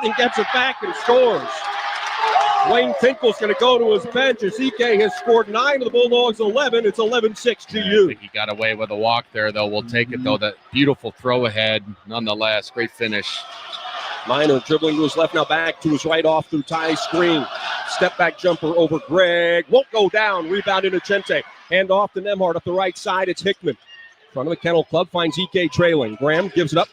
and gets it back and scores. Wayne Tinkle's going to go to his bench as EK has scored 9 of the Bulldogs' 11. It's 11-6 to you. I think he got away with a walk there, though. We'll take it, though. That beautiful throw ahead, nonetheless. Great finish. Minor dribbling to his left, now back to his right off through Ty's screen. Step back jumper over Greg. Won't go down. Rebound into Chente. Hand off to Nemhard up the right side. It's Hickman. Front of the Kennel Club finds EK trailing. Graham gives it up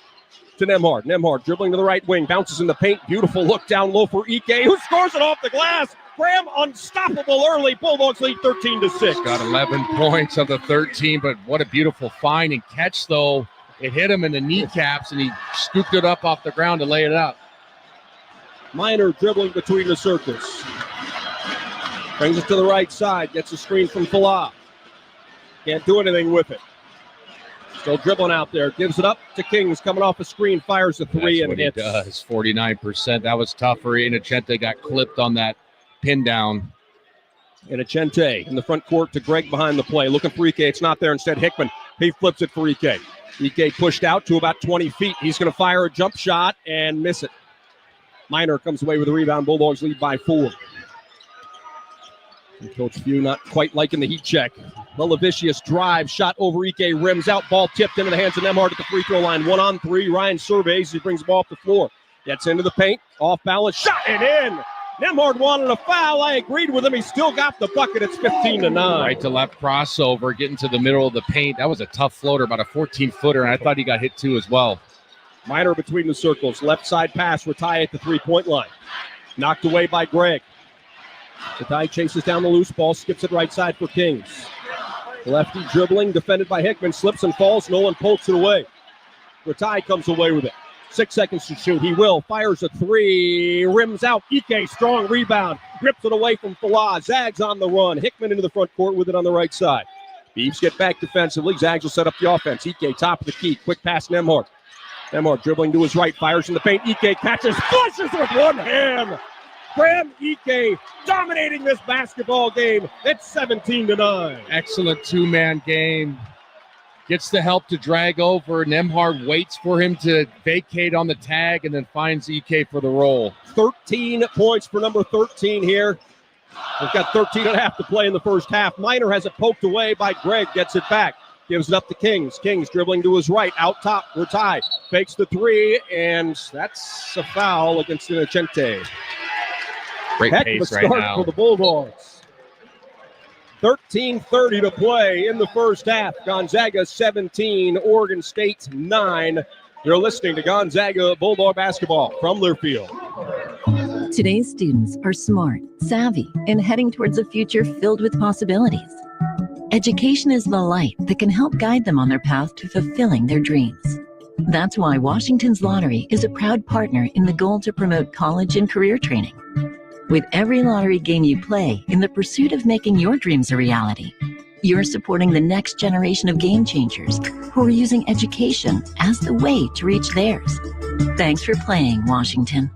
to Nemhard. Nemhard dribbling to the right wing. Bounces in the paint. Beautiful look down low for EK, who scores it off the glass. Graham unstoppable early. Bulldogs lead 13-6. Got 11 points of the 13, but what a beautiful find and catch, though. It hit him in the kneecaps, and he scooped it up off the ground to lay it up. Minor dribbling between the circles. Brings it to the right side. Gets a screen from Falah. Can't do anything with it. Still dribbling out there. Gives it up to Kings. Coming off a screen. Fires a three. That's and what hits. He does. 49%. That was tougher. Inocente got clipped on that pin down. Inocente in the front court to Greg behind the play. Looking for EK. It's not there. Instead, Hickman. He flips it for EK. EK pushed out to about 20 feet. He's going to fire a jump shot and miss it. Minor comes away with the rebound. Bulldogs lead by 4. And Coach Few not quite liking the heat check. Malavicious drive, shot over EK, rims out, ball tipped into the hands of Nemhard at the free throw line. 1-on-3, Ryan surveys, he brings the ball up the floor. Gets into the paint, off balance, shot and in. Nemhard wanted a foul, I agreed with him, he still got the bucket, it's 15-9. Right to left crossover, getting to the middle of the paint. That was a tough floater, about a 14-footer, and I thought he got hit too as well. Minor between the circles, left side pass, Ratai at the three-point line. Knocked away by Greg. Ratai chases down the loose ball, skips it right side for Kings. Lefty dribbling, defended by Hickman, slips and falls. Nolan pokes it away. Ratai comes away with it. 6 seconds to shoot. He will. Fires a three. Rims out. EK, strong rebound. Rips it away from Falah. Zags on the run. Hickman into the front court with it on the right side. Beeves get back defensively. Zags will set up the offense. EK, top of the key. Quick pass, Nemhard. Nemhard dribbling to his right. Fires in the paint. EK catches. Flushes with one hand. Graham EK dominating this basketball game. It's 17-9. Excellent two-man game. Gets the help to drag over. Nemhard waits for him to vacate on the tag and then finds EK for the roll. 13 points for number 13 here. We've got 13 and a half to play in the first half. Minor has it poked away by Greg. Gets it back. Gives it up to Kings. Kings dribbling to his right. Out top. Ratai fakes the three. And that's a foul against Inocente. Great Heck pace of a right start now for the Bulldogs. 13:30 to play in the first half. Gonzaga 17, Oregon State 9. You're listening to Gonzaga Bulldog basketball from Learfield. Today's students are smart, savvy, and heading towards a future filled with possibilities. Education is the light that can help guide them on their path to fulfilling their dreams. That's why Washington's Lottery is a proud partner in the goal to promote college and career training. With every lottery game you play in the pursuit of making your dreams a reality, you're supporting the next generation of game changers who are using education as the way to reach theirs. Thanks for playing, Washington.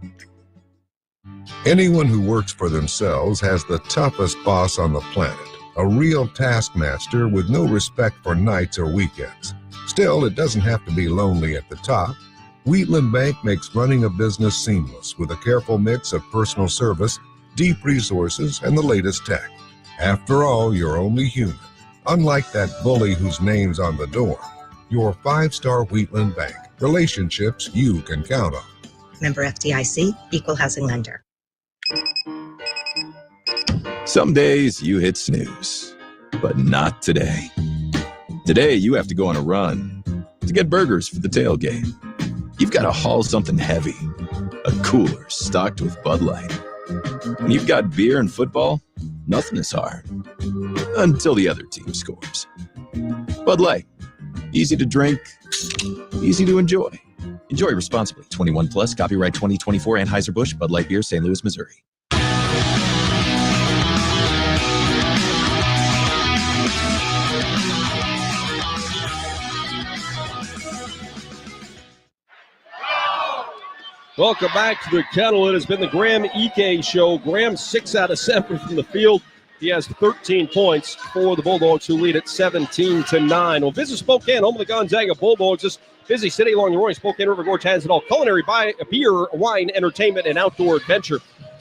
Anyone who works for themselves has the toughest boss on the planet, a real taskmaster with no respect for nights or weekends. Still, it doesn't have to be lonely at the top. Wheatland Bank makes running a business seamless with a careful mix of personal service, deep resources, and the latest tech. After all, you're only human. Unlike that bully whose name's on the door, your 5-star Wheatland Bank. Relationships you can count on. Member FDIC, Equal Housing Lender. Some days you hit snooze, but not today. Today you have to go on a run to get burgers for the tailgate. You've got to haul something heavy, a cooler stocked with Bud Light. When you've got beer and football, nothing is hard. Until the other team scores. Bud Light. Easy to drink, easy to enjoy. Enjoy responsibly. 21 plus, copyright 2024, Anheuser-Busch, Bud Light Beer, St. Louis, Missouri. Welcome back to the Kettle. It has been the Graham EK Show. Graham 6 out of 7 from the field. He has 13 points for the Bulldogs, who lead at 17-9. Well, visit Spokane, home of the Gonzaga Bulldogs. This Busy city along the Roy Spokane River Gorge has it all. Culinary, beer, wine, entertainment, and outdoor adventure.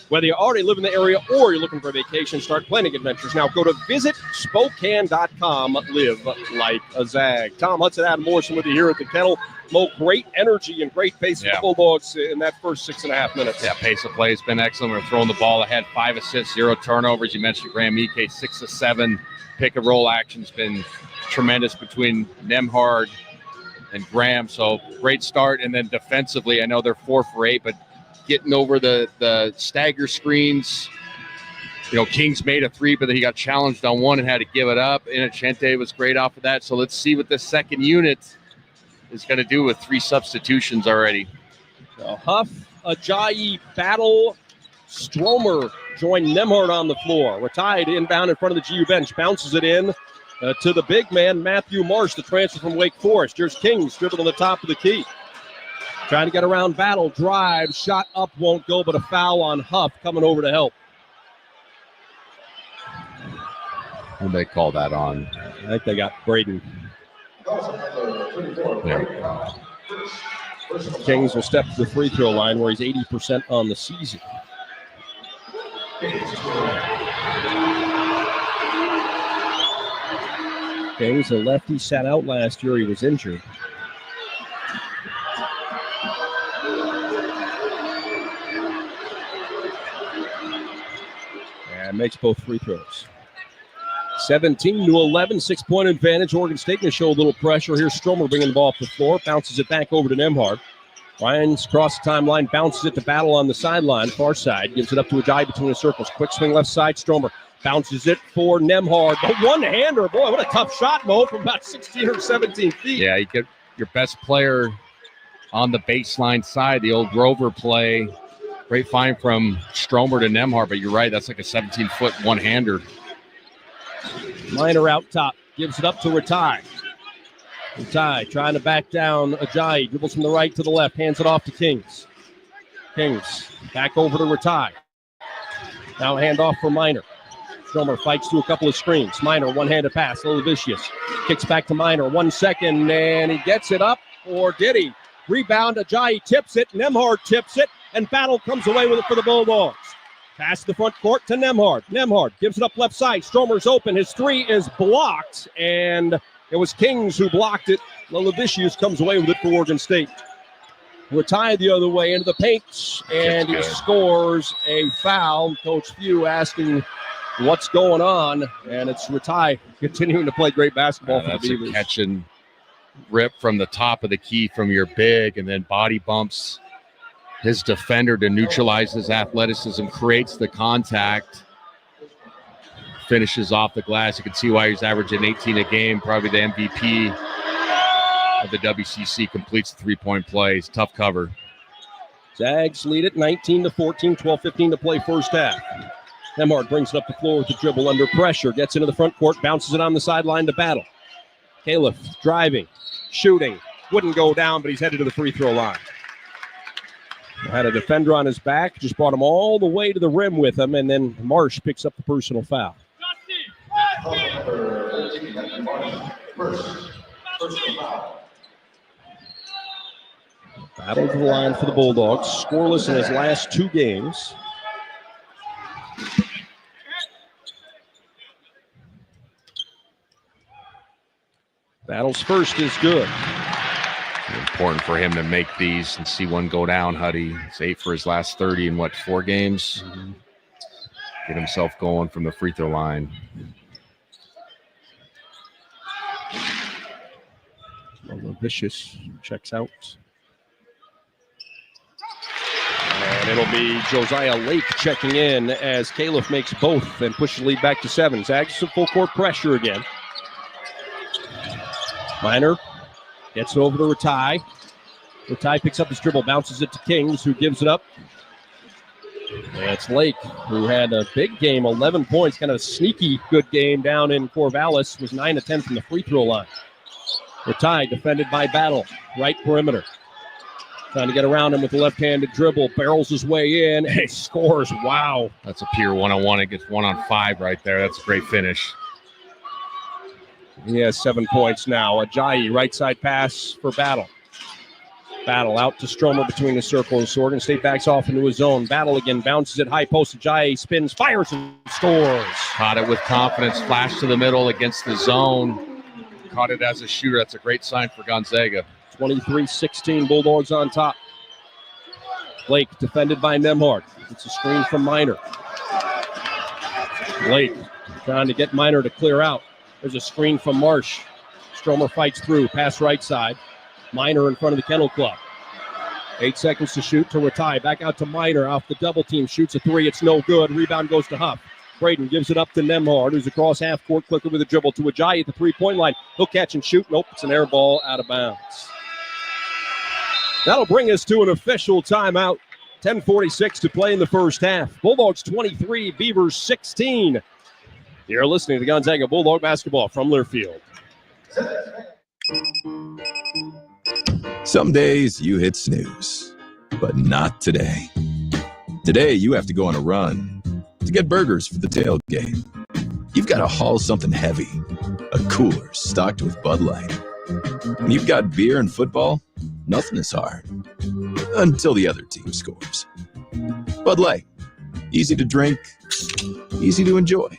Whether you already live in the area or you're looking for a vacation, start planning adventures now. Go to visitspokane.com. Live like a Zag. Tom Hudson, Adam Morrison with you here at the Kennel. Mo, great energy and great pace for the Bulldogs in that first 6.5 minutes. Yeah, pace of play has been excellent. We're throwing the ball ahead, 5 assists, 0 turnovers. You mentioned Graham Ike, 6 of 7. Pick and roll action's been tremendous between Nemhard and Graham. So great start. And then defensively, I know they're 4 for 8, but getting over the stagger screens. You know, Kings made a 3, but then he got challenged on 1 and had to give it up. Inocente was great off of that. So let's see what the second unit is going to do with 3 substitutions already. So Huff, Ajayi, Battle, Stromer join Nemhard on the floor. We're tied inbound in front of the GU bench. Bounces it in to the big man, Matthew Marsh, the transfer from Wake Forest. Here's Kings dribbled on the top of the key. Trying to get around Battle. Drive. Shot up. Won't go, but a foul on Huff coming over to help. Who they call that on? I think they got Braden. Yeah. Kings will step to the free throw line where he's 80% on the season. Kings, a lefty, sat out last year. He was injured. And makes both free throws. 17-11, 6-point advantage. Oregon State going to show a little pressure. Here's Stromer bringing the ball up the floor. Bounces it back over to Nemhard. Ryan's across the timeline. Bounces it to Battle on the sideline. Far side. Gives it up to Ajayi between the circles. Quick swing left side. Stromer bounces it for Nemhard. The one-hander. Boy, what a tough shot, Mo, from about 16 or 17 feet. Yeah, you get your best player on the baseline side. The old Grover play. Great find from Stromer to Nemhard. But you're right. That's like a 17-foot one-hander. Minor out top, gives it up to Ratai. Ratai trying to back down Ajayi. Dribbles from the right to the left, hands it off to Kings. Kings back over to Ratai. Now a handoff for Minor. Stromer fights through a couple of screens. Minor, one-handed pass, a little vicious. Kicks back to Minor, 1 second, and he gets it up, or did he? Rebound, Ajayi tips it, Nemhard tips it, and Battle comes away with it for the Bulldogs. Pass to the front court to Nemhard. Nemhard gives it up left side. Stromer's open. His 3 is blocked, and it was Kings who blocked it. Lavicius comes away with it for Oregon State. We're tied the other way into the paint, and he scores a foul. Coach Few asking what's going on, and it's Ratai continuing to play great basketball for the Beavers. That's a catch and rip from the top of the key from your big, and then body bumps his defender to neutralize his athleticism, creates the contact, finishes off the glass. You can see why he's averaging 18 a game, probably the MVP of the WCC, completes the 3-point plays. Tough cover. Zags lead it 19-14, 12-15 to play first half. Nemhard brings it up the floor with the dribble under pressure, gets into the front court, bounces it on the sideline to Battle. Califf driving, shooting, wouldn't go down, but he's headed to the free throw line. Had a defender on his back, just brought him all the way to the rim with him, and then Marsh picks up the personal foul. Battle to the line for the Bulldogs, scoreless in his last 2 games. Battle's first is good. Important for him to make these and see one go down, Huddy. It's 8 for his last 30 in, 4 games? Get himself going from the free throw line. Vicious checks out. And it'll be Josiah Lake checking in as Califf makes both and pushes the lead back to 7. Zags some full court pressure again. Minor gets it over to Ratai. Ratai picks up his dribble, bounces it to Kings, who gives it up. And it's Lake, who had a big game, 11 points, kind of a sneaky good game down in Corvallis, was 9 of 10 from the free throw line. Ratai defended by Battle, right perimeter. Trying to get around him with the left-handed dribble, barrels his way in, and he scores. Wow. That's a pure 1-on-1 against 1-on-5 right there. That's a great finish. He has 7 points now. Ajayi, right side pass for Battle. Battle out to Stromer between the circles. Oregon State backs off into his zone. Battle again, bounces it high post. Ajayi spins, fires, and scores. Caught it with confidence, flash to the middle against the zone. Caught it as a shooter. That's a great sign for Gonzaga. 23-16, Bulldogs on top. Blake defended by Nembhard. It's a screen from Minor. Blake trying to get Minor to clear out. There's a screen from Marsh. Stromer fights through, pass right side. Minor in front of the Kennel Club. 8 seconds to shoot to Ratai. Back out to Minor off the double team. Shoots a three. It's no good. Rebound goes to Huff. Braden gives it up to Nembhard, who's across half court quickly with a dribble to Ajayi at the three-point line. He'll catch and shoot. Nope, it's an air ball out of bounds. That'll bring us to an official timeout. 10:46 to play in the first half. Bulldogs 23, Beavers 16. You're listening to Gonzaga Bulldog basketball from Learfield. Some days you hit snooze, but not today. Today you have to go on a run to get burgers for the tailgate. You've got to haul something heavy, a cooler stocked with Bud Light. When you've got beer and football, nothing is hard until the other team scores. Bud Light, easy to drink, easy to enjoy.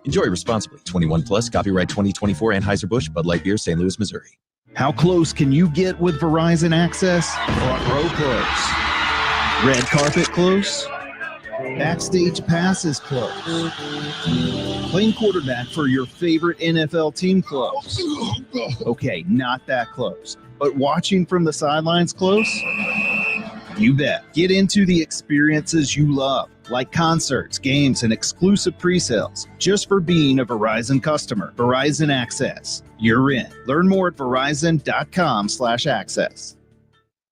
Enjoy responsibly. 21 plus, copyright 2024 Anheuser-Busch, Bud Light Beer, St. Louis, Missouri. How close can you get with Verizon Access? Front row close. Red carpet close. Backstage passes close. Playing quarterback for your favorite NFL team close. Okay, not that close. But watching from the sidelines close? You bet. Get into the experiences you love, like concerts, games, and exclusive pre-sales, just for being a Verizon customer. Verizon Access. You're in. Learn more at verizon.com/access.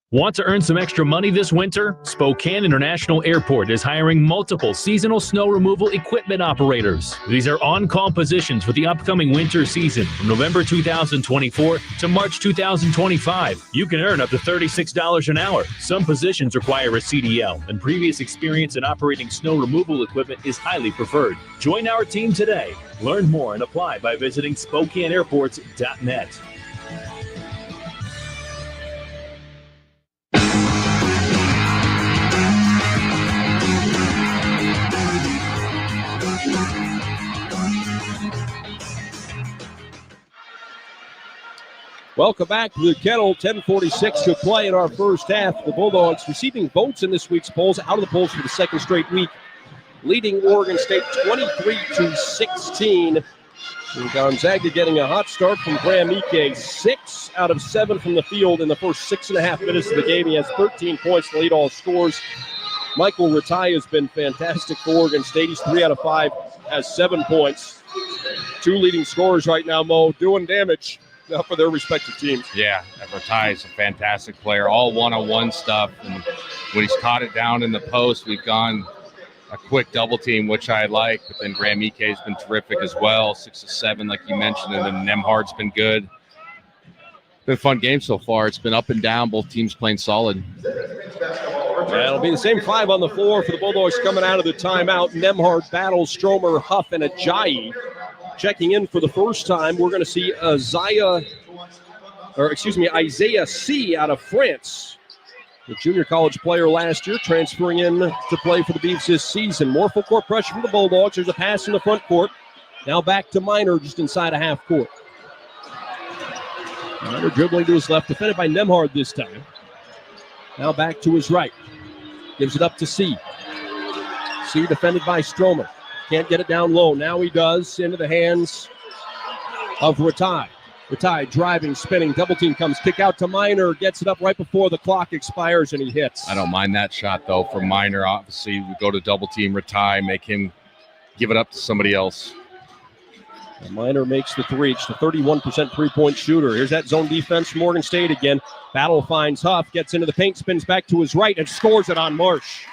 Want to earn some extra money this winter? Spokane International Airport is hiring multiple seasonal snow removal equipment operators. These are on-call positions for the upcoming winter season from November 2024 to March 2025. You can earn up to $36 an hour. Some positions require a CDL, and previous experience in operating snow removal equipment is highly preferred. Join our team today. Learn more and apply by visiting SpokaneAirports.net. Welcome back to the Kettle. 10:46 to play in our first half. The Bulldogs receiving votes in this week's polls, out of the polls for the second straight week, leading Oregon State 23-16. And Gonzaga getting a hot start from Graham Ike. 6 out of 7 from the field in the first 6.5 minutes of the game. He has 13 points to lead all scores. Michael Ratai has been fantastic for Oregon State. He's 3 out of 5, has 7 points. 2 leading scorers right now, Mo, doing damage for their respective teams. Yeah, Ratai is a fantastic player. All one-on-one stuff. And when he's caught it down in the post, we've gone a quick double team, which I like. But then Graham Ike has been terrific as well. 6 of 7, like you mentioned. And then Nembhard's been good. Been a fun game so far. It's been up and down. Both teams playing solid. It'll be the same 5 on the floor for the Bulldogs coming out of the timeout. Nembhard battles Stromer, Huff, and Ajayi. Checking in for the first time, we're going to see Isaiah C. out of France. The junior college player last year, transferring in to play for the Beavs this season. More full court pressure from the Bulldogs. There's a pass in the front court. Now back to Minor, just inside a half court. Minor dribbling to his left, defended by Nembhard this time. Now back to his right. Gives it up to C. C defended by Stromer. Can't get it down low. Now he does, into the hands of Ratai. Ratai driving, spinning, double team comes, kick out to Minor, gets it up right before the clock expires, and he hits. I don't mind that shot, though, from Minor. Obviously, we go to double team Ratai, make him give it up to somebody else. And Minor makes the three. It's the 31% three-point shooter. Here's that zone defense from Oregon State again. Battle finds Huff, gets into the paint, spins back to his right, and scores it on Marsh.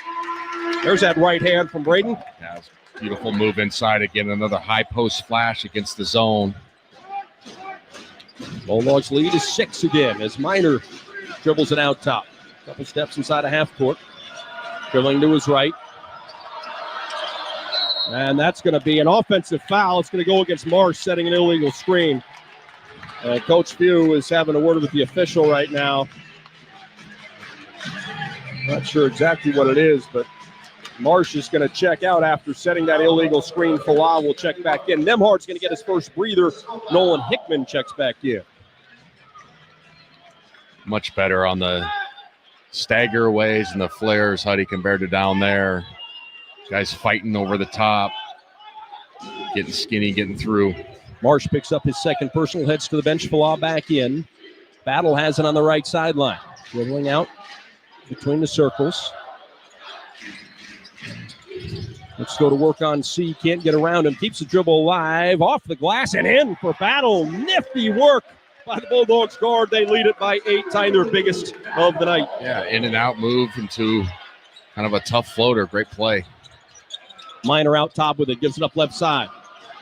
There's that right hand from Braden. Yeah, beautiful move inside again. Another high post flash against the zone. Bulldogs lead is 6 again as Minor dribbles it out top. Couple steps inside a half court. Dribbling to his right. And that's going to be an offensive foul. It's going to go against Marsh, setting an illegal screen. Coach Few is having a word with the official right now. Not sure exactly what it is, but Marsh is going to check out after setting that illegal screen. Falah will check back in. Nemhard's going to get his first breather. Nolan Hickman checks back in. Much better on the stagger aways and the flares, Huddy, compared to down there. Guys fighting over the top, getting skinny, getting through. Marsh picks up his second personal, heads to the bench. Falah back in. Battle has it on the right sideline. Dribbling out between the circles. Let's go to work on C. Can't get around him. Keeps the dribble alive. Off the glass and in for Battle. Nifty work by the Bulldogs guard. They lead it by 8, tying their biggest of the night. Yeah, in and out move into kind of a tough floater. Great play. Minor out top with it. Gives it up left side.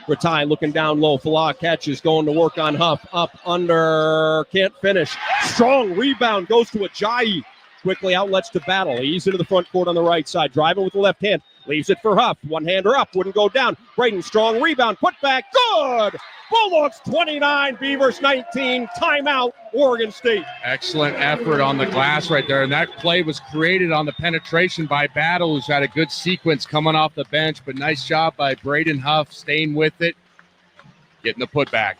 Ratai looking down low. Falah catches. Going to work on Huff. Up, under. Can't finish. Strong rebound. Goes to Ajayi. Quickly outlets to Battle. He's into the front court on the right side. Driving with the left hand. Leaves it for Huff. One-hander up. Wouldn't go down. Braden, strong rebound. Put back. Good. Bulldogs 29. Beavers 19. Timeout. Oregon State. Excellent effort on the glass right there. And that play was created on the penetration by Battle, who's had a good sequence coming off the bench. But nice job by Braden Huff staying with it. Getting the putback.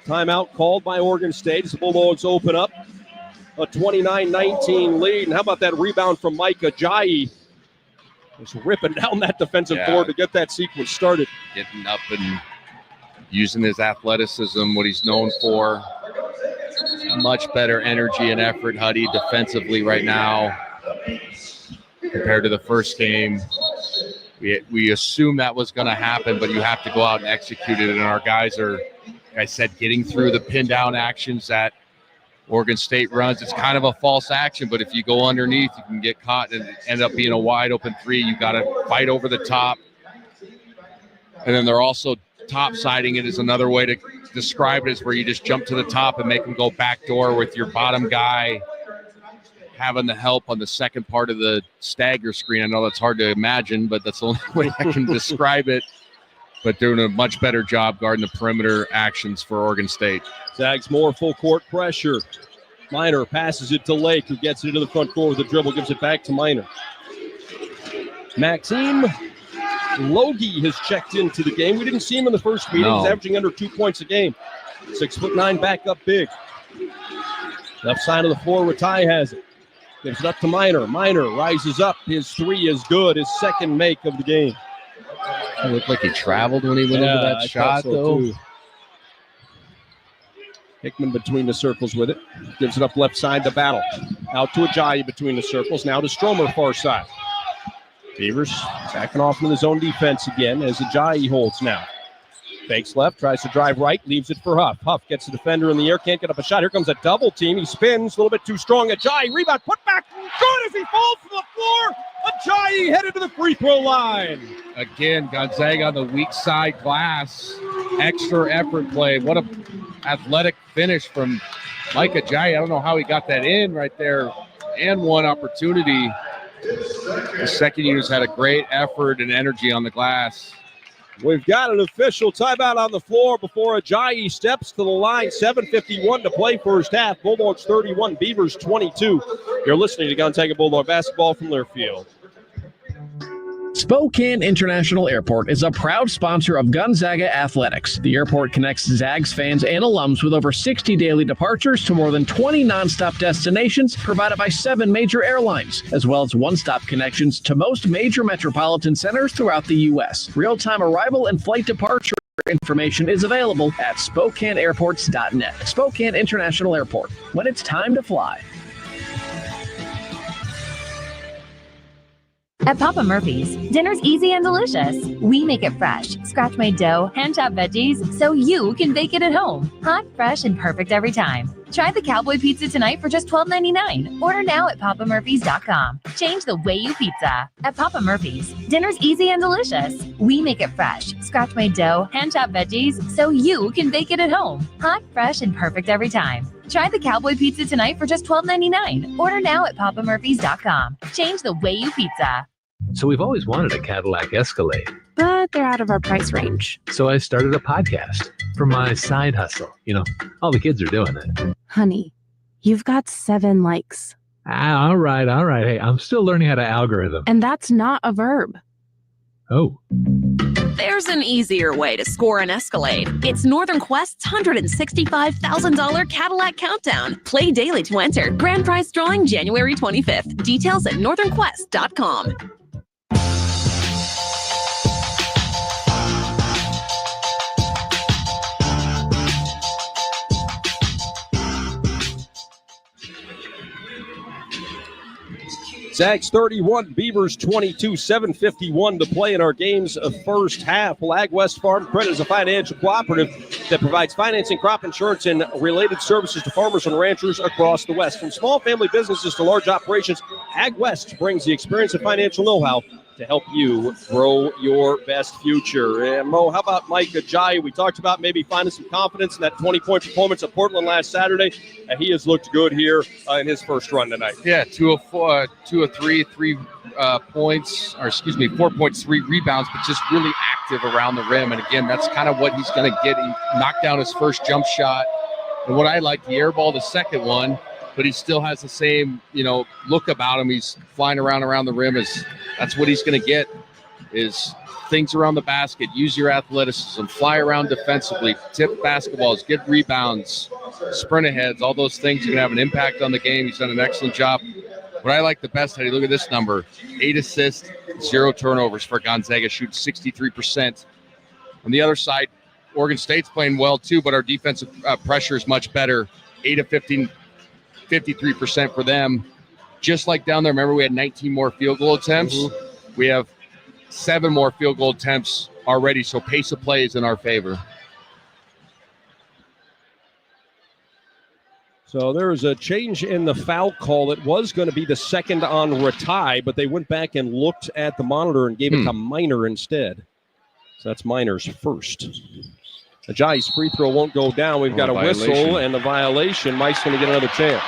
Timeout called by Oregon State as the Bulldogs open up a 29-19 lead. And how about that rebound from Mike Ajayi? Just ripping down that defensive board to get that sequence started. Getting up and using his athleticism, what he's known for. Much better energy and effort, Huddy, defensively right now compared to the first game. We assume that was going to happen, but you have to go out and execute it. And our guys are, like I said, getting through the pin down actions that Oregon State runs. It's kind of a false action, but if you go underneath, you can get caught and end up being a wide open three. You got to fight over the top. And then they're also top-siding it is another way to describe it, is where you just jump to the top and make them go backdoor with your bottom guy having the help on the second part of the stagger screen. I know that's hard to imagine, but that's the only way I can describe it. But doing a much better job guarding the perimeter actions for Oregon State. Zags more full court pressure. Minor passes it to Lake, who gets it into the front court with a dribble, gives it back to Minor. Maxime Logie has checked into the game. We didn't see him in the first meeting. No. He's averaging under 2 points a game. 6'9", back up big. Left side of the floor, Ratai has it. Gives it up to Minor. Minor rises up. His three is good. His second make of the game. It looked like he traveled when he went into that shot, though. Too. Hickman between the circles with it. Gives it up left side to Battle. Out to Ajayi between the circles. Now to Stromer far side. Beavers backing off into the zone defense again as Ajayi holds now. Fakes left, tries to drive right, leaves it for Huff. Huff gets the defender in the air, can't get up a shot. Here comes a double team. He spins, a little bit too strong. Ajayi, rebound, put back, good as he falls to the floor. Ajayi headed to the free throw line. Again, Gonzaga on the weak side glass. Extra effort play. What a athletic finish from Mike Ajayi. I don't know how he got that in right there. And one opportunity. The second unit's had a great effort and energy on the glass. We've got an official timeout on the floor before Ajayi steps to the line. 7:51 to play first half. Bulldogs 31, Beavers 22. You're listening to Gonzaga Bulldog basketball from Learfield. Spokane International Airport is a proud sponsor of Gonzaga Athletics. The airport connects Zags fans and alums with over 60 daily departures to more than 20 nonstop destinations provided by 7 major airlines, as well as one-stop connections to most major metropolitan centers throughout the U.S. Real-time arrival and flight departure information is available at SpokaneAirports.net. Spokane International Airport, when it's time to fly. At Papa Murphy's, dinner's easy and delicious. We make it fresh, scratch-made dough, hand-chopped veggies, so you can bake it at home. Hot, fresh, and perfect every time. Try the Cowboy Pizza tonight for just $12.99. Order now at papamurphys.com. Change the way you pizza. At Papa Murphy's, dinner's easy and delicious. We make it fresh, scratch-made dough, hand-chopped veggies, so you can bake it at home. Hot, fresh, and perfect every time. Try the Cowboy Pizza tonight for just $12.99. Order now at papamurphys.com. Change the way you pizza. So we've always wanted a Cadillac Escalade. But they're out of our price range. So I started a podcast for my side hustle. You know, all the kids are doing it. Honey, you've got 7 likes. All right. Hey, I'm still learning how to algorithm. And that's not a verb. Oh. There's an easier way to score an Escalade. It's Northern Quest's $165,000 Cadillac Countdown. Play daily to enter. Grand prize drawing January 25th. Details at northernquest.com. Zags 31, Beavers 22, 7:51 to play in our game's first half. Ag West Farm Credit is a financial cooperative that provides financing, crop insurance, and related services to farmers and ranchers across the West. From small family businesses to large operations, Ag West brings the experience and financial know-how to help you grow your best future. And Mo, how about Mike Ajayi? We talked about maybe finding some confidence in that 20-point performance at Portland last Saturday. And he has looked good here in his first run tonight. Yeah, 2 of 3 points, or 4 points, 3 rebounds, but just really active around the rim. And again, that's kind of what he's going to get. He knocked down his first jump shot. And what I like, he airballed the second one, but he still has the same, look about him. He's flying around the rim. That's what he's going to get, is things around the basket. Use your athleticism, fly around defensively, tip basketballs, get rebounds, sprint aheads, all those things are going to have an impact on the game. He's done an excellent job. What I like the best, Eddie, look at this number, 8 assists, 0 turnovers for Gonzaga, shoots 63%. On the other side, Oregon State's playing well too, but our defensive pressure is much better, 8 of 15, 53% for them. Just like down there, remember we had 19 more field goal attempts. Mm-hmm. We have 7 more field goal attempts already, so pace of play is in our favor. So there was a change in the foul call. It was going to be the second on Ratai, but they went back and looked at the monitor and gave it to Minor instead. So that's Minor's first. Ajayi's free throw won't go down. We've got a whistle and the violation. Mike's going to get another chance.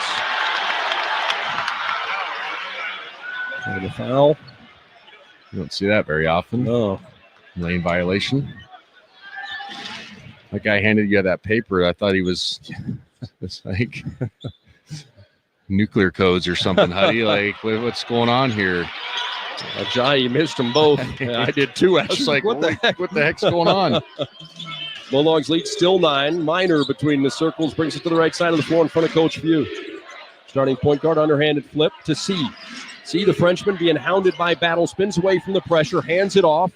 And the foul. You don't see that very often. No. Lane violation. That guy handed you that paper. I thought he was it's like nuclear codes or something, Huddy. Like, what's going on here? Ajayi missed them both. I did too, actually. I was like, what the heck's going on? Bulldogs lead still 9. Minor between the circles brings it to the right side of the floor in front of Coach View. Starting point guard, underhanded flip to C. C, the Frenchman, being hounded by Battle, spins away from the pressure, hands it off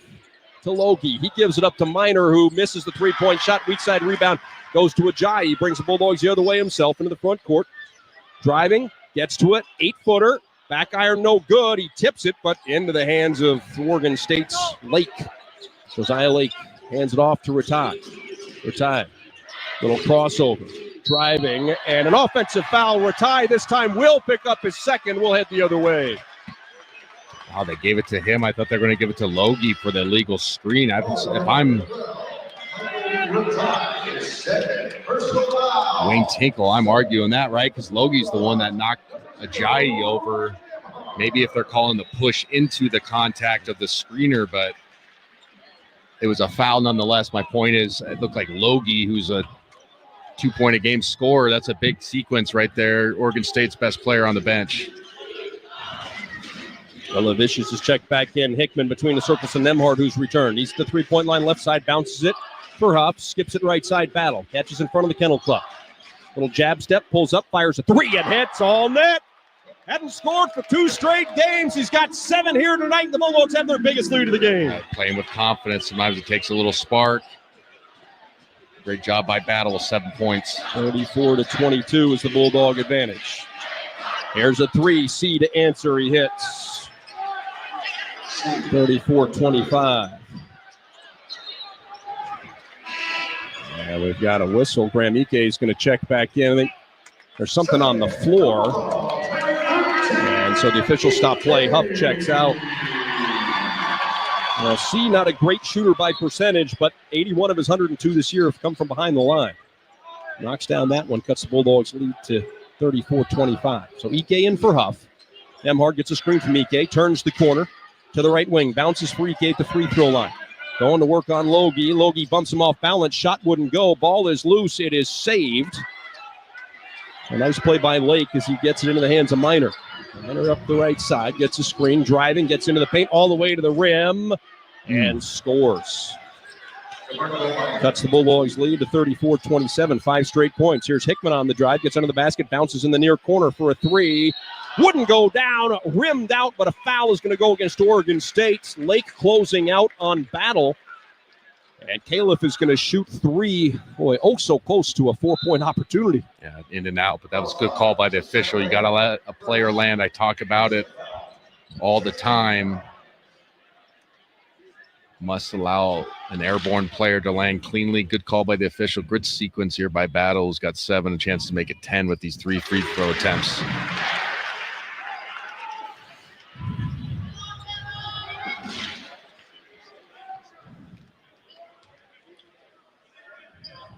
to Logie. He gives it up to Minor, who misses the three-point shot. Weak side rebound goes to Ajayi. He brings the Bulldogs the other way himself into the front court. Driving, gets to it, 8-footer. Back iron, no good. He tips it, but into the hands of Oregon State's Lake. Josiah Lake hands it off to Ratai. Ratai, little crossover. Driving, and an offensive foul. Ratai this time will pick up his second. We'll head the other way. Wow, they gave it to him. I thought they were going to give it to Logie for the illegal screen. If I'm Wayne Tinkle, I'm arguing that, right? Because Logie's the one that knocked Ajayi over. Maybe if they're calling the push into the contact of the screener, but it was a foul nonetheless. My point is, it looked like Logie, who's a 2-point-a-game scorer. That's a big sequence right there. Oregon State's best player on the bench. Levicius is checked back in. Hickman between the circles and Nemhard, who's returned. He's at the three-point line, left side, bounces it for Huff, skips it right side, Battle. Catches in front of the Kennel Club. Little jab step, pulls up, fires a 3, and hits all net. Hadn't scored for 2 straight games. He's got 7 here tonight. The Bulldogs have their biggest lead of the game. Playing with confidence. Sometimes it takes a little spark. Great job by Battle with 7 points. 34-22 is the Bulldog advantage. Here's a 3, C to answer. He hits. 34-25. And we've got a whistle. Graham Ike is going to check back in. I think there's something on the floor. And so the officials stop play. Huff checks out. C, not a great shooter by percentage, but 81 of his 102 this year have come from behind the line. Knocks down that one, cuts the Bulldogs' lead to 34-25. So Ike in for Huff. Nemhard gets a screen from Ike, turns the corner to the right wing, bounces for Ike at the free throw line. Going to work on Logie. Logie bumps him off balance. Shot wouldn't go. Ball is loose. It is saved. A nice play by Lake as he gets it into the hands of Minor. Minor up the right side, gets a screen, driving, gets into the paint all the way to the rim, and scores. Cuts the Bulldogs lead to 34-27, 5 straight points. Here's Hickman on the drive, gets under the basket, bounces in the near corner for a three. Wouldn't go down, rimmed out, but a foul is going to go against Oregon State. Lake closing out on Battle. And Califf is going to shoot three. Boy, so close to a 4-point opportunity. Yeah, in and out, but that was a good call by the official. You got to let a player land. I talk about it all the time. Must allow an airborne player to land cleanly. Good call by the official. Good sequence here by Battle, who's got 7, a chance to make it 10 with these 3 free throw attempts.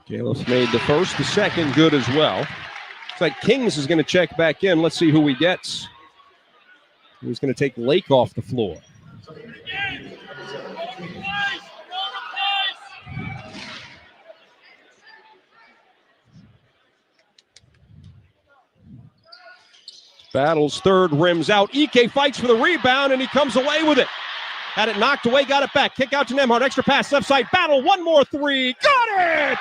Califf made the first, the second good as well. Looks like Kings is going to check back in. Let's see who he gets. He's going to take Lake off the floor. Battle's third, rims out. Ike fights for the rebound, and he comes away with it. Had it knocked away, got it back. Kick out to Nemhard. Extra pass, left side. Battle, one more three. Got it!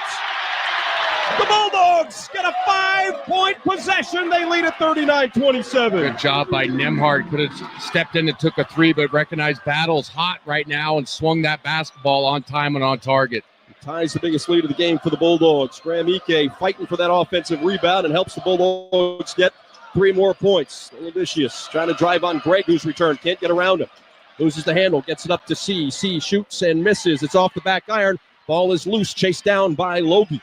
The Bulldogs get a 5-point possession. They lead at 39-27. Good job by Nemhard. Could have stepped in and took a three, but recognized Battle's hot right now and swung that basketball on time and on target. Ties the biggest lead of the game for the Bulldogs. Graham Ike fighting for that offensive rebound and helps the Bulldogs get 3 more points. Odysseus trying to drive on Greg, who's returned. Can't get around him. Loses the handle. Gets it up to C. C shoots and misses. It's off the back iron. Ball is loose. Chased down by Logie.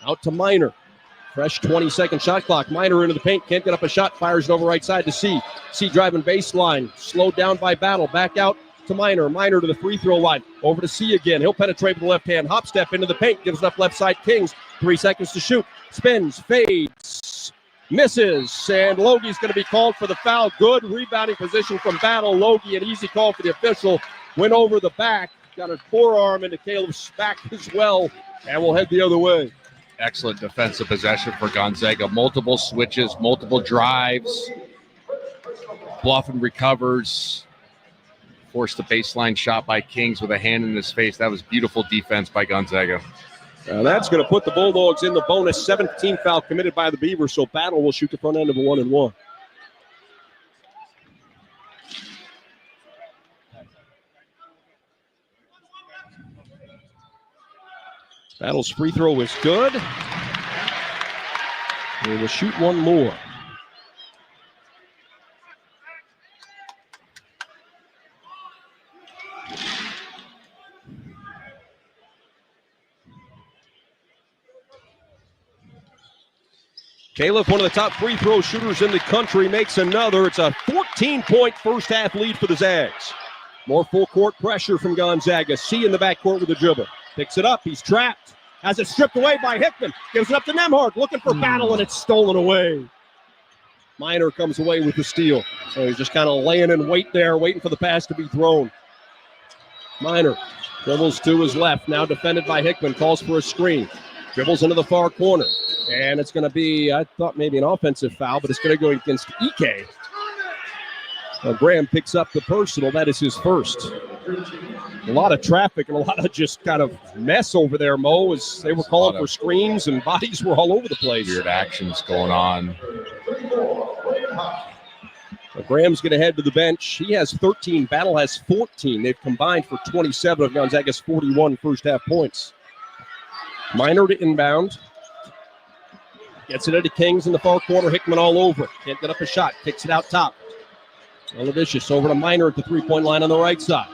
Out to Minor. Fresh 20-second shot clock. Minor into the paint. Can't get up a shot. Fires it over right side to C. C driving baseline. Slowed down by Battle. Back out to Minor. Minor to the free throw line. Over to C again. He'll penetrate with the left hand. Hop step into the paint. Gives it up left side. Kings. 3 seconds to shoot. Spins. Fades. Misses. And Logie's going to be called for the foul. Good rebounding position from Battle. Logie, an easy call for the official. Went over the back. Got a forearm into Caleb's back as well. And we'll head the other way. Excellent defensive possession for Gonzaga. Multiple switches, multiple drives. Bluffin recovers. Forced the baseline shot by Kings with a hand in his face. That was beautiful defense by Gonzaga. Now that's going to put the Bulldogs in the bonus. 17th foul committed by the Beavers, so Battle will shoot the front end of a 1-and-1. Battle's free throw is good. They will shoot one more. Califf, one of the top free throw shooters in the country, makes another. It's a 14-point first-half lead for the Zags. More full-court pressure from Gonzaga. C in the backcourt with a dribble. Picks it up. He's trapped. Has it stripped away by Hickman. Gives it up to Nemhard. Looking for Battle, and it's stolen away. Minor comes away with the steal. So he's just kind of laying in wait there, waiting for the pass to be thrown. Minor dribbles to his left. Now defended by Hickman. Calls for a screen. Dribbles into the far corner. And it's going to be, I thought maybe an offensive foul, but it's going to go against Ike. Graham picks up the personal. That is his first. A lot of traffic and a lot of just kind of mess over there, Mo, as they were calling for screens and bodies were all over the place. Weird actions going on. Graham's going to head to the bench. He has 13. Battle has 14. They've combined for 27 of Gonzaga's 41 first-half points. Minor to inbound. Gets it into Kings in the far corner. Hickman all over. Can't get up a shot. Kicks it out top. Olivicius over to Minor at the three-point line on the right side.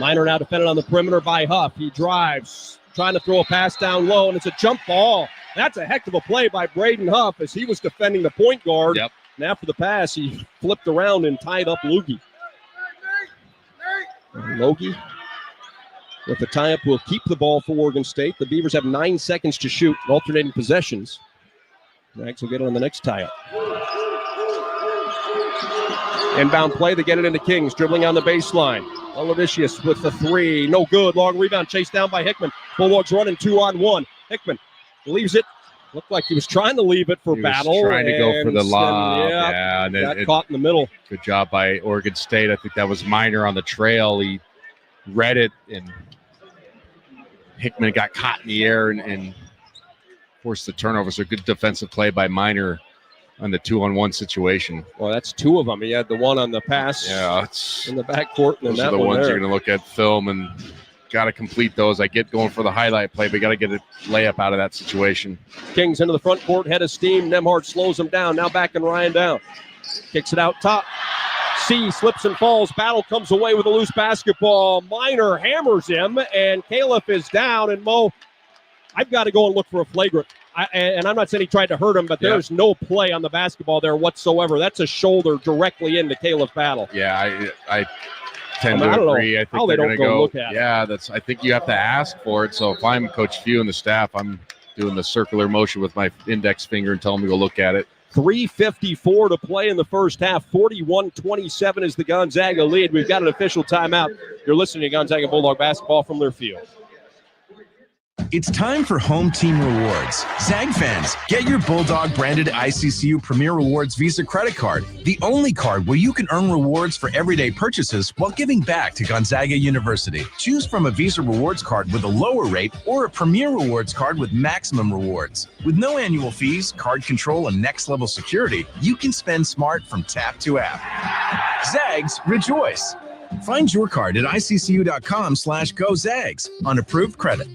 Minor now defended on the perimeter by Huff. He drives, trying to throw a pass down low, and it's a jump ball. That's a heck of a play by Braden Huff as he was defending the point guard. Yep. And after the pass, he flipped around and tied up Logie. Logie with the tie-up will keep the ball for Oregon State. The Beavers have 9 seconds to shoot, alternating possessions. Zags will get it on the next tie-up. Inbound play, they get it into Kings, dribbling on the baseline. Olivicius with the three, no good. Long rebound, chased down by Hickman. Bulldogs running 2-on-1. Hickman leaves it Looked like he was trying to leave it for He Battle. was trying to go for the lob. And and caught in the middle. Good job by Oregon State. I think that was Minor on the trail. He read it, and Hickman got caught in the air and forced the turnover. So good defensive play by Minor on the 2-on-1 situation. Well, that's two of them. He had the one on the pass in the backcourt. And those that are the ones there. you're going to look at film and got to complete those. I get going for the highlight play, but got to get a layup out of that situation. Kings into the front court, head of steam. Nemhard slows them down. Now back and Ryan down. Kicks it out top. C slips and falls. Battle comes away with a loose basketball. Minor hammers him, and Caleb is down. And Mo, I've got to go and look for a flagrant. And I'm not saying he tried to hurt him, but there's no play on the basketball there whatsoever. That's a shoulder directly into Caleb Battle. Yeah, I tend to agree. I think they're going to go. Look at it. I think you have to ask for it. So if I'm Coach Few and the staff, I'm doing the circular motion with my index finger and tell them to go look at it. 3:54 to play in the first half. 41-27 is the Gonzaga lead. We've got an official timeout. You're listening to Gonzaga Bulldog basketball from Learfield. It's time for Home Team Rewards. Zag fans, get your Bulldog branded ICCU Premier Rewards Visa credit card, the only card where you can earn rewards for everyday purchases while giving back to Gonzaga University. Choose from a Visa Rewards card with a lower rate or a Premier Rewards card with maximum rewards. With no annual fees, card control, and next-level security, you can spend smart from tap to app. Zags, rejoice! Find your card at iccu.com/GoZags on approved credit.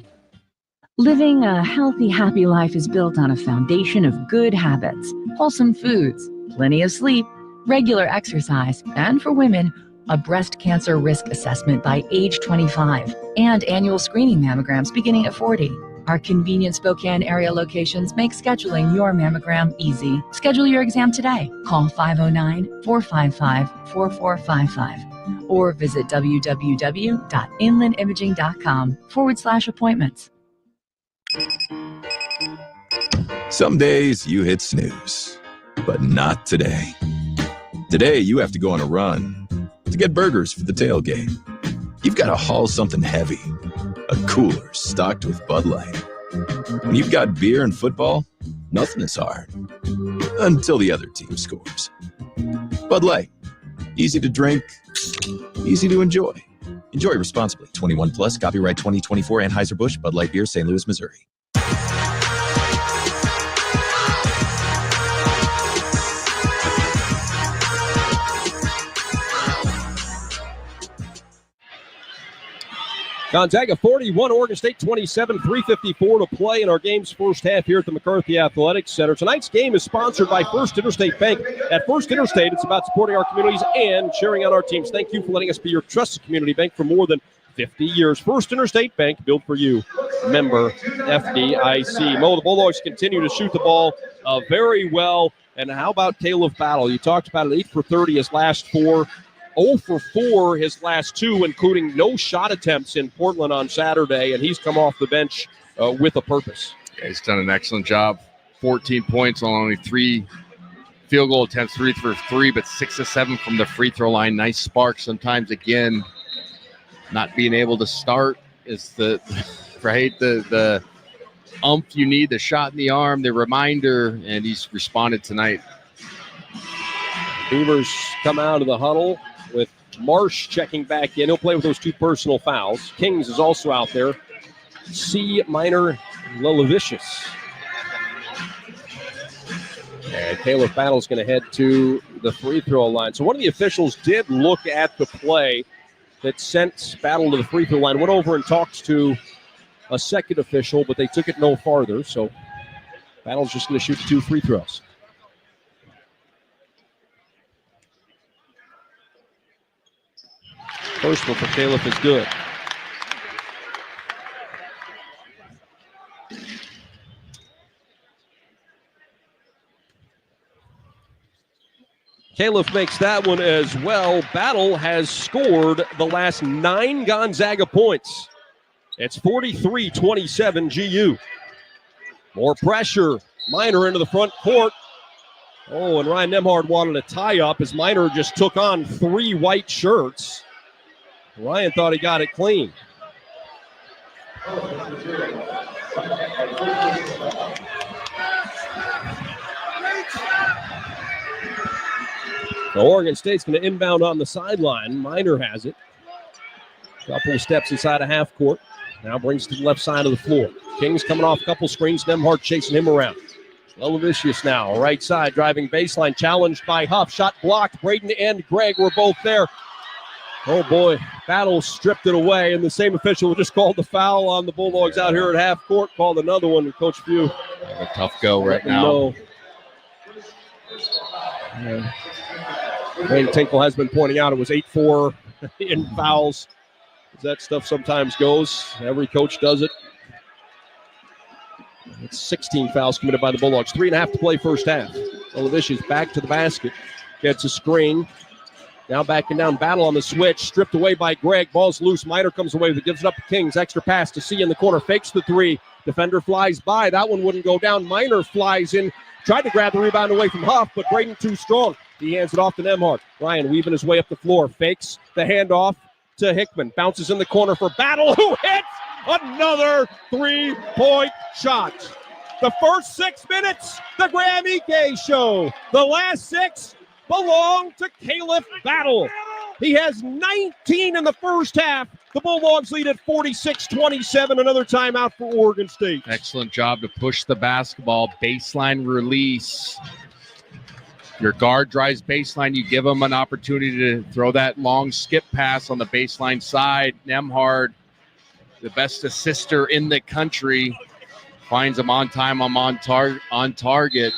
Living a healthy, happy life is built on a foundation of good habits, wholesome foods, plenty of sleep, regular exercise, and for women, a breast cancer risk assessment by age 25, and annual screening mammograms beginning at 40. Our convenient Spokane area locations make scheduling your mammogram easy. Schedule your exam today. Call 509-455-4455 or visit www.inlandimaging.com/appointments. Some days you hit snooze, but not today. Today you have to go on a run to get burgers for the tailgate. You've got to haul something heavy, a cooler stocked with Bud Light. When you've got beer and football, nothing is hard until the other team scores. Bud Light, easy to drink, easy to enjoy. Enjoy responsibly. 21 plus, copyright 2024 Anheuser-Busch, Bud Light Beer, St. Louis, Missouri. Gonzaga 41, Oregon State 27, 3:54 to play in our game's first half here at the McCarthy Athletics Center. Tonight's game is sponsored by First Interstate Bank. At First Interstate, it's about supporting our communities and cheering on our teams. Thank you for letting us be your trusted community bank for more than 50 years. First Interstate Bank, built for you. Member FDIC. Mo, the Bulldogs continue to shoot the ball very well. And how about Caleb Battle? You talked about it, 8 for 30 his last 4. 0 for 4 his last 2, including no shot attempts in Portland on Saturday, and he's come off the bench with a purpose. Yeah, he's done an excellent job. 14 points on only 3 field goal attempts, 3 for 3, but 6 of 7 from the free throw line. Nice spark. Sometimes, again, not being able to start is the umph you need, the shot in the arm, the reminder, and he's responded tonight. Beavers come out of the huddle with Marsh checking back in. He'll play with those 2 personal fouls. Kings is also out there. C. Minor Lilevicius. And Caleb Battle's going to head to the free throw line. So one of the officials did look at the play that sent Battle to the free throw line, went over and talked to a second official, but they took it no farther. So Battle's just going to shoot 2 free throws. First one for Caleb is good. Caleb makes that one as well. Battle has scored the last 9 Gonzaga points. It's 43-27 GU. More pressure. Minor into the front court. Oh, and Ryan Nemhard wanted a tie-up as Minor just took on 3 white shirts. Ryan thought he got it clean. So Oregon State's going to inbound on the sideline. Minor has it. Couple of steps inside of half court. Now brings it to the left side of the floor. Kings coming off a couple screens. Nemhart chasing him around. Lelavicius now, right side, driving baseline, challenged by Huff. Shot blocked. Braden and Gregg were both there. Oh, boy. Battle stripped it away, and the same official just called the foul on the Bulldogs out here at half court. Called another one, Coach Few. A tough go right now. Wayne Tinkle has been pointing out it was 8-4 in fouls. That stuff sometimes goes. Every coach does it. It's 16 fouls committed by the Bulldogs. 3.5 to play first half. Lelavicius back to the basket. Gets a screen. Now backing down. Battle on the switch. Stripped away by Gregg. Ball's loose. Minor comes away with it. Gives it up to Kings. Extra pass to C in the corner. Fakes the three. Defender flies by. That one wouldn't go down. Minor flies in. Tried to grab the rebound away from Huff, but Braden too strong. He hands it off to Nemhart. Ryan weaving his way up the floor. Fakes the handoff to Hickman. Bounces in the corner for Battle, who hits another three-point shot. The first 6 minutes, the Graham Ike show. The last 6 belong to Caleb Battle. He has 19 in the first half. The Bulldogs lead at 46-27. Another timeout for Oregon State. Excellent job to push the basketball. Baseline release. Your guard drives baseline. You give him an opportunity to throw that long skip pass on the baseline side. Nemhard, the best assister in the country, finds him on time. I'm on target.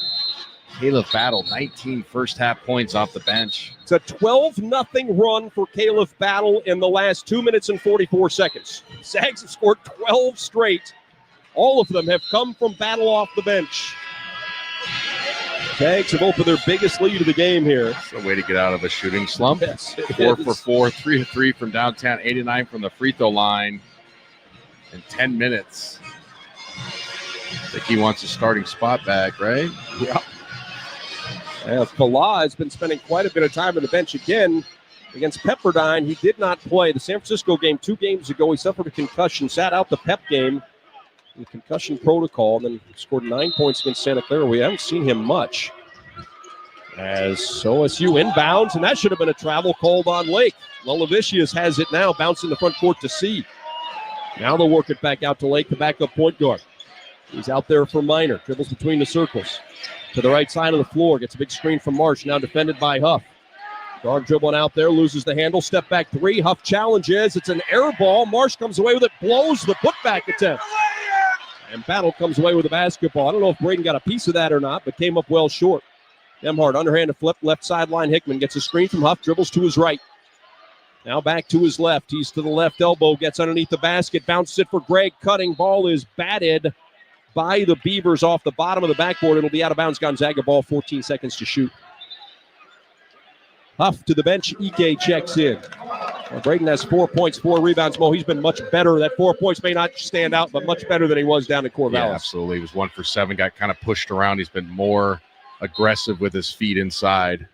Caleb Battle, 19 first half points off the bench. It's a 12-0 run for Caleb Battle in the last 2 minutes and 44 seconds. Zags have scored 12 straight. All of them have come from Battle off the bench. Zags have opened their biggest lead of the game here. It's a way to get out of a shooting slump. Yes, 4 for 4, 3 of 3 from downtown, 8-9 from the free throw line in 10 minutes. I think he wants a starting spot back, right? Yeah. Falah has been spending quite a bit of time on the bench again against Pepperdine. He did not play the San Francisco game 2 games ago. He suffered a concussion, sat out the Pep game in the concussion protocol, and then scored 9 points against Santa Clara. We haven't seen him much. As OSU inbounds, and that should have been a travel called on Lake. Lelavicius has it now, bouncing the front court to C. Now they'll work it back out to Lake, the backup point guard. He's out there for Minor, dribbles between the circles. To the right side of the floor, gets a big screen from Marsh, now defended by Huff. Guard dribbling out there, loses the handle, step back three. Huff challenges, it's an air ball. Marsh comes away with it, blows the putback attempt. And Battle comes away with a basketball. I don't know if Braden got a piece of that or not, but came up well short. Nemhart, underhanded flip, left sideline. Hickman gets a screen from Huff, dribbles to his right. Now back to his left. He's to the left elbow, gets underneath the basket, bounces it for Gregg. Cutting ball is batted by the Beavers off the bottom of the backboard. It'll be out of bounds. Gonzaga ball, 14 seconds to shoot. Huff to the bench. Ike checks in. Well, Braden has 4 points, 4 rebounds. Mo, he's been much better. That 4 points may not stand out, but much better than he was down at Corvallis. Yeah, absolutely. He was 1 for 7, got kind of pushed around. He's been more aggressive with his feet inside.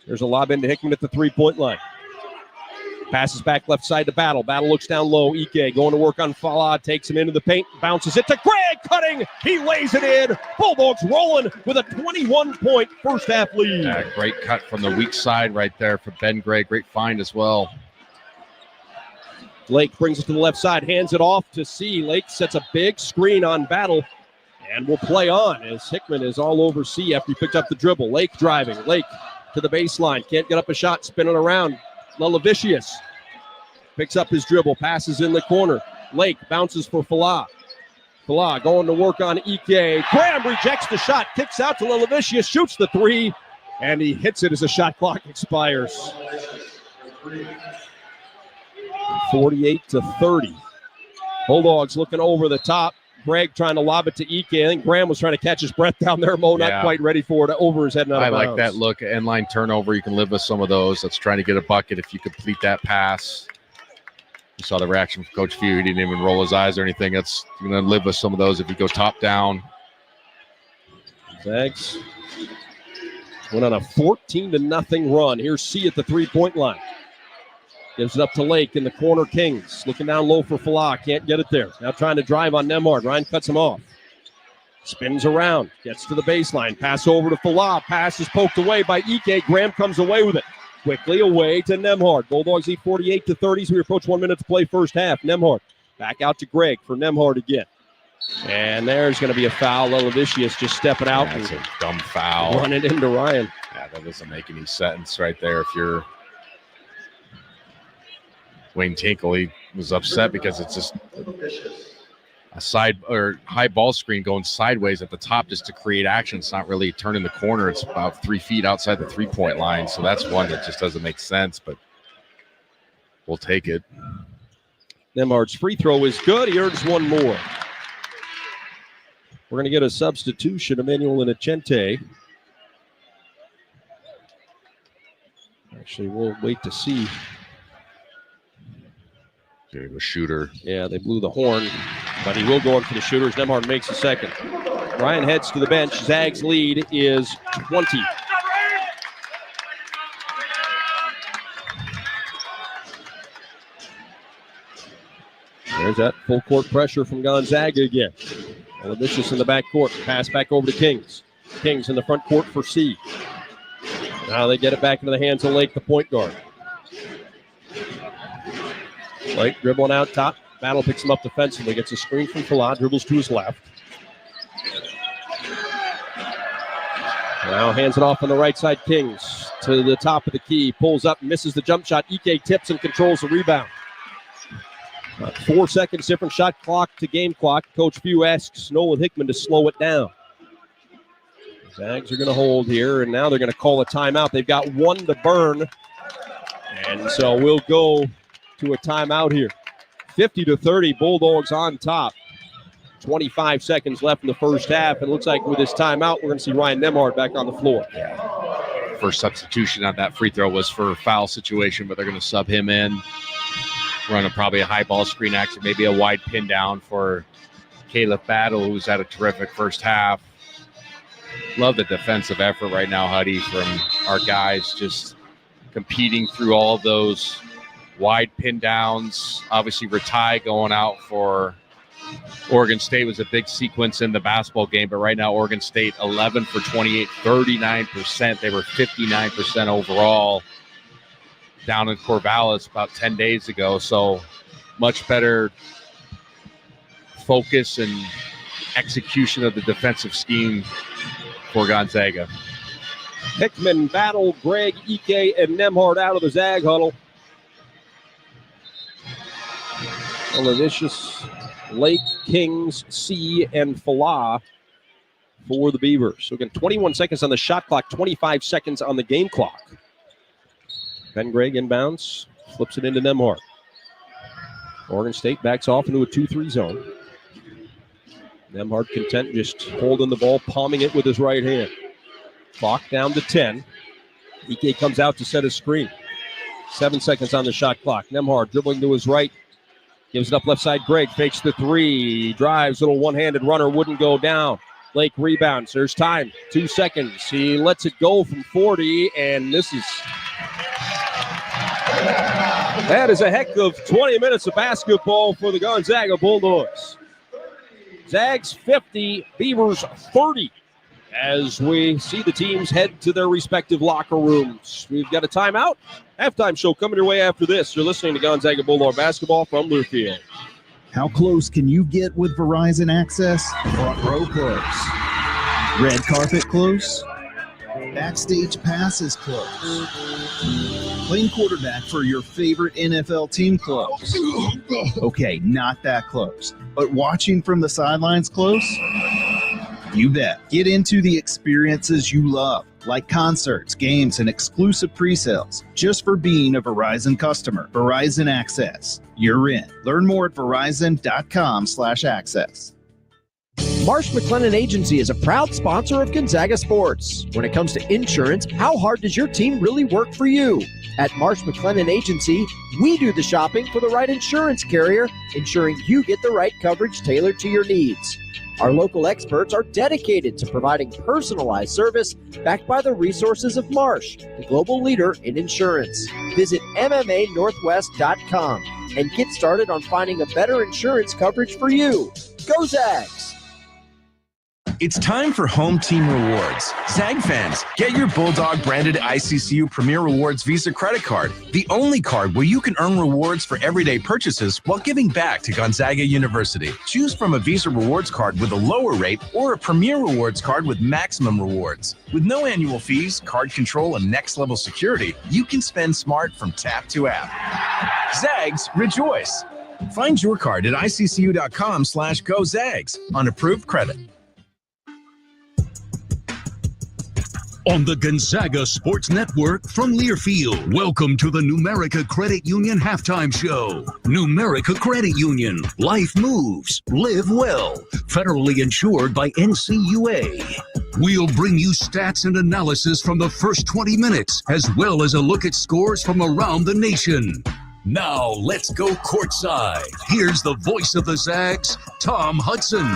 There's a lob into Hickman at the three-point line. Passes back left side to Battle. Battle looks down low. Ike going to work on Falah. Takes him into the paint. Bounces it to Gregg. Cutting. He lays it in. Bulldogs rolling with a 21-point first half lead. Yeah, great cut from the weak side right there for Ben Gregg. Great find as well. Lake brings it to the left side. Hands it off to C. Lake sets a big screen on Battle. And will play on as Hickman is all over C after he picked up the dribble. Lake driving. Lake to the baseline. Can't get up a shot. Spinning around. Lelavicius picks up his dribble, passes in the corner. Lake bounces for Falah. Falah going to work on Ike. Graham rejects the shot, kicks out to Lelavicius, shoots the three, and he hits it as the shot clock expires. 48-30. Bulldogs looking over the top. Gregg trying to lob it to Ike. I think Graham was trying to catch his breath down there. Mo not quite ready for it. Over his head and out of bounds. I like that look. End line turnover. You can live with some of those. That's trying to get a bucket if you complete that pass. You saw the reaction from Coach Few. He didn't even roll his eyes or anything. That's you're going to live with some of those if you go top down. Zags went on a 14-0 run. Here's C at the three-point line. Gives it up to Lake in the corner. Kings looking down low for Falah. Can't get it there. Now trying to drive on Nemhard. Ryan cuts him off. Spins around, gets to the baseline, pass over to Falah. Pass is poked away by Ike. Graham comes away with it. Quickly away to Nemhard. Bulldogs lead 48-30 as we approach 1 minute to play first half. Nemhard back out to Greg for Nemhard again. And there's going to be a foul. Lelevicius just stepping out. That's a dumb foul. Run it into Ryan. Yeah, that doesn't make any sense right there. If you're Wayne Tinkle, he was upset because it's just a side or high ball screen going sideways at the top just to create action. It's not really turning the corner. It's about 3 feet outside the 3-point line. So that's one that just doesn't make sense, but we'll take it. Nemhard's free throw is good. He earns one more. We're going to get a substitution, Emmanuel Inocente. Actually, we'll wait to see. A shooter. Yeah, they blew the horn, but he will go in for the shooters. Nemhard makes a second. Ryan heads to the bench. Zag's lead is 20. There's that full court pressure from Gonzaga again. Levicius in the back court. Pass back over to Kings. Kings in the front court for C. Now they get it back into the hands of Lake, the point guard. Lake dribbling out top. Battle picks him up defensively. Gets a screen from Falah. Dribbles to his left. Now hands it off on the right side. Kings to the top of the key. Pulls up, misses the jump shot. Ike tips and controls the rebound. 4 seconds different shot clock to game clock. Coach Few asks Nolan Hickman to slow it down. Zags are going to hold here, and now they're going to call a timeout. They've got one to burn, and so we'll go to a timeout here. 50-30, Bulldogs on top. 25 seconds left in the first half, and it looks like with this timeout, we're going to see Ryan Nemhard back on the floor. First substitution on that free throw was for a foul situation, but they're going to sub him in. Running probably a high ball screen action, maybe a wide pin down for Caleb Battle, who's had a terrific first half. Love the defensive effort right now, Huddy, from our guys, just competing through all of those wide pin downs. Obviously, Ratai going out for Oregon State was a big sequence in the basketball game, but right now Oregon State 11 for 28, 39%. They were 59% overall down in Corvallis about 10 days ago. So much better focus and execution of the defensive scheme for Gonzaga. Hickman, Battle, Greg, Ike, and Nemhard out of the Zag huddle. Levicius, Lake, Kings, C, and Falah for the Beavers. So again, 21 seconds on the shot clock, 25 seconds on the game clock. Ben Gregg inbounds, flips it into Nemhard. Oregon State backs off into a 2-3 zone. Nemhard content just holding the ball, palming it with his right hand. Clock down to 10. Ike comes out to set a screen. 7 seconds on the shot clock. Nemhard dribbling to his right. Gives it up left side. Gregg fakes the three. Drives, little one-handed runner, wouldn't go down. Lake rebounds. There's time. 2 seconds. He lets it go from 40 and misses. That is a heck of 20 minutes of basketball for the Gonzaga Bulldogs. Zags 50, Beavers 30. As we see the teams head to their respective locker rooms. We've got a timeout. Halftime show coming your way after this. You're listening to Gonzaga Bulldog basketball from Bluefield. How close can you get with Verizon Access? Front row close. Red carpet close. Backstage passes close. Playing quarterback for your favorite NFL team close. Okay, not that close. But watching from the sidelines close? You bet. Get into the experiences you love, like concerts, games, and exclusive pre-sales, just for being a Verizon customer. Verizon Access. You're in. Learn more at verizon.com/access. Marsh McLennan Agency is a proud sponsor of Gonzaga Sports. When it comes to insurance, how hard does your team really work for you? At Marsh McLennan Agency, we do the shopping for the right insurance carrier, ensuring you get the right coverage tailored to your needs. Our local experts are dedicated to providing personalized service backed by the resources of Marsh, the global leader in insurance. Visit MMANorthwest.com and get started on finding a better insurance coverage for you. Go Zags! It's time for Home Team Rewards. Zag fans, get your Bulldog branded ICCU Premier Rewards Visa credit card, the only card where you can earn rewards for everyday purchases while giving back to Gonzaga University. Choose from a Visa Rewards card with a lower rate or a Premier Rewards card with maximum rewards. With no annual fees, card control, and next-level security, you can spend smart from tap to app. Zags, rejoice! Find your card at iccu.com/GoZags on approved credit. On the Gonzaga Sports Network from Learfield, welcome to the Numerica Credit Union Halftime Show. Numerica Credit Union, life moves, live well. Federally insured by NCUA. We'll bring you stats and analysis from the first 20 minutes, as well as a look at scores from around the nation. Now, let's go courtside. Here's the voice of the Zags, Tom Hudson.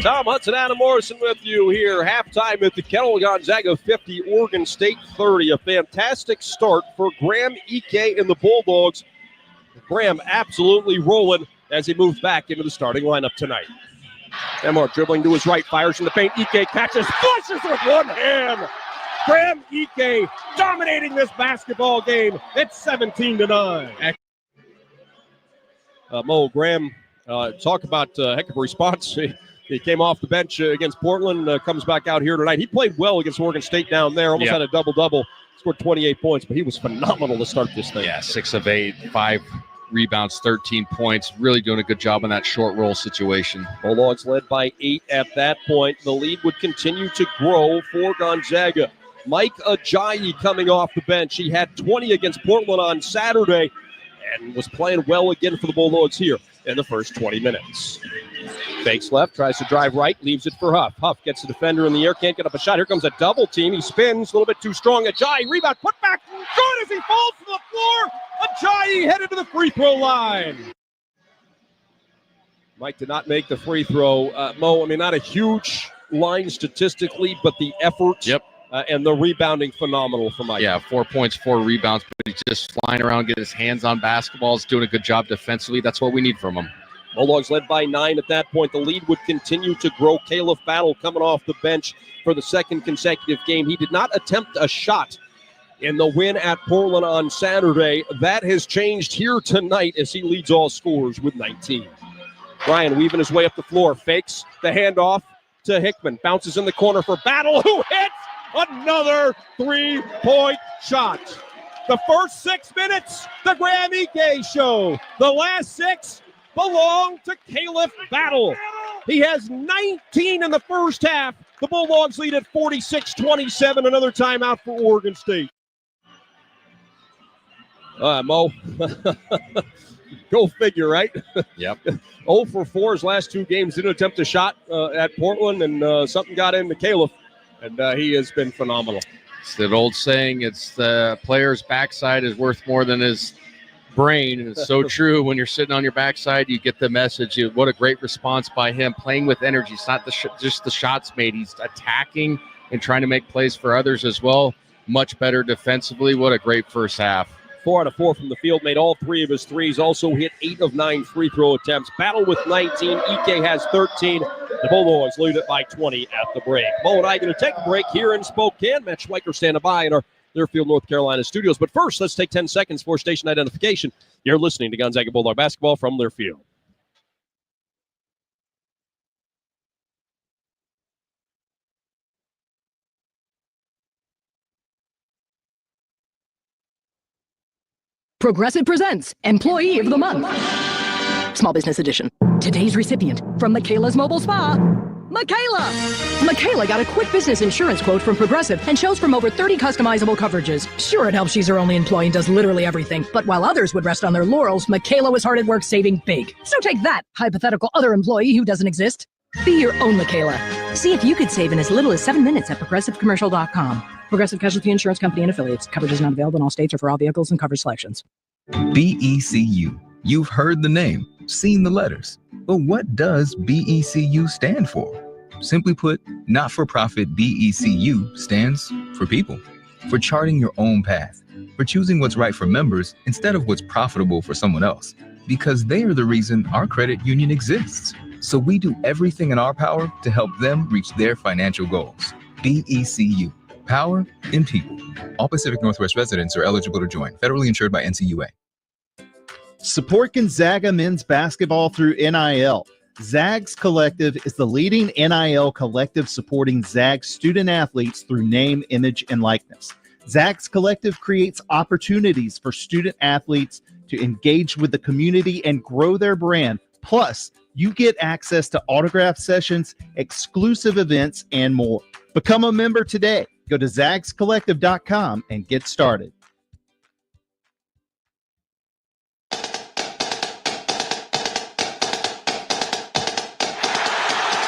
Tom Hudson, Adam Morrison with you here. Halftime at the Kettle. Gonzaga 50, Oregon State 30. A fantastic start for Graham Ike and the Bulldogs. Graham absolutely rolling as he moves back into the starting lineup tonight. Emmer dribbling to his right, fires in the paint. Ike catches, flushes with one hand. Graham Ike dominating this basketball game. It's 17-9. Mo, Graham, talk about heck of a response. He came off the bench against Portland, comes back out here tonight. He played well against Oregon State down there, almost had a double-double, scored 28 points, but he was phenomenal to start this thing. Yeah, 6 of 8, 5 rebounds, 13 points. Really doing a good job in that short roll situation. Bulldogs led by 8 at that point. The lead would continue to grow for Gonzaga. Mike Ajayi coming off the bench. He had 20 against Portland on Saturday and was playing well again for the Bulldogs here in the first 20 minutes. Fakes left, tries to drive right, leaves it for Huff. Huff gets the defender in the air, can't get up a shot. Here comes a double team. He spins, a little bit too strong. Ajayi, rebound, put back, good as he falls to the floor. Ajayi headed to the free throw line. Mike did not make the free throw. Mo, I mean, not a huge line statistically, but the effort and the rebounding phenomenal for Mike. Yeah, 4 points, 4 rebounds, but he's just flying around, getting his hands on basketballs, doing a good job defensively. That's what we need from him. Bulldogs led by 9 at that point. The lead would continue to grow. Caleb Battle coming off the bench for the second consecutive game. He did not attempt a shot in the win at Portland on Saturday. That has changed here tonight as he leads all scorers with 19. Ryan weaving his way up the floor, fakes the handoff to Hickman. Bounces in the corner for Battle, who hits another three-point shot. The first 6 minutes, the Graham Ike show. The last 6 belong to Caleb Battle. He has 19 in the first half. The Bulldogs lead at 46-27. Another timeout for Oregon State. Mo, go figure, right? Yep. 0 for 4 his last 2 games. Didn't attempt a shot at Portland, and something got into Caleb, and he has been phenomenal. It's that old saying, it's the player's backside is worth more than his brain, and it's so true. When you're sitting on your backside, you get the message. What a great response by him, playing with energy. It's not just the shots made. He's attacking and trying to make plays for others as well. Much better defensively. What a great first half. 4 out of 4 from the field, made all 3 of his threes, also hit 8 of 9 free throw attempts. Battle with 19, Ike has 13. The Bulldogs lead it by 20 at the break. Mo and I are going to take a break here in Spokane. Matt Schweiker standing by in our Learfield, North Carolina studios. But first, let's take 10 seconds for station identification. You're listening to Gonzaga Bulldog basketball from Learfield. Progressive presents Employee of the Month. Small Business Edition. Today's recipient from Michaela's Mobile Spa, Michaela! Michaela got a quick business insurance quote from Progressive and chose from over 30 customizable coverages. Sure, it helps she's her only employee and does literally everything, but while others would rest on their laurels, Michaela was hard at work saving big. So take that, hypothetical other employee who doesn't exist. Be your own Michaela. See if you could save in as little as 7 minutes at progressivecommercial.com. Progressive Casualty Insurance Company and Affiliates. Coverage is not available in all states or for all vehicles and coverage selections. BECU. You've heard the name, seen the letters. But what does BECU stand for? Simply put, not-for-profit BECU stands for people. For charting your own path. For choosing what's right for members instead of what's profitable for someone else. Because they are the reason our credit union exists. So we do everything in our power to help them reach their financial goals. BECU, power in people. All Pacific Northwest residents are eligible to join. Federally insured by NCUA. Support Gonzaga men's basketball through NIL. Zags Collective is the leading NIL collective supporting Zags student athletes through name, image, and likeness. Zags Collective creates opportunities for student athletes to engage with the community and grow their brand. Plus, you get access to autograph sessions, exclusive events, and more. Become a member today. Go to zagscollective.com and get started.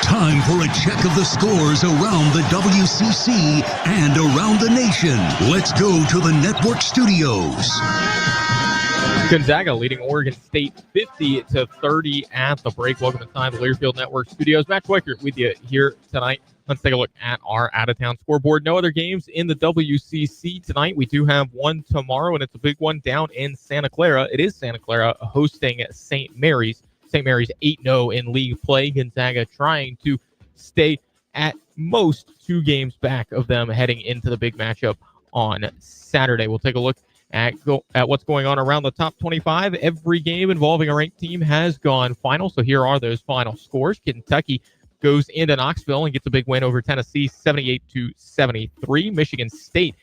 Time for a check of the scores around the WCC and around the nation. Let's go to the network studios. Gonzaga leading Oregon State 50-30 at the break. Welcome inside the Learfield Network studios. Matt Schweiker with you here tonight. Let's take a look at our out-of-town scoreboard. No other games in the WCC tonight. We do have one tomorrow, and it's a big one down in Santa Clara. It is Santa Clara hosting St. Mary's. St. Mary's 8-0 in league play. Gonzaga trying to stay at most 2 games back of them heading into the big matchup on Saturday. We'll take a look at what's going on around the top 25. Every game involving a ranked team has gone final, so here are those final scores. Kentucky goes into Knoxville and gets a big win over Tennessee, 78-73. Michigan State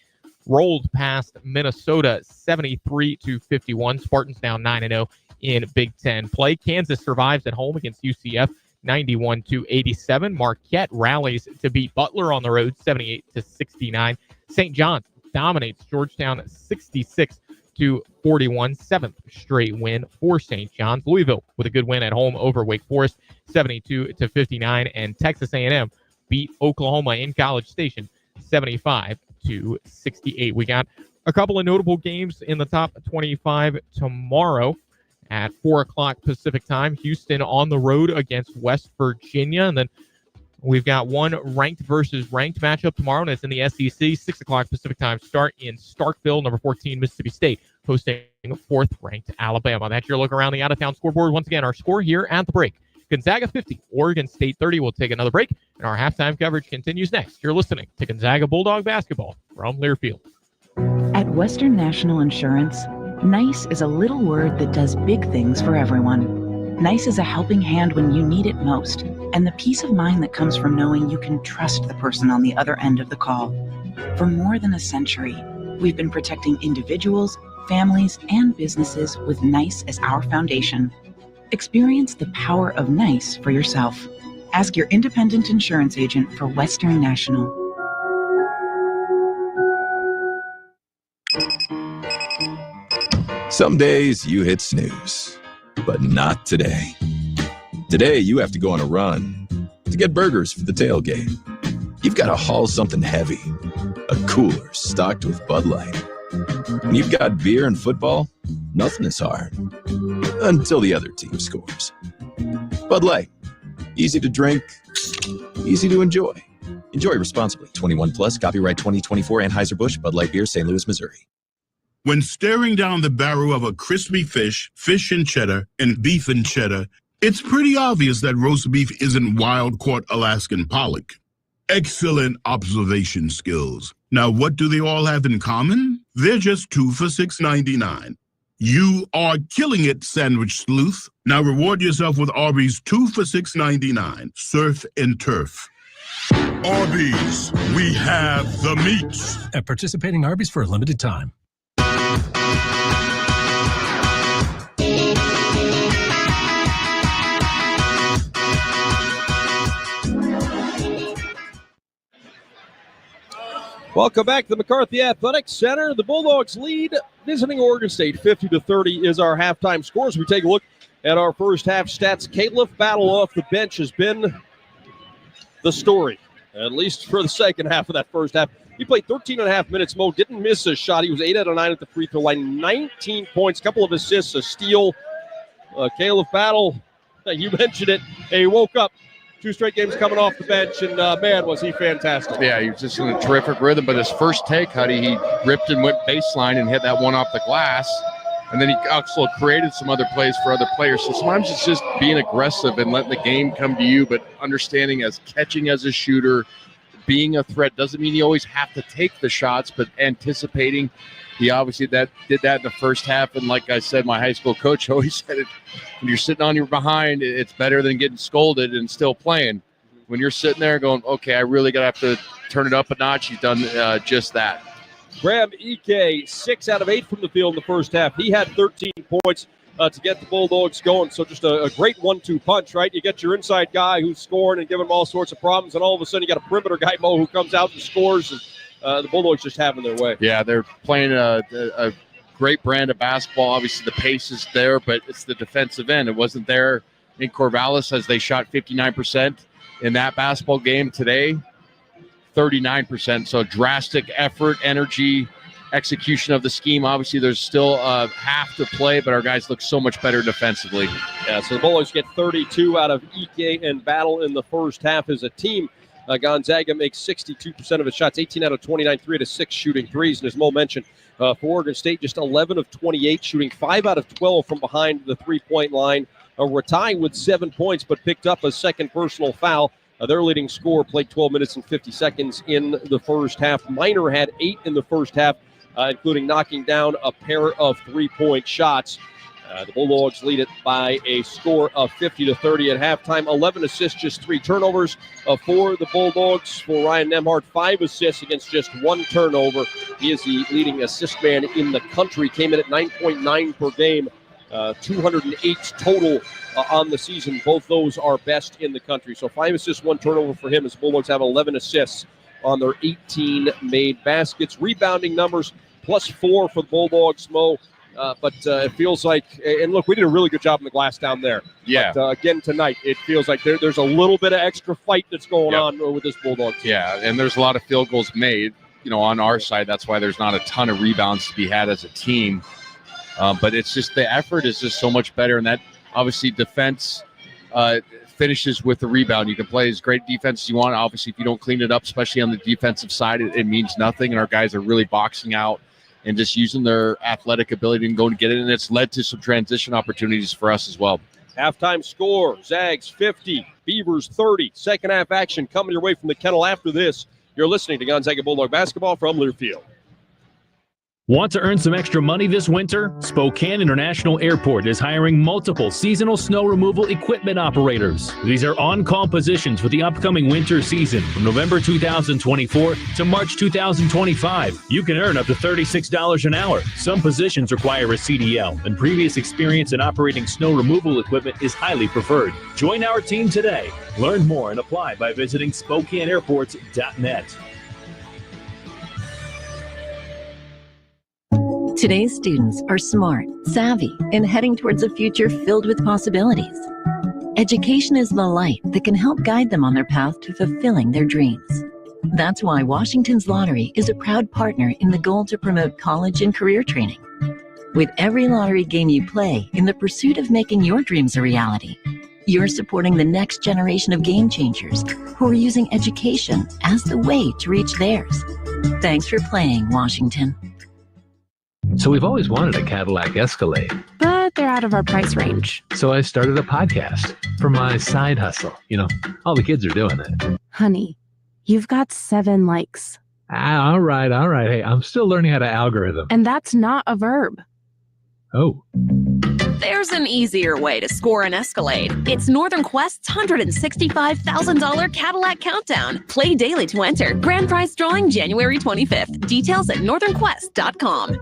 rolled past Minnesota, 73-51. Spartans down 9-0 in Big Ten play. Kansas survives at home against UCF, 91-87. Marquette rallies to beat Butler on the road, 78-69. St. John's dominates Georgetown, 66-41. 7th straight win for St. John's. Louisville with a good win at home over Wake Forest, 72-59. And Texas A&M beat Oklahoma in College Station, 75-68. We got a couple of notable games in the top 25 tomorrow at 4 o'clock Pacific time. Houston on the road against West Virginia. And then we've got one ranked versus ranked matchup tomorrow, and it's in the SEC, 6 o'clock Pacific time start in Starkville. Number 14, Mississippi State, hosting 4th ranked Alabama. That's your look around the out-of-town scoreboard. Once again, our score here at the break. Gonzaga 50, Oregon State 30. We'll take another break, and our halftime coverage continues next. You're listening to Gonzaga Bulldog Basketball from Learfield. At Western National Insurance, NICE is a little word that does big things for everyone. NICE is a helping hand when you need it most, and the peace of mind that comes from knowing you can trust the person on the other end of the call. For more than a century, we've been protecting individuals, families, and businesses with NICE as our foundation. Experience the power of NICE for yourself. Ask your independent insurance agent for Western National. Some days you hit snooze, but not today. Today you have to go on a run to get burgers for the tailgate. You've got to haul something heavy, a cooler stocked with Bud Light. When you've got beer and football, nothing is hard. Until the other team scores. Bud Light. Easy to drink, easy to enjoy. Enjoy responsibly. 21 plus, copyright 2024 Anheuser-Busch, Bud Light Beer, St. Louis, Missouri. When staring down the barrel of a crispy fish, fish and cheddar, and beef and cheddar, it's pretty obvious that roast beef isn't wild-caught Alaskan pollock. Excellent observation skills. Now, what do they all have in common? They're just 2 for $6.99. You are killing it, sandwich sleuth. Now reward yourself with Arby's 2 for $6.99. Surf and turf. Arby's, we have the meats. At participating Arby's for a limited time. Welcome back to the McCarthy Athletic Center. The Bulldogs lead visiting Oregon State 50-30 is our halftime score. As we take a look at our first half stats, Caleb Battle off the bench has been the story, at least for the second half of that first half. He played 13 and a half minutes. Mo didn't miss a shot. He was 8 out of 9 at the free throw line, 19 points, couple of assists, a steal. Caleb Battle, you mentioned it. He woke up 2 straight games coming off the bench, and man, was he fantastic. Yeah, he was just in a terrific rhythm. But his first take, Huddy, he ripped and went baseline and hit that one off the glass. And then he also created some other plays for other players. So sometimes it's just being aggressive and letting the game come to you, but understanding as catching as a shooter, being a threat doesn't mean you always have to take the shots, but anticipating. He obviously did that in the first half. And like I said, my high school coach always said it, when you're sitting on your behind, it's better than getting scolded and still playing. When you're sitting there going, okay, I really got to have to turn it up a notch, he's done just that. Graham Ike, 6 out of 8 from the field in the first half. He had 13 points to get the Bulldogs going. So just a great 1-2 punch, right? You get your inside guy who's scoring and giving him all sorts of problems, and all of a sudden you got a perimeter guy, Mo, who comes out and scores, and the Bulldogs just having their way. Yeah, they're playing a great brand of basketball. Obviously the pace is there, but it's the defensive end. It wasn't there in Corvallis as they shot 59% in that basketball game. Today, 39%. So drastic effort, energy, execution of the scheme. Obviously, there's still half to play, but our guys look so much better defensively. Yeah, so the Bulldogs get 32 out of Ike and Battle in the first half as a team. Gonzaga makes 62% of its shots, 18 out of 29, 3 out of 6 shooting threes. And as Mo mentioned, for Oregon State, just 11 of 28 shooting, 5 out of 12 from behind the three-point line. Ratai with 7 points, but picked up a second personal foul. Their leading scorer played 12 minutes and 50 seconds in the first half. Minor had 8 in the first half, including knocking down a pair of three-point shots. The Bulldogs lead it by a score of 50-30 at halftime. 11 assists, just 3 turnovers for the Bulldogs. For Ryan Nemhard, 5 assists against just 1 turnover. He is the leading assist man in the country. Came in at 9.9 per game. 208 total on the season. Both those are best in the country. So 5 assists, 1 turnover for him as the Bulldogs have 11 assists on their 18 made baskets. Rebounding numbers, +4 for the Bulldogs, Mo. But it feels like, and look, we did a really good job in the glass down there. Yeah. But again, tonight, it feels like there's a little bit of extra fight that's going on with this Bulldogs team. Yeah, and there's a lot of field goals made, on our side. That's why there's not a ton of rebounds to be had as a team. But it's just the effort is just so much better. And that obviously defense finishes with the rebound. You can play as great defense as you want. Obviously, if you don't clean it up, especially on the defensive side, it means nothing. And our guys are really boxing out and just using their athletic ability and going to get it. And it's led to some transition opportunities for us as well. Halftime score, Zags 50, Beavers 30. Second half action coming your way from the kennel after this. You're listening to Gonzaga Bulldog basketball from Learfield. Want to earn some extra money this winter? Spokane International Airport is hiring multiple seasonal snow removal equipment operators. These are on-call positions for the upcoming winter season from November 2024 to March 2025. You can earn up to $36 an hour. Some positions require a CDL, and previous experience in operating snow removal equipment is highly preferred. Join our team today. Learn more and apply by visiting SpokaneAirports.net. Today's students are smart, savvy, and heading towards a future filled with possibilities. Education is the light that can help guide them on their path to fulfilling their dreams. That's why Washington's Lottery is a proud partner in the goal to promote college and career training. With every lottery game you play in the pursuit of making your dreams a reality, you're supporting the next generation of game changers who are using education as the way to reach theirs. Thanks for playing, Washington. So we've always wanted a Cadillac Escalade. But they're out of our price range. So I started a podcast for my side hustle. All the kids are doing it. Honey, you've got 7 likes. All right. Hey, I'm still learning how to algorithm. And that's not a verb. Oh. There's an easier way to score an Escalade. It's Northern Quest's $165,000 Cadillac Countdown. Play daily to enter. Grand prize drawing January 25th. Details at northernquest.com.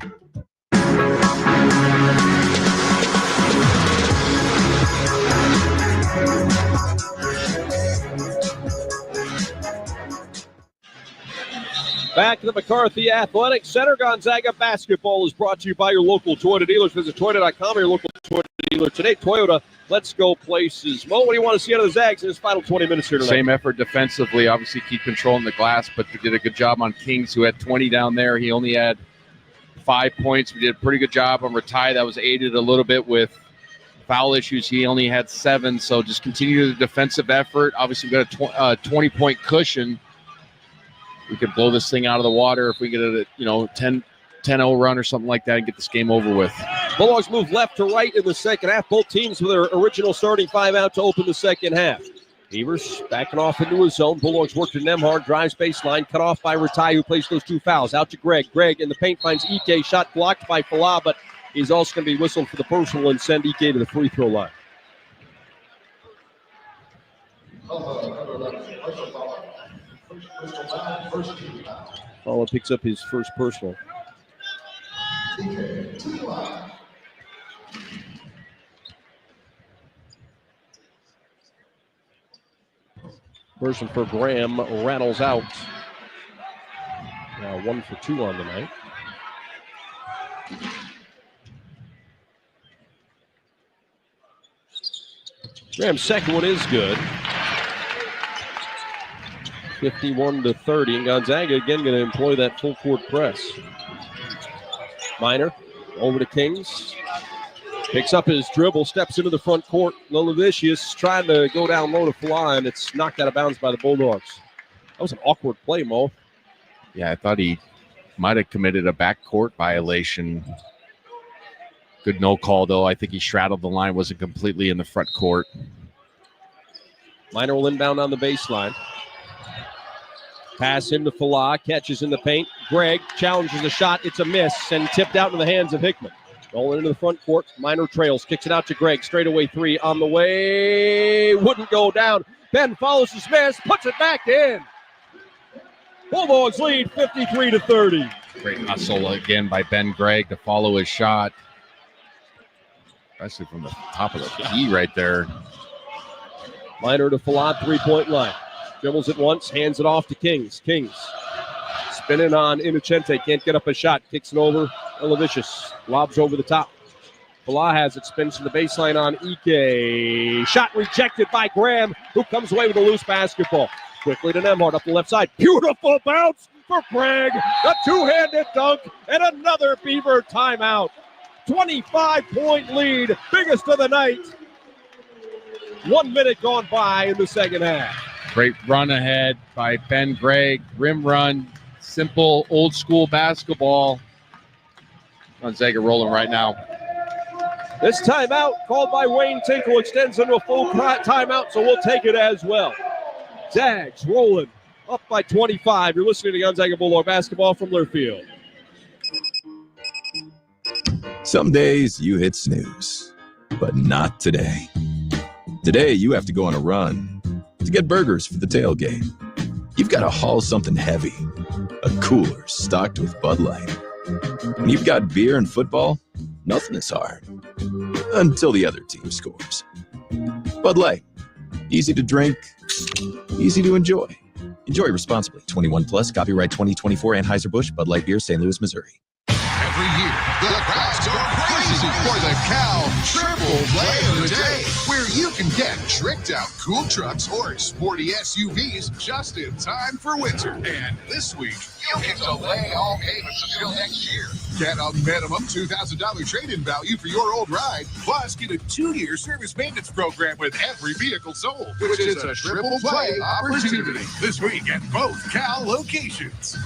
Back to the McCarthy Athletic Center. Gonzaga basketball is brought to you by your local Toyota dealers. Visit Toyota.com or your local Toyota dealer today. Toyota, let's go places. Mo, what do you want to see out of the Zags in his final 20 minutes here tonight? Same effort defensively. Obviously keep controlling the glass, but they did a good job on Kings, who had 20 down there. He only had 5 points. We did a pretty good job on Ratai. That was aided a little bit with foul issues. He only had 7, so just continue the defensive effort. Obviously, we've got a 20-point cushion. We could blow this thing out of the water if we get a 10-0 run or something like that and get this game over with. Bulldogs move left to right in the second half. Both teams with their original starting five out to open the second half. Evers backing off into his zone. Bulldogs work to Nemhard, drives baseline, cut off by Ratai, who plays those two fouls. Out to Greg. Greg in the paint finds Ike. Shot blocked by Falah, but he's also going to be whistled for the personal and send Ike to the free throw line. Falah picks up his first personal. Person for Graham rattles out. Now 1 for 2 on the night. Graham's second one is good. 51-30, and Gonzaga again going to employ that full court press. Minor over to Kings. Picks up his dribble, steps into the front court. Lilavicius trying to go down low to Falah, and it's knocked out of bounds by the Bulldogs. That was an awkward play, Mo. Yeah, I thought he might have committed a backcourt violation. Good no call, though. I think he straddled the line, wasn't completely in the front court. Minor will inbound on the baseline. Pass him to Falah, catches in the paint. Greg challenges the shot. It's a miss and tipped out into the hands of Hickman. Rolling into the front court. Minor trails, kicks it out to Greg. Straightaway three on the way. Wouldn't go down. Ben follows his miss, puts it back in. Bulldogs lead 53-30. Great hustle again by Ben Gregg to follow his shot. Especially from the top of the key right there. Minor to Falah, three-point line. Dribbles it once, hands it off to Kings. Kings spinning on Innocente, can't get up a shot. Kicks it over, Lilavicius. Lobs over the top. Falah has it, spins to the baseline on Ike. Shot rejected by Graham, who comes away with a loose basketball. Quickly to Nemhard up the left side. Beautiful bounce for Greg. A two-handed dunk and another Beaver timeout. 25-point lead, biggest of the night. 1 minute gone by in the second half. Great run ahead by Ben Gregg. Rim run, simple old school basketball. Gonzaga rolling right now. This timeout called by Wayne Tinkle extends into a full timeout, so we'll take it as well. Zags rolling up by 25. You're listening to Gonzaga Bulldog basketball from Learfield. Some days you hit snooze, but not today. Today you have to go on a run to get burgers for the tailgate. You've got to haul something heavy, a cooler stocked with Bud Light. When you've got beer and football, nothing is hard until the other team scores. Bud Light, easy to drink, easy to enjoy. Enjoy responsibly. 21 plus, copyright 2024 Anheuser-Busch, Bud Light Beer, St. Louis, Missouri. Every year, the crowds go crazy for the Cal Triple Play of the Day, where you can get tricked out cool trucks or sporty SUVs just in time for winter. And this week, you can delay all payments until next year. Get a minimum $2,000 trade-in value for your old ride, plus get a 2-year service maintenance program with every vehicle sold, which is a triple play opportunity this week at both Cal locations.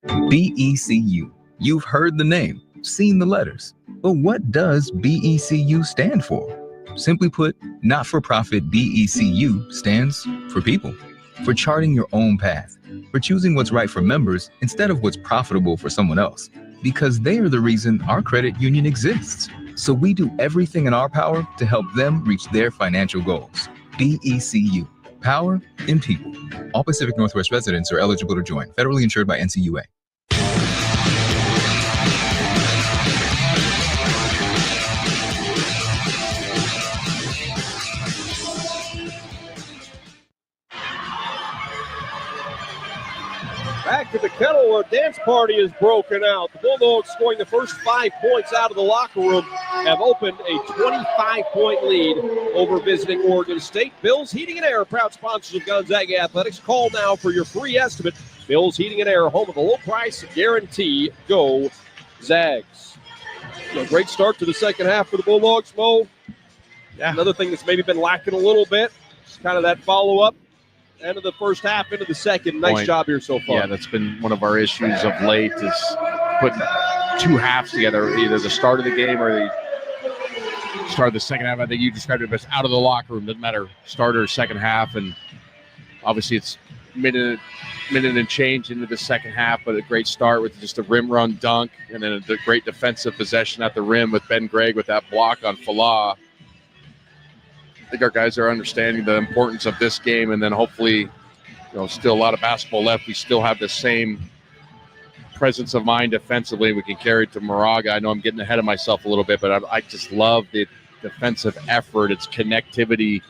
BECU. You've heard the name, seen the letters. But what does BECU stand for? Simply put, not-for-profit BECU stands for people. For charting your own path. For choosing what's right for members instead of what's profitable for someone else. Because they are the reason our credit union exists. So we do everything in our power to help them reach their financial goals. BECU. Power in people. All Pacific Northwest residents are eligible to join. Federally insured by NCUA. Back to the kettle, a dance party is broken out. The Bulldogs, scoring the first 5 points out of the locker room, have opened a 25-point lead over visiting Oregon State. Bill's Heating and Air, proud sponsors of Gonzaga Athletics. Call now for your free estimate. Bill's Heating and Air, home of the low price guarantee. Go Zags. So a great start to the second half for the Bulldogs, Mo. Yeah. Another thing that's maybe been lacking a little bit, kind of that follow-up. End of the first half, into the second. Nice job here so far. Yeah, that's been one of our issues of late, is putting two halves together, either the start of the game or the start of the second half. I think you described it as out of the locker room. Doesn't matter start or second half, and obviously it's minute and change into the second half, but a great start with just a rim run dunk and then a great defensive possession at the rim with Ben Gregg with that block on Falah. I think our guys are understanding the importance of this game, and then hopefully, still a lot of basketball left. We still have the same presence of mind defensively. We can carry it to Moraga. I know I'm getting ahead of myself a little bit, but I just love the defensive effort. It's connectivity,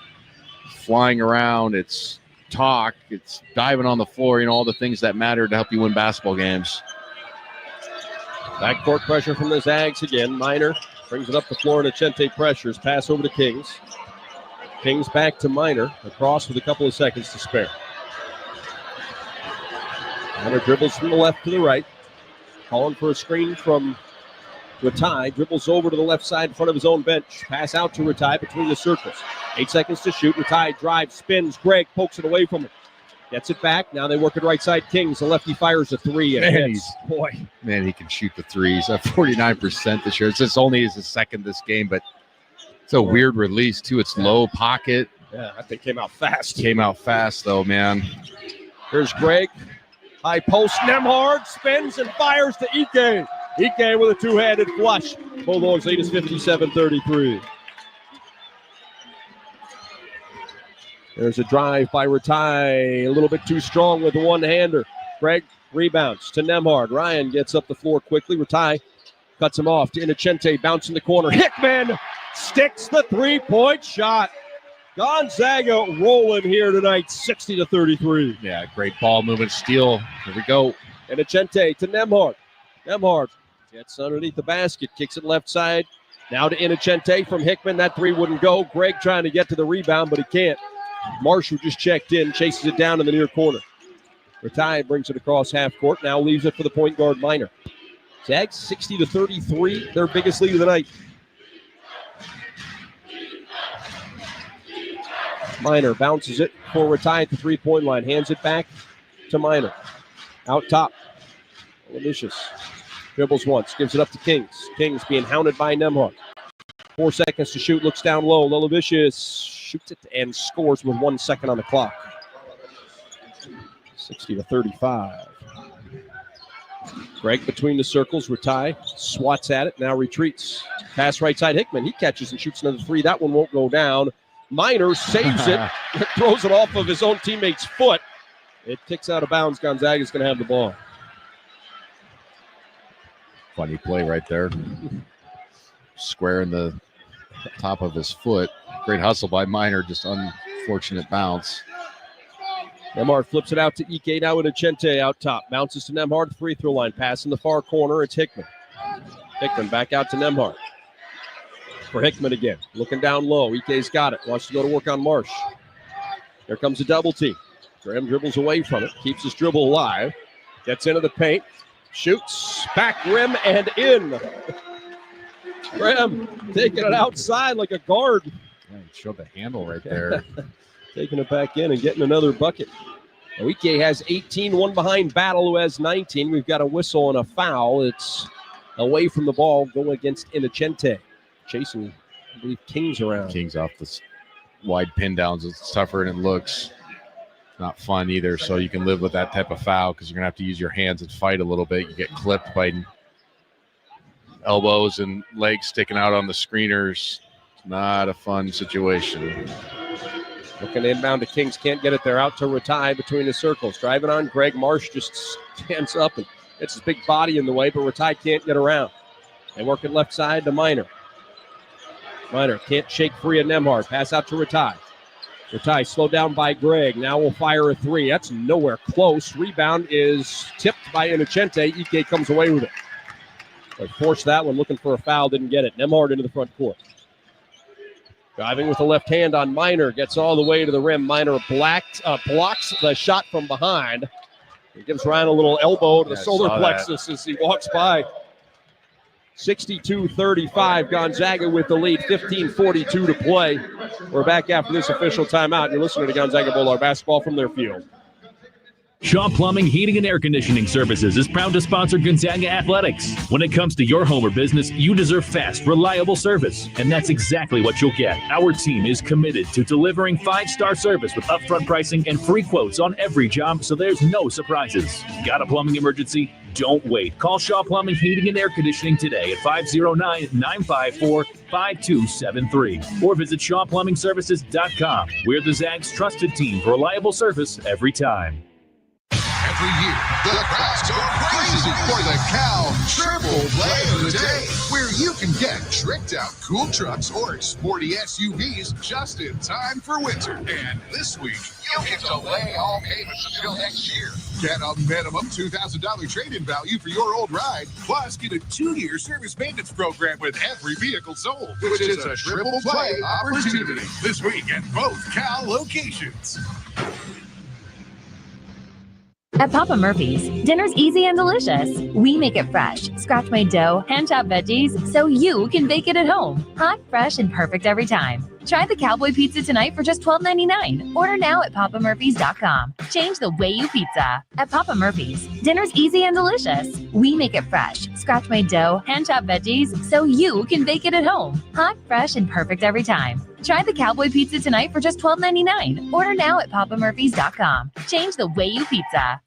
flying around. It's talk. It's diving on the floor. All the things that matter to help you win basketball games. Backcourt pressure from the Zags again. Minor brings it up the floor, and Achente pressures. Pass over to Kings. Kings back to Minor. Across with a couple of seconds to spare. Minor dribbles from the left to the right. Calling for a screen from Ratai. Dribbles over to the left side in front of his own bench. Pass out to Ratai between the circles. 8 seconds to shoot. Ratai drives, spins. Gregg pokes it away from him. Gets it back. Now they work it right side. Kings. The lefty fires a three. And hits. Man, he can shoot the threes at 49% this year. It's just only his second this game, but it's a weird release, too. It's low pocket. Yeah, that thing came out fast. Came out fast, though, man. Here's Gregg. High post. Nemhard spins and fires to Ike. Ike with a two-handed flush. Bulldogs lead is 57-33. There's a drive by Ratai. A little bit too strong with the one-hander. Gregg rebounds to Nemhard. Ryan gets up the floor quickly. Ratai cuts him off to Inocente. Bounce in the corner. Hickman sticks the three-point shot. Gonzaga rolling here tonight, 60-33. Yeah, great ball movement, steal. Here we go. Inocente to Nemhard. Nemhard gets underneath the basket, kicks it left side. Now to Inocente from Hickman. That three wouldn't go. Gregg trying to get to the rebound, but he can't. Marshall just checked in, chases it down in the near corner. Ratai brings it across half court, now leaves it for the point guard, Minor. Zags 60-33, their biggest lead of the night. Minor bounces it for Ratai at the three-point line, hands it back to Minor. Out top, Levicius dribbles once, gives it up to Kings. Kings being hounded by Nemhard. 4 seconds to shoot, looks down low. Levicius shoots it and scores with 1 second on the clock. 60-35. Gregg between the circles. Ratai swats at it, now retreats. Pass right side, Hickman. He catches and shoots another three. That one won't go down. Minor saves it, throws it off of his own teammate's foot. It kicks out of bounds. Gonzaga's going to have the ball. Funny play right there. Square in the top of his foot. Great hustle by Minor, just unfortunate bounce. Nemhard flips it out to Ike, now with Achente out top. Bounces to Nemhard, free throw line. Pass in the far corner, it's Hickman. Hickman back out to Nemhard. For Hickman again, looking down low. Ike's got it, wants to go to work on Marsh. Here comes a double team. Graham dribbles away from it, keeps his dribble alive. Gets into the paint, shoots, back rim and in. Graham taking it outside like a guard. Yeah, he showed the handle right there. Taking it back in and getting another bucket. Ike has 18, one behind Battle, who has 19. We've got a whistle and a foul. It's away from the ball, going against Inocente. Chasing, I believe, Kings around. Kings off the wide pin downs. It's tougher than it looks. Not fun either, so you can live with that type of foul because you're going to have to use your hands and fight a little bit. You get clipped by elbows and legs sticking out on the screeners. It's not a fun situation. Looking inbound to Kings, can't get it there. Out to Ratai between the circles. Driving on Gregg. Marsh just stands up and gets his big body in the way, but Ratai can't get around. They work it left side to Minor. Minor can't shake free of Nemhard. Pass out to Ratai. Ratai slowed down by Gregg. Now will fire a three. That's nowhere close. Rebound is tipped by Inocente. Ike comes away with it. They forced that one, looking for a foul, didn't get it. Nemhard into the front court. Driving with the left hand on Minor. Gets all the way to the rim. Minor blocks the shot from behind. He gives Ryan a little elbow to the solar plexus as he walks by. 62-35, Gonzaga with the lead, 15:42 to play. We're back after this official timeout. You're listening to Gonzaga Bulldog basketball from their field. Shaw Plumbing, Heating, and Air Conditioning Services is proud to sponsor Gonzaga Athletics. When it comes to your home or business, you deserve fast, reliable service, and that's exactly what you'll get. Our team is committed to delivering 5-star service with upfront pricing and free quotes on every job, so there's no surprises. Got a plumbing emergency? Don't wait. Call Shaw Plumbing, Heating, and Air Conditioning today at 509-954-5273 or visit ShawPlumbingServices.com. We're the Zags' trusted team for reliable service every time. Every year, the crowds go crazy for the Cal Triple Play of the Day, where you can get tricked out cool trucks or sporty SUVs just in time for winter. And this week, you can delay all payments until next year. Get a minimum $2,000 trade-in value for your old ride, plus get a 2-year service maintenance program with every vehicle sold, which is a triple play opportunity this week at both Cal locations. At Papa Murphy's, dinner's easy and delicious. We make it fresh, scratch-made dough, hand-chopped veggies, so you can bake it at home. Hot, fresh, and perfect every time. Try the Cowboy Pizza tonight for just $12.99. Order now at papamurphys.com. Change the way you pizza. At Papa Murphy's, dinner's easy and delicious. We make it fresh, scratch-made dough, hand-chopped veggies, so you can bake it at home. Hot, fresh, and perfect every time. Try the Cowboy Pizza tonight for just $12.99. Order now at papamurphys.com. Change the way you pizza.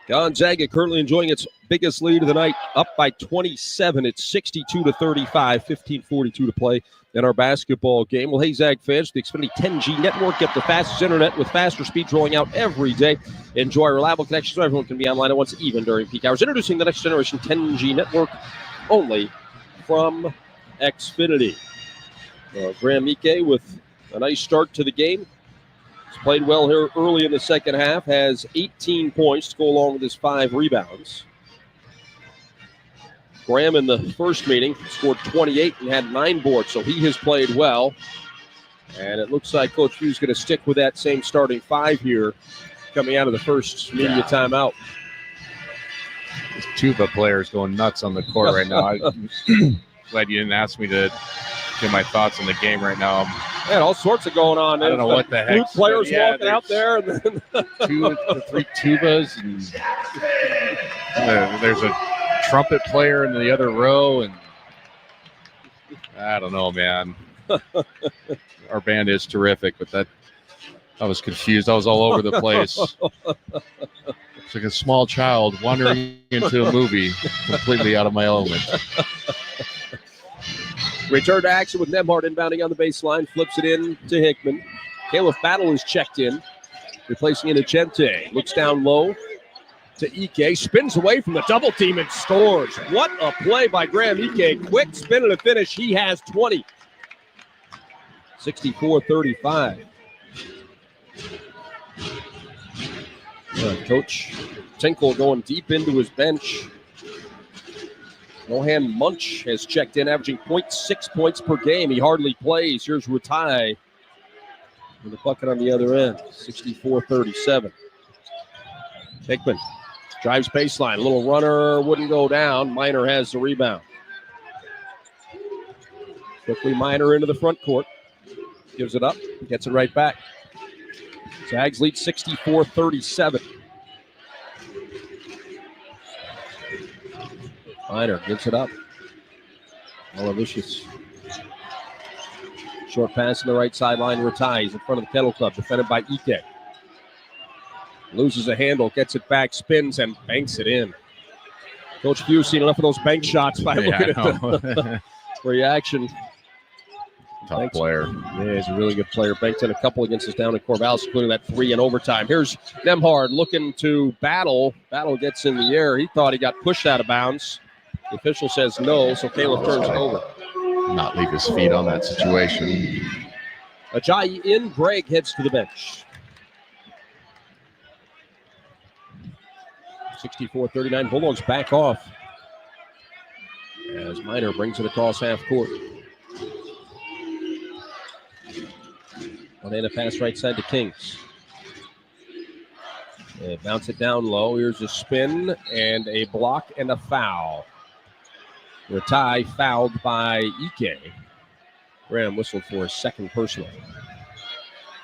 Gonzaga currently enjoying its biggest lead of the night, up by 27. It's 62-35, 15:42 to play in our basketball game. Well, hey, Zag fans, the Xfinity 10G network, get the fastest internet with faster speeds rolling out every day. Enjoy reliable connections so everyone can be online at once, even during peak hours. Introducing the next generation 10G network, only from Xfinity. Graham Ike with a nice start to the game. He's played well here early in the second half, has 18 points to go along with his 5 rebounds. Graham in the first meeting scored 28 and had 9 boards, so he has played well. And it looks like Coach Hughes going to stick with that same starting 5 here coming out of the first media timeout. This tuba player is going nuts on the court right now. I'm glad you didn't ask me to give my thoughts on the game right now. Yeah, all sorts of going on. I don't know what the heck. Flute players walking out there. And then 2 to 3 tubas. And there's a trumpet player in the other row. And I don't know, man. Our band is terrific, but I was confused. I was all over the place. It's like a small child wandering into a movie completely out of my element. Return to action with Nemhard inbounding on the baseline. Flips it in to Hickman. Caleb Battle is checked in. Replacing Inocente. Looks down low to Ike. Spins away from the double team and scores. What a play by Graham Ike. Quick spin and a finish. He has 20. 64-35. Coach Tinkle going deep into his bench. Mohan Munch has checked in, averaging 0.6 points per game. He hardly plays. Here's Rutai with the bucket on the other end. 64-37. Hickman drives baseline. A little runner, wouldn't go down. Minor has the rebound. Quickly Minor into the front court. Gives it up, gets it right back. Zags lead 64-37. Minor gives it up. Malavicious. Short pass in the right sideline. Ratai. He's in front of the Kettle Club, defended by Ike. Loses a handle, gets it back, spins, and banks it in. Coach Hughes seen enough of those bank shots by looking at the reaction. Top player. Yeah, he's a really good player. Banked in a couple against us down in Corvallis, including that 3 in overtime. Here's Nemhard looking to Battle. Battle gets in the air. He thought he got pushed out of bounds. The official says no, so Caleb turns it over. Not leave his feet on that situation. Ajayi in. Gregg heads to the bench. 64-39. Bulldogs back off as Minor brings it across half court. One-handed pass right side to Kings. They bounce it down low. Here's a spin and a block and a foul. Ratai fouled by Ike. Graham whistled for his second personal.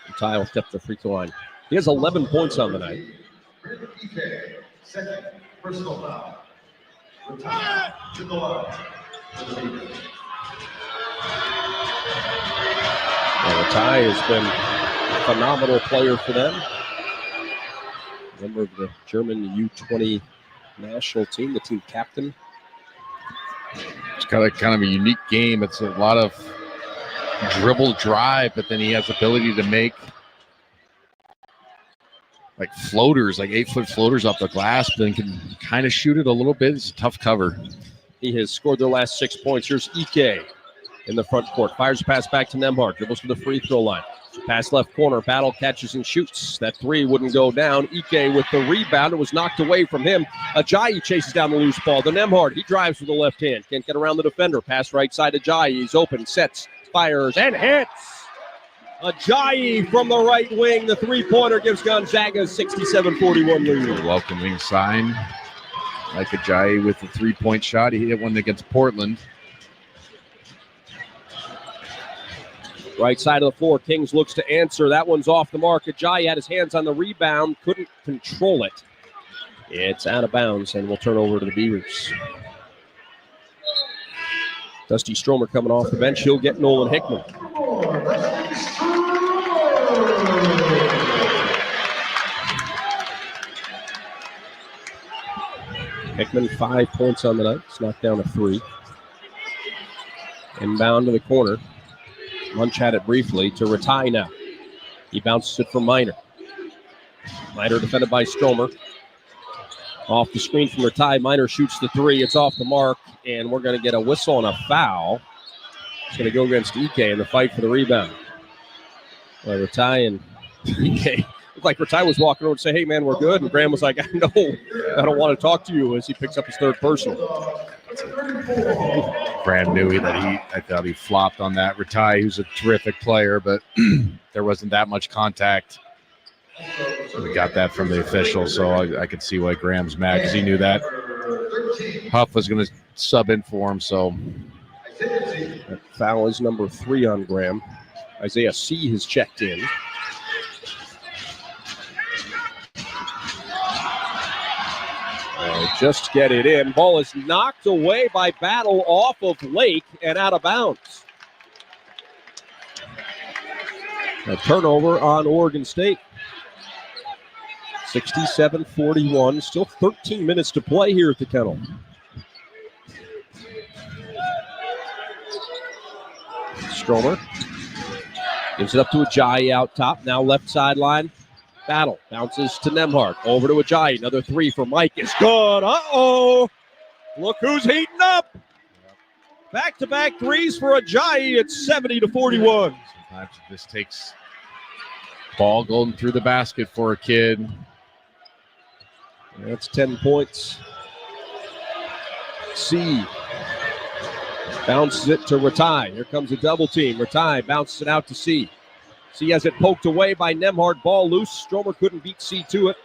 Ratai will step to the free throw line. He has 11 points on the night. Ike, second personal foul. Ratai to the line. Ratai has been a phenomenal player for them. Member of the German U20 national team, the team captain. It's got a kind of a unique game. It's a lot of dribble drive, but then he has the ability to make like floaters, like 8-foot floaters off the glass, but then can kind of shoot it a little bit. It's a tough cover. He has scored their last 6 points. Here's Ike in the front court. Fires a pass back to Nembhard. Dribbles to the free throw line. Pass left corner. Battle catches and shoots. That three wouldn't go down. Ike with the rebound. It was knocked away from him. Ajayi chases down the loose ball. To Nembhard. He drives with the left hand. Can't get around the defender. Pass right side to Ajayi. He's open. Sets. Fires and hits. Ajayi from the right wing. The three-pointer gives Gonzaga a 67-41 lead. Welcoming sign. Like Ajayi with the three-point shot. He hit one against Portland. Right side of the floor. Kings looks to answer. That one's off the mark. Ajayi had his hands on the rebound. Couldn't control it. It's out of bounds and will turn over to the Beavers. Dusty Stromer coming off the bench. He'll get Nolan Hickman. Hickman, 5 points on the night. It's knocked down a three. Inbound to the corner. Munch had it briefly to Ratai now. He bounces it from Minor. Minor defended by Stromer. Off the screen from Ratai. Minor shoots the three. It's off the mark, and we're going to get a whistle and a foul. It's going to go against Ike in the fight for the rebound. Ratai and Ike. Looked like Ratai was walking over and say, "Hey, man, we're good." And Graham was like, "No, I don't want to talk to you," as he picks up his third personal. Graham knew that I thought he flopped on that. Ratai, who's a terrific player, but there wasn't that much contact. We got that from the official, so I could see why Graham's mad, because he knew that Huff was going to sub in for him. So that foul is number 3 on Graham. Isaiah C. has checked in. Just get it in. Ball is knocked away by Battle off of Lake and out of bounds. A turnover on Oregon State. 67-41. Still 13 minutes to play here at the Kennel. Stromer gives it up to Ajayi out top. Now left sideline. Battle bounces to Nembhard. Over to Ajayi. Another three for Mike. It's good. Uh-oh. Look who's heating up. Back-to-back threes for Ajayi. It's 70-41. Sometimes it just takes ball going through the basket for a kid. That's 10 points. C bounces it to Ratai. Here comes a double team. Ratai bounces it out to C. C has it poked away by Nembhard. Ball loose. Stromer couldn't beat C to it.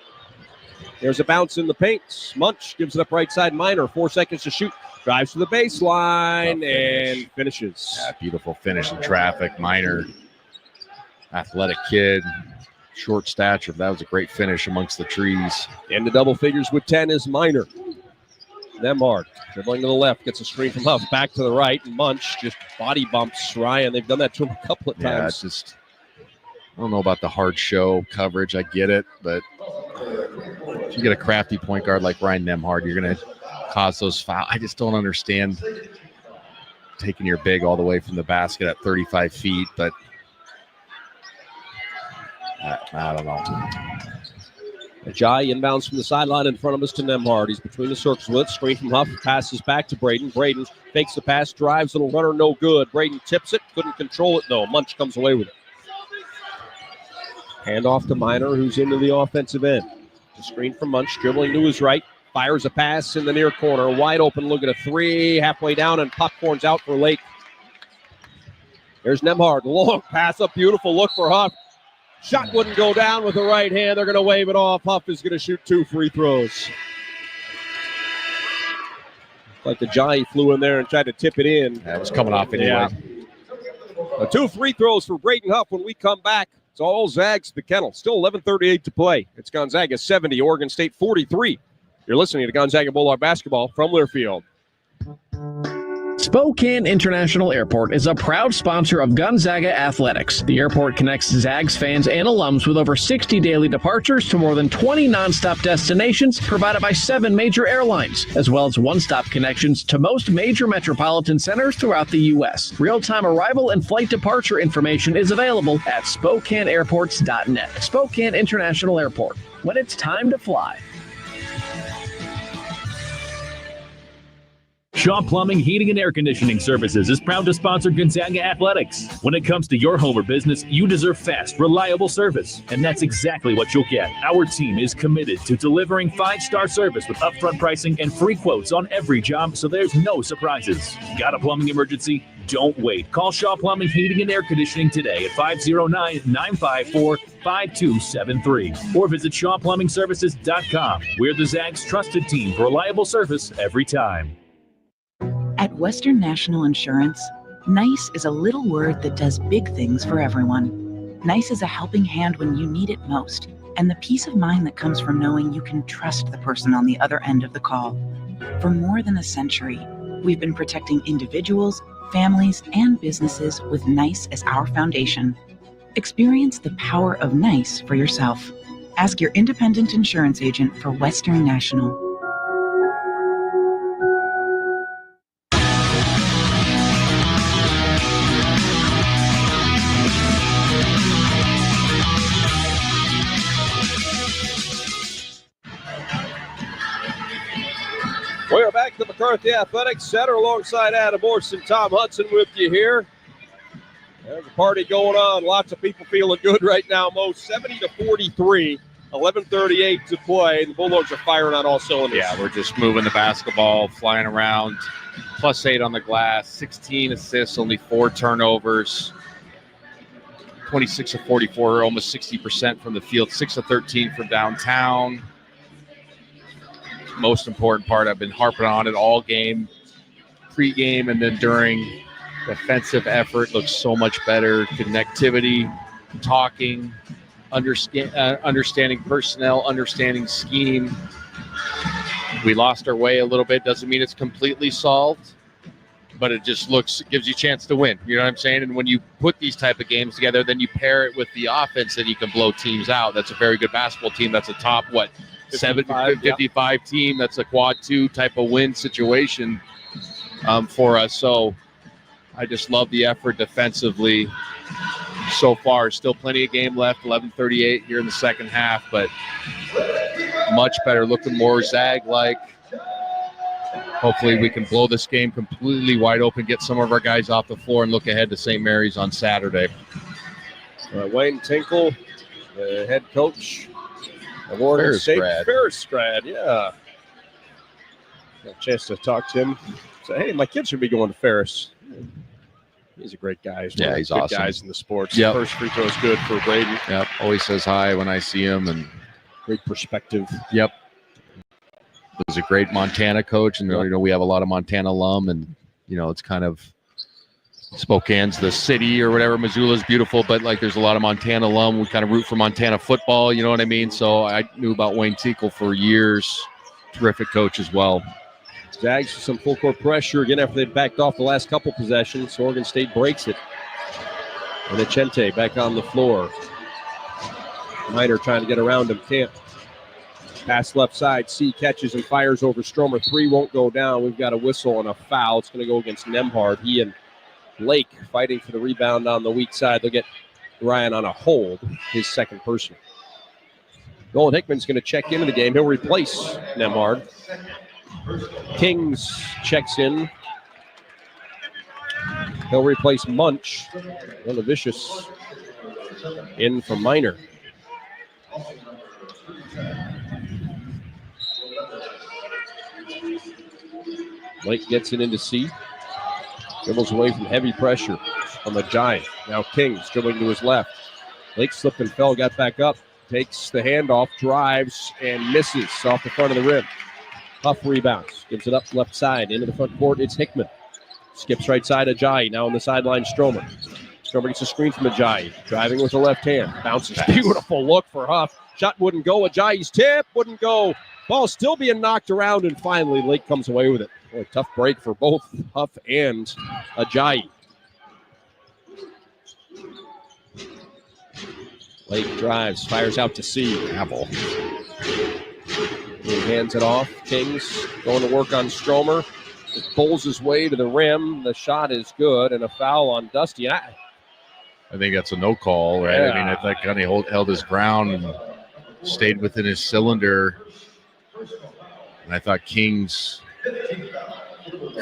There's a bounce in the paint. Munch gives it up right side. Minor, 4 seconds to shoot. Drives to the baseline and finishes. Yeah, beautiful finish in traffic. Minor, athletic kid, short stature. That was a great finish amongst the trees. In the double figures with 10 is Minor. Nembhard dribbling to the left, gets a screen from Huff. Back to the right, and Munch just body bumps Ryan. They've done that to him a couple of times. Yeah, it's just, I don't know about the hard show coverage. I get it, but if you get a crafty point guard like Ryan Nembhard, you're going to cause those fouls. I just don't understand taking your big all the way from the basket at 35 feet, but I don't know. Ajayi inbounds from the sideline in front of us to Nembhard. He's between the circles with it. Screen from Huff. Passes back to Braden. Braden fakes the pass, drives, little runner, no good. Braden tips it. Couldn't control it, though. Munch comes away with it. Handoff to Minor, who's into the offensive end. The screen from Munch, dribbling to his right. Fires a pass in the near corner. Wide open look at a three. Halfway down and popcorns out for Lake. There's Nembhard. Long pass up. Beautiful look for Huff. Shot wouldn't go down with the right hand. They're going to wave it off. Huff is going to shoot 2 free throws. Like the Giant flew in there and tried to tip it in. That was coming off anyway. Yeah. 2 free throws for Braden Huff when we come back. It's all Zags to the Kennel. Still 11:38 to play. It's Gonzaga 70, Oregon State 43. You're listening to Gonzaga Bulldog basketball from Learfield. Spokane International Airport is a proud sponsor of Gonzaga Athletics. The airport connects Zags fans and alums with over 60 daily departures to more than 20 nonstop destinations provided by 7 major airlines, as well as one-stop connections to most major metropolitan centers throughout the U.S. Real-time arrival and flight departure information is available at SpokaneAirports.net. Spokane International Airport, when it's time to fly. Shaw Plumbing, Heating, and Air Conditioning Services is proud to sponsor Gonzaga Athletics. When it comes to your home or business, you deserve fast, reliable service. And that's exactly what you'll get. Our team is committed to delivering 5-star service with upfront pricing and free quotes on every job, so there's no surprises. Got a plumbing emergency? Don't wait. Call Shaw Plumbing, Heating, and Air Conditioning today at 509-954-5273 or visit ShawPlumbingServices.com. We're the Zags' trusted team for reliable service every time. At Western National Insurance, NICE is a little word that does big things for everyone. NICE is a helping hand when you need it most, and the peace of mind that comes from knowing you can trust the person on the other end of the call. For more than a century, we've been protecting individuals, families, and businesses with NICE as our foundation. Experience the power of NICE for yourself. Ask your independent insurance agent for Western National. We are back to McCarthy Athletics Center alongside Adam Morse and Tom Hudson with you here. There's a party going on. Lots of people feeling good right now. Mo 70-43, 11:38 to play. The Bulldogs are firing on all cylinders. Yeah, we're just moving the basketball, flying around. +8 on the glass, 16 assists, only 4 turnovers. 26 of 44, almost 60% from the field, 6 of 13 from downtown. Most important part, I've been harping on it all game, pre-game and then during. Defensive effort looks so much better. Connectivity, talking, understanding personnel, understanding scheme. We lost our way a little bit. Doesn't mean it's completely solved, but it just gives you a chance to win. You know what I'm saying? And when you put these type of games together, then you pair it with the offense and you can blow teams out. That's a very good basketball team. That's a top, 55 team. That's a quad 2 type of win situation for us. So I just love the effort defensively so far. Still plenty of game left, 11:38 here in the second half, but much better, looking more Zag-like. Hopefully we can blow this game completely wide open, get some of our guys off the floor, and look ahead to St. Mary's on Saturday. Wayne Tinkle, the head coach of Oregon State. Ferris grad, yeah. Got a chance to talk to him. Say, hey, my kids should be going to Ferris. He's a great guy. Yeah, he's awesome. Guys in the sports. Yep. First free throw is good for Braden. Yep. Always says hi when I see him, and great perspective. Yep. Was a great Montana coach, and we have a lot of Montana alum, and it's kind of Spokane's the city or whatever. Missoula's beautiful, but there's a lot of Montana alum. We kind of root for Montana football. You know what I mean? So I knew about Wayne Tinkle for years. Terrific coach as well. Zags with some full court pressure again after they backed off the last couple possessions. Oregon State breaks it. And Achente back on the floor. Miner trying to get around him, can't. Pass left side, C catches and fires over Stromer. 3 won't go down. We've got a whistle and a foul. It's going to go against Nemhard. He and Blake fighting for the rebound on the weak side. They'll get Ryan on a hold, his second personal. Nolan Hickman's going to check into the game. He'll replace Nemhard. Kings checks in. He'll replace Munch. Vicious in for Miner. Blake gets it into C. Dribbles away from heavy pressure from the Giant. Now Kings dribbling to his left. Lake slipped and fell, got back up, takes the handoff, drives, and misses off the front of the rim. Huff rebounds, gives it up left side, into the front court, it's Hickman. Skips right side, Ajayi, now on the sideline, Stromer. Stromer gets a screen from Ajayi, driving with the left hand, bounces, beautiful look for Huff. Shot wouldn't go, Ajayi's tip wouldn't go. Ball still being knocked around, and finally Lake comes away with it. Boy, tough break for both Huff and Ajayi. Lake drives, fires out to C. Apple. He hands it off. Kings going to work on Stromer. It pulls his way to the rim. The shot is good, and a foul on Dusty. I think that's a no call, right? Yeah. I mean, I think kind of held his ground and stayed within his cylinder. And I thought Kings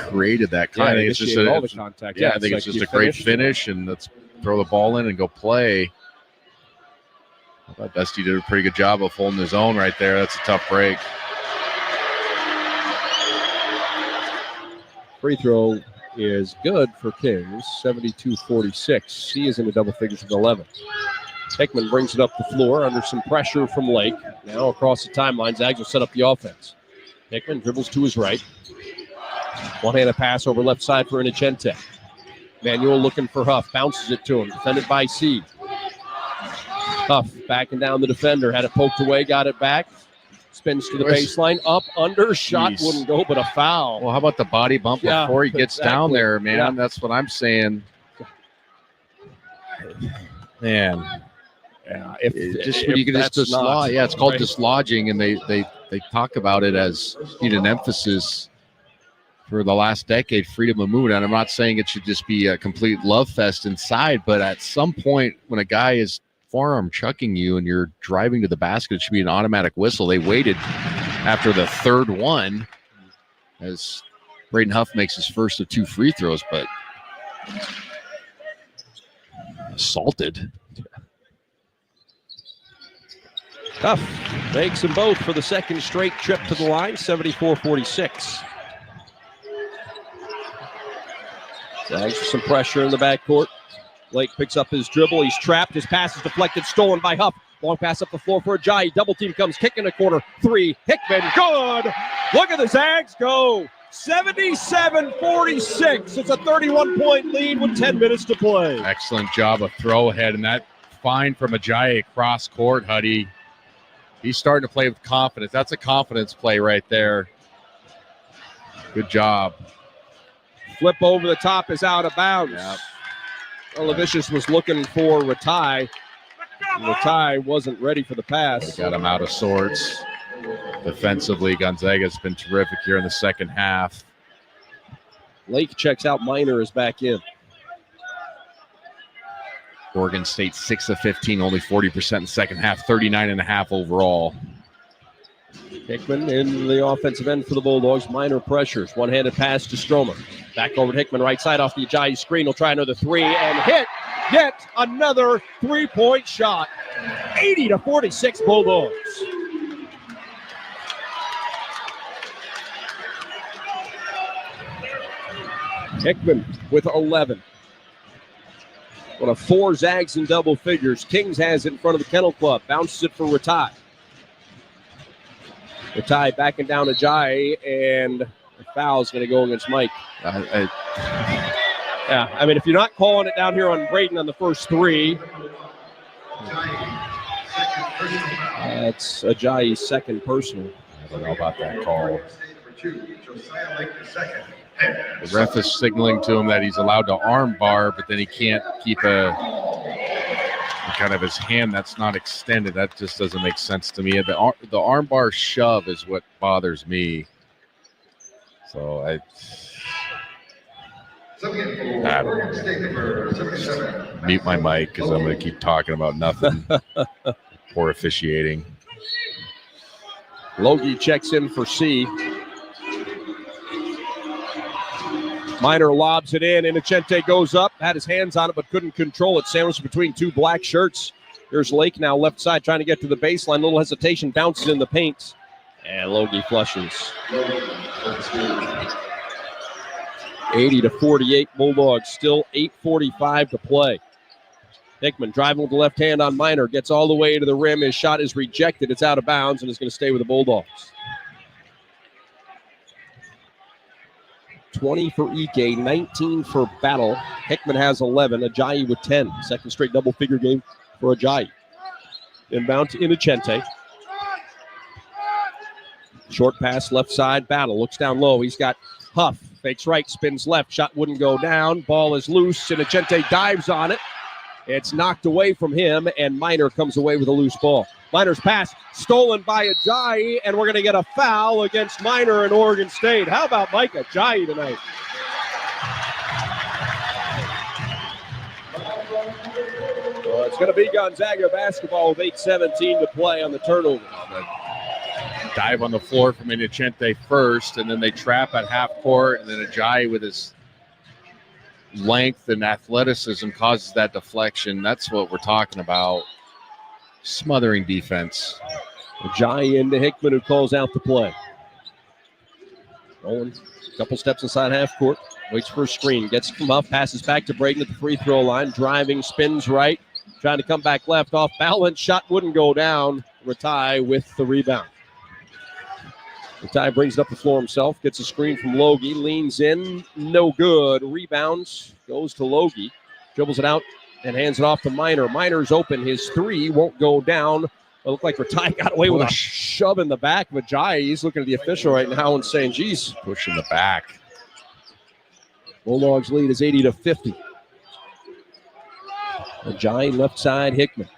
created that kind of. It's just all the contact. I think it's just a great finish, and let's throw the ball in and go play. I thought Dusty did a pretty good job of holding his own right there. That's a tough break. Free throw is good for Kings, 72-46. He is in the double figures with 11. Hickman brings it up the floor under some pressure from Lake. Now across the timeline, Zags will set up the offense. Hickman dribbles to his right. One-handed pass over left side for Inocente. Manuel looking for Huff, bounces it to him, defended by C. Huff backing down the defender, had it poked away, got it back. Spins to the baseline, up, under, shot wouldn't go, but a foul. Well, how about the body bump before he gets down there, man? Yeah. That's what I'm saying. Man. Yeah, it's called dislodging, and they talk about it as an emphasis for the last decade, freedom of movement. And I'm not saying it should just be a complete love fest inside, but at some point when a guy is forearm chucking you and you're driving to the basket, it should be an automatic whistle. They waited after the third one as Braden Huff makes his first of 2 free throws, but assaulted. Huff makes them both for the second straight trip to the line, 74-46. Zags for some pressure in the backcourt. Lake picks up his dribble. He's trapped. His pass is deflected, stolen by Huff. Long pass up the floor for Ajayi. Double team comes, kick in the corner. 3. Hickman, good. Look at the Zags go. 77-46. It's a 31-point lead with 10 minutes to play. Excellent job of throw ahead, and that find from Ajayi across court, Huddy. He's starting to play with confidence. That's a confidence play right there. Good job. Flip over the top is out of bounds. Yep. Well, Levicius was looking for Ratai. Ratai wasn't ready for the pass. They got him out of sorts. Defensively, Gonzaga's been terrific here in the second half. Lake checks out. Minor is back in. Oregon State 6 of 15, only 40% in the second half, 39.5 overall. Hickman in the offensive end for the Bulldogs. Minor pressures. One-handed pass to Stromer. Back over to Hickman, right side off the Ajayi screen. He'll try another 3 and hit yet another 3-point shot. 80-46 Bulldogs. Hickman with 11. One of 4 Zags in double figures. Kings has it in front of the Kennel Club. Bounces it for Ratai. Ratai backing down Ajayi, and the foul is going to go against Mike. Yeah, I mean, if you're not calling it down here on Braden on the first 3, that's Ajayi's second personal. I don't know about that call. The ref is signaling to him that he's allowed to arm bar, but then he can't keep kind of his hand that's not extended. That just doesn't make sense to me. The arm bar shove is what bothers me. So I don't know. Mute my mic because I'm going to keep talking about nothing. Poor officiating. Logie checks in for C. Minor lobs it in. Inocente goes up, had his hands on it, but couldn't control it. Sandwiched between 2 black shirts. Here's Lake now left side trying to get to the baseline. Little hesitation, bounces in the paint. And Logie flushes. 80-48 Bulldogs. Still 8:45 to play. Hickman driving with the left hand on Minor. Gets all the way to the rim. His shot is rejected. It's out of bounds and is going to stay with the Bulldogs. 20 for Ike, 19 for Battle. Hickman has 11. Ajayi with 10. Second straight double-figure game for Ajayi. Inbound to Innocente. Short pass, left side. Battle looks down low. He's got Huff. Fakes right, spins left. Shot wouldn't go down. Ball is loose. Innocente dives on it. It's knocked away from him, and Minor comes away with a loose ball. Minor's pass stolen by Ajayi, and we're going to get a foul against Minor in Oregon State. How about Mike Ajayi tonight? Well, it's going to be Gonzaga basketball with 8:17 to play on the turnover. Dive on the floor from Innocente first, and then they trap at half court, and then Ajayi with his length and athleticism causes that deflection. That's what we're talking about. Smothering defense. Ajayi into Hickman, who calls out the play. Nolan, a couple steps inside half court, waits for a screen, gets from up, passes back to Braden at the free throw line, driving, spins right, trying to come back left, off balance, shot wouldn't go down. Ratai with the rebound. Ratai brings it up the floor himself, gets a screen from Logie, leans in, no good. Rebounds, goes to Logie, dribbles it out and hands it off to Minor. Minor's open, his three won't go down. It looked like Ratai got away with a shove in the back of Ajayi. He's looking at the official right now and saying, geez. Push in the back. Bulldogs lead is 80-50. Ajayi left side, Hickman.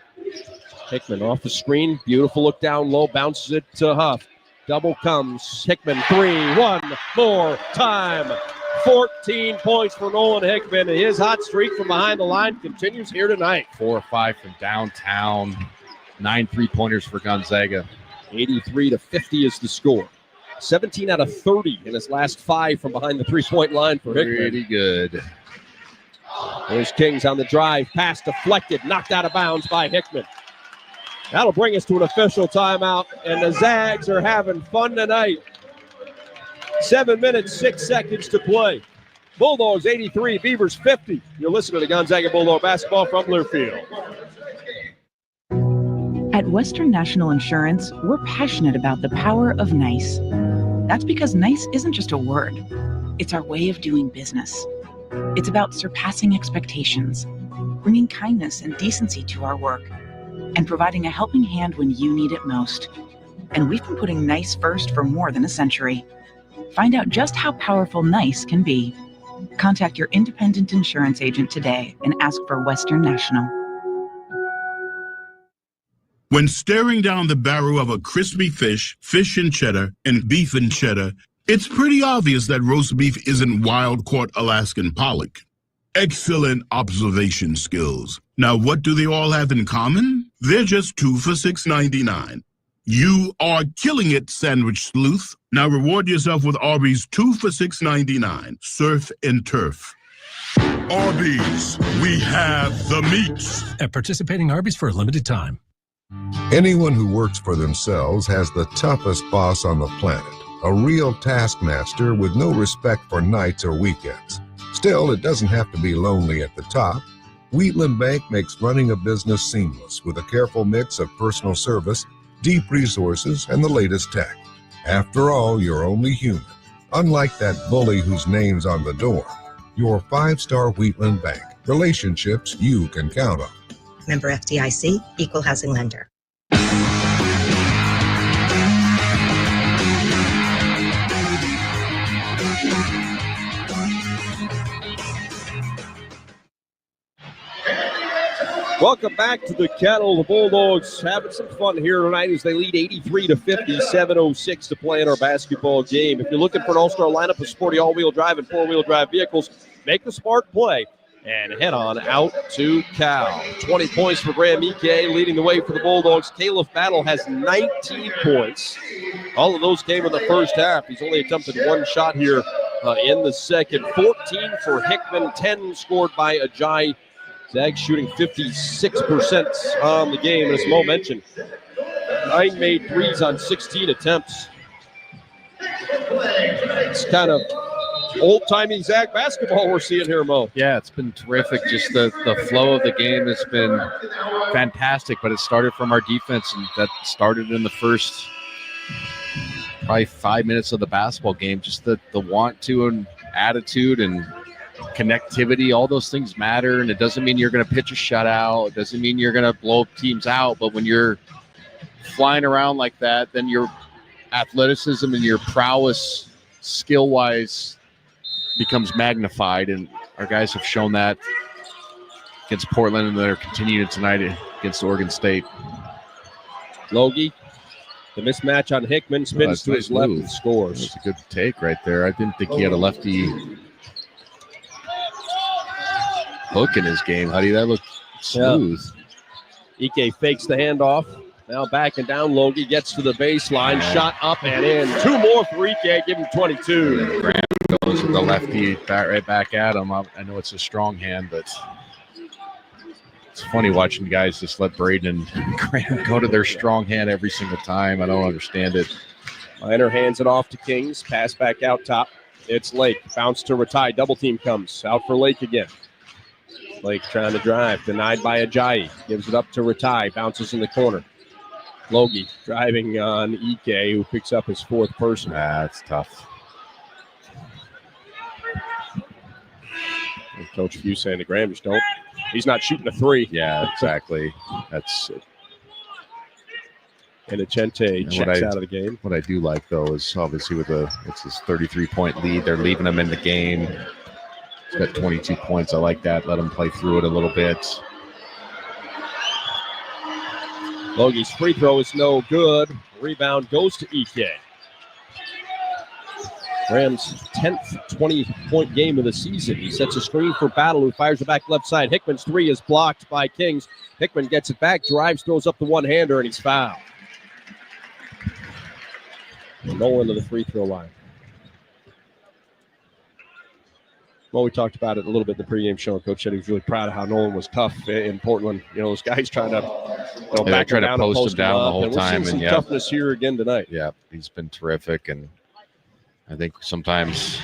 Hickman off the screen, beautiful look down low, bounces it to Huff. Double comes, Hickman, three, one more time. 14 points for Nolan Hickman. His hot streak from behind the line continues here tonight. 4 or 5 from downtown. 9 3-pointers for Gonzaga. 83-50 is the score. 17 out of 30 in his last 5 from behind the three-point line for Hickman. Pretty good. There's Kings on the drive. Pass deflected, knocked out of bounds by Hickman. That'll bring us to an official timeout, and the Zags are having fun tonight. 7 minutes, 6 seconds to play. Bulldogs 83, Beavers 50. You're listening to Gonzaga Bulldog basketball from Learfield. At Western National Insurance, we're passionate about the power of nice. That's because nice isn't just a word. It's our way of doing business. It's about surpassing expectations, bringing kindness and decency to our work, and providing a helping hand when you need it most. And we've been putting nice first for more than a century. Find out just how powerful nice can be. Contact your independent insurance agent today and ask for Western National. When staring down the barrel of a crispy fish, fish and cheddar, and beef and cheddar, it's pretty obvious that roast beef isn't wild-caught Alaskan pollock. Excellent observation skills. Now, what do they all have in common? They're just 2 for $6.99. You are killing it, sandwich sleuth. Now reward yourself with Arby's 2 for $6.99. Surf and turf. Arby's, we have the meats. At participating Arby's for a limited time. Anyone who works for themselves has the toughest boss on the planet. A real taskmaster with no respect for nights or weekends. Still, it doesn't have to be lonely at the top. Wheatland Bank makes running a business seamless with a careful mix of personal service, deep resources, and the latest tech. After all, you're only human. Unlike that bully whose name's on the door, you're 5-star Wheatland Bank. Relationships you can count on. Member FDIC, Equal Housing Lender. Welcome back to the Kettle. The Bulldogs having some fun here tonight as they lead 83-50, 7:06 to play in our basketball game. If you're looking for an all-star lineup of sporty all-wheel drive and four-wheel drive vehicles, make the smart play and head on out to Cal. 20 points for Graham Ike, leading the way for the Bulldogs. Caleb Battle has 19 points. All of those came in the first half. He's only attempted one shot here in the second. 14 for Hickman, 10 scored by Ajayi. Zags shooting 56% on the game. As Mo mentioned, 9 made threes on 16 attempts. It's kind of old-timey Zag basketball we're seeing here, Mo. Yeah, it's been terrific. Just the flow of the game has been fantastic, but it started from our defense, and that started in the first probably 5 minutes of the basketball game. Just the want to and attitude and connectivity, all those things matter, and it doesn't mean you're going to pitch a shutout. It doesn't mean you're going to blow teams out, but when you're flying around like that, then your athleticism and your prowess skill-wise becomes magnified, and our guys have shown that against Portland, and they're continuing tonight against Oregon State. Logie, the mismatch on Hickman, spins to his left and scores. That's a good take right there. I didn't think he had a lefty hook in his game. How do that look smooth? Yeah. Ike fakes the handoff. Now backing down. Logie gets to the baseline. Shot up and in. 2 more for Ike. Give him 22. Graham goes with the lefty right back at him. I know it's a strong hand, but it's funny watching guys just let Braden and Graham go to their strong hand every single time. I don't understand it. Miner hands it off to Kings. Pass back out top. It's Lake. Bounce to Ratai. Double team comes. Out for Lake again. Lake trying to drive. Denied by Ajayi. Gives it up to Ratai. Bounces in the corner. Logie driving on Ike, who picks up his 4th personal. That's tough. And Coach Few saying to Graham, just don't. He's not shooting a 3. Yeah, exactly. That's it. And Achente checks out of the game. What I do like, though, is obviously with it's his 33-point lead. They're leaving him in the game. He's got 22 points. I like that. Let him play through it a little bit. Logie's free throw is no good. Rebound goes to Ike. Graham's 10th 20-point game of the season. He sets a screen for Battle, who fires it back left side. Hickman's 3 is blocked by Kings. Hickman gets it back, drives, throws up the one-hander, and he's fouled. Nolan to the free throw line. Well, we talked about it a little bit in the pregame show. Coach said he was really proud of how Nolan was tough in Portland. You know, those guys trying to back him down, post him down the whole time. We're seeing some toughness here again tonight. Yeah, he's been terrific, and I think sometimes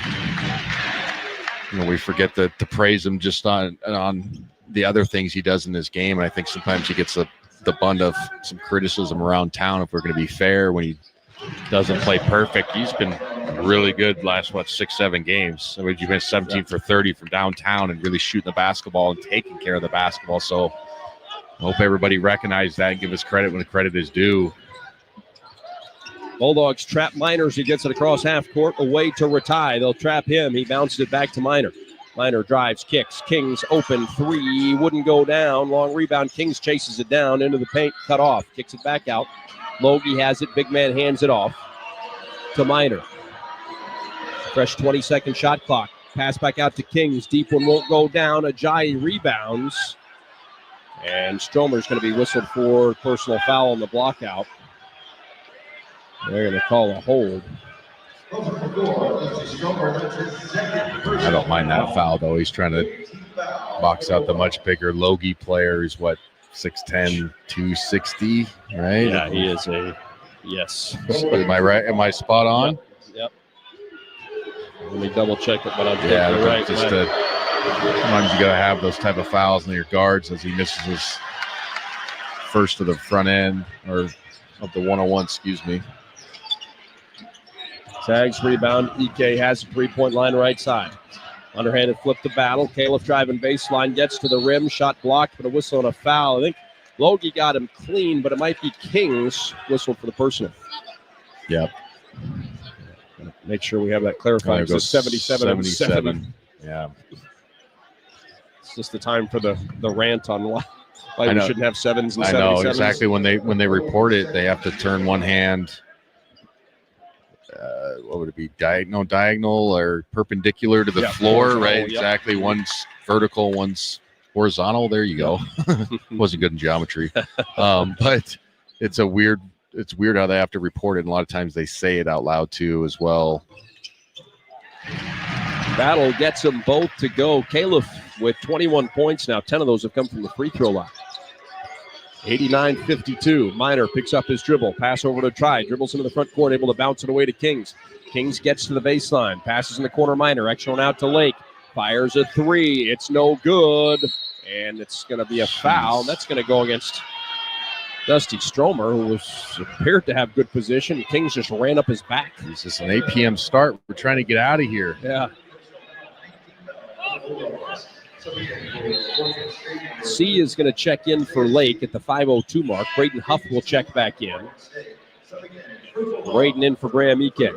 we forget to praise him just on the other things he does in his game, and I think sometimes he gets the bunt of some criticism around town. If we're going to be fair, when he doesn't play perfect, he's been really good last 6-7 games. I mean, you've been 17 for 30 from downtown and really shooting the basketball and taking care of the basketball. So I hope everybody recognizes that and give us credit when the credit is due. Bulldogs trap Miners. He gets it across half court away to Ratai. They'll trap him. He bounces it back to Miner. Miner drives, kicks. Kings open 3. Wouldn't go down. Long rebound. Kings chases it down into the paint. Cut off. Kicks it back out. Logie has it. Big man hands it off to Miner. Fresh 20-second shot clock. Pass back out to Kings. Deep one won't go down. Ajayi rebounds. And Stromer's going to be whistled for personal foul on the block out. They're going to call a hold. I don't mind that foul, though. He's trying to box out the much bigger Logie player. He's 6'10", 260, right? Yeah, he is yes. Am I right? Am I spot on? Yep. Let me double check it, but I'm right. Sometimes you got to have those type of fouls in your guards as he misses his first to the front end, or of the 101, excuse me. Zags rebound. Ike has a 3-point line right side. Underhanded flip to Battle. Caleb driving baseline, gets to the rim. Shot blocked, but a whistle and a foul. I think Logie got him clean, but it might be Kings whistle for the personal. Yep. Make sure we have that clarified. It's 77. Yeah. It's just the time for the rant on why we shouldn't have 7s and 77s. I know exactly. When they report it, they have to turn one hand. What would it be? Diagonal or perpendicular to the floor, right? Yep. Exactly. One's vertical, one's horizontal. There you go. Wasn't good in geometry, but it's weird how they have to report it. And a lot of times they say it out loud too, as well. Battle gets them both to go. Caleb with 21 points now. 10 of those have come from the free throw line. 89-52. Minor picks up his dribble. Pass over to Try. Dribbles into the front court, able to bounce it away to Kings. Kings gets to the baseline. Passes in the corner. Minor. Extra one out to Lake. Fires a three. It's no good. And it's going to be a foul. That's going to go against Dusty Stromer, who appeared to have good position. Kings just ran up his back. This is an 8 p.m. start. We're trying to get out of here. Yeah. C is going to check in for Lake at the 5:02 mark. Braden Huff will check back in. Braden in for Graham Ike.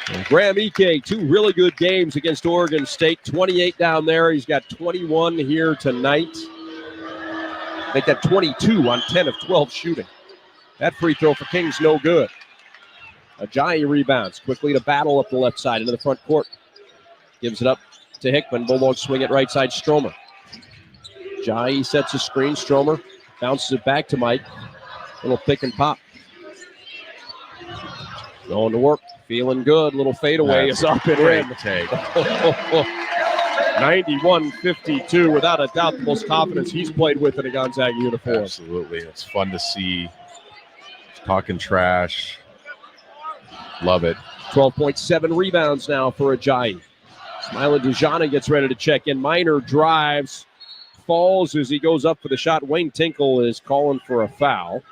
And Graham Ike, 2 really good games against Oregon State. 28 down there. He's got 21 here tonight. Make that 22 on 10 of 12 shooting. That free throw for Kings, no good. Ajayi rebounds quickly to Battle up the left side into the front court. Gives it up to Hickman. Bulldogs swing it right side, Stromer. Ajayi sets a screen. Stromer bounces it back to Mike. Little pick and pop. Going to work. Feeling good. Little fadeaway is up and in. Take. 91-52. Without a doubt, the most confidence he's played with in a Gonzaga uniform. Absolutely. It's fun to see. Talking trash. Love it. 12.7 rebounds now for Ajayi. Smiling Dujana gets ready to check in. Minor drives. Falls as he goes up for the shot. Wayne Tinkle is calling for a foul.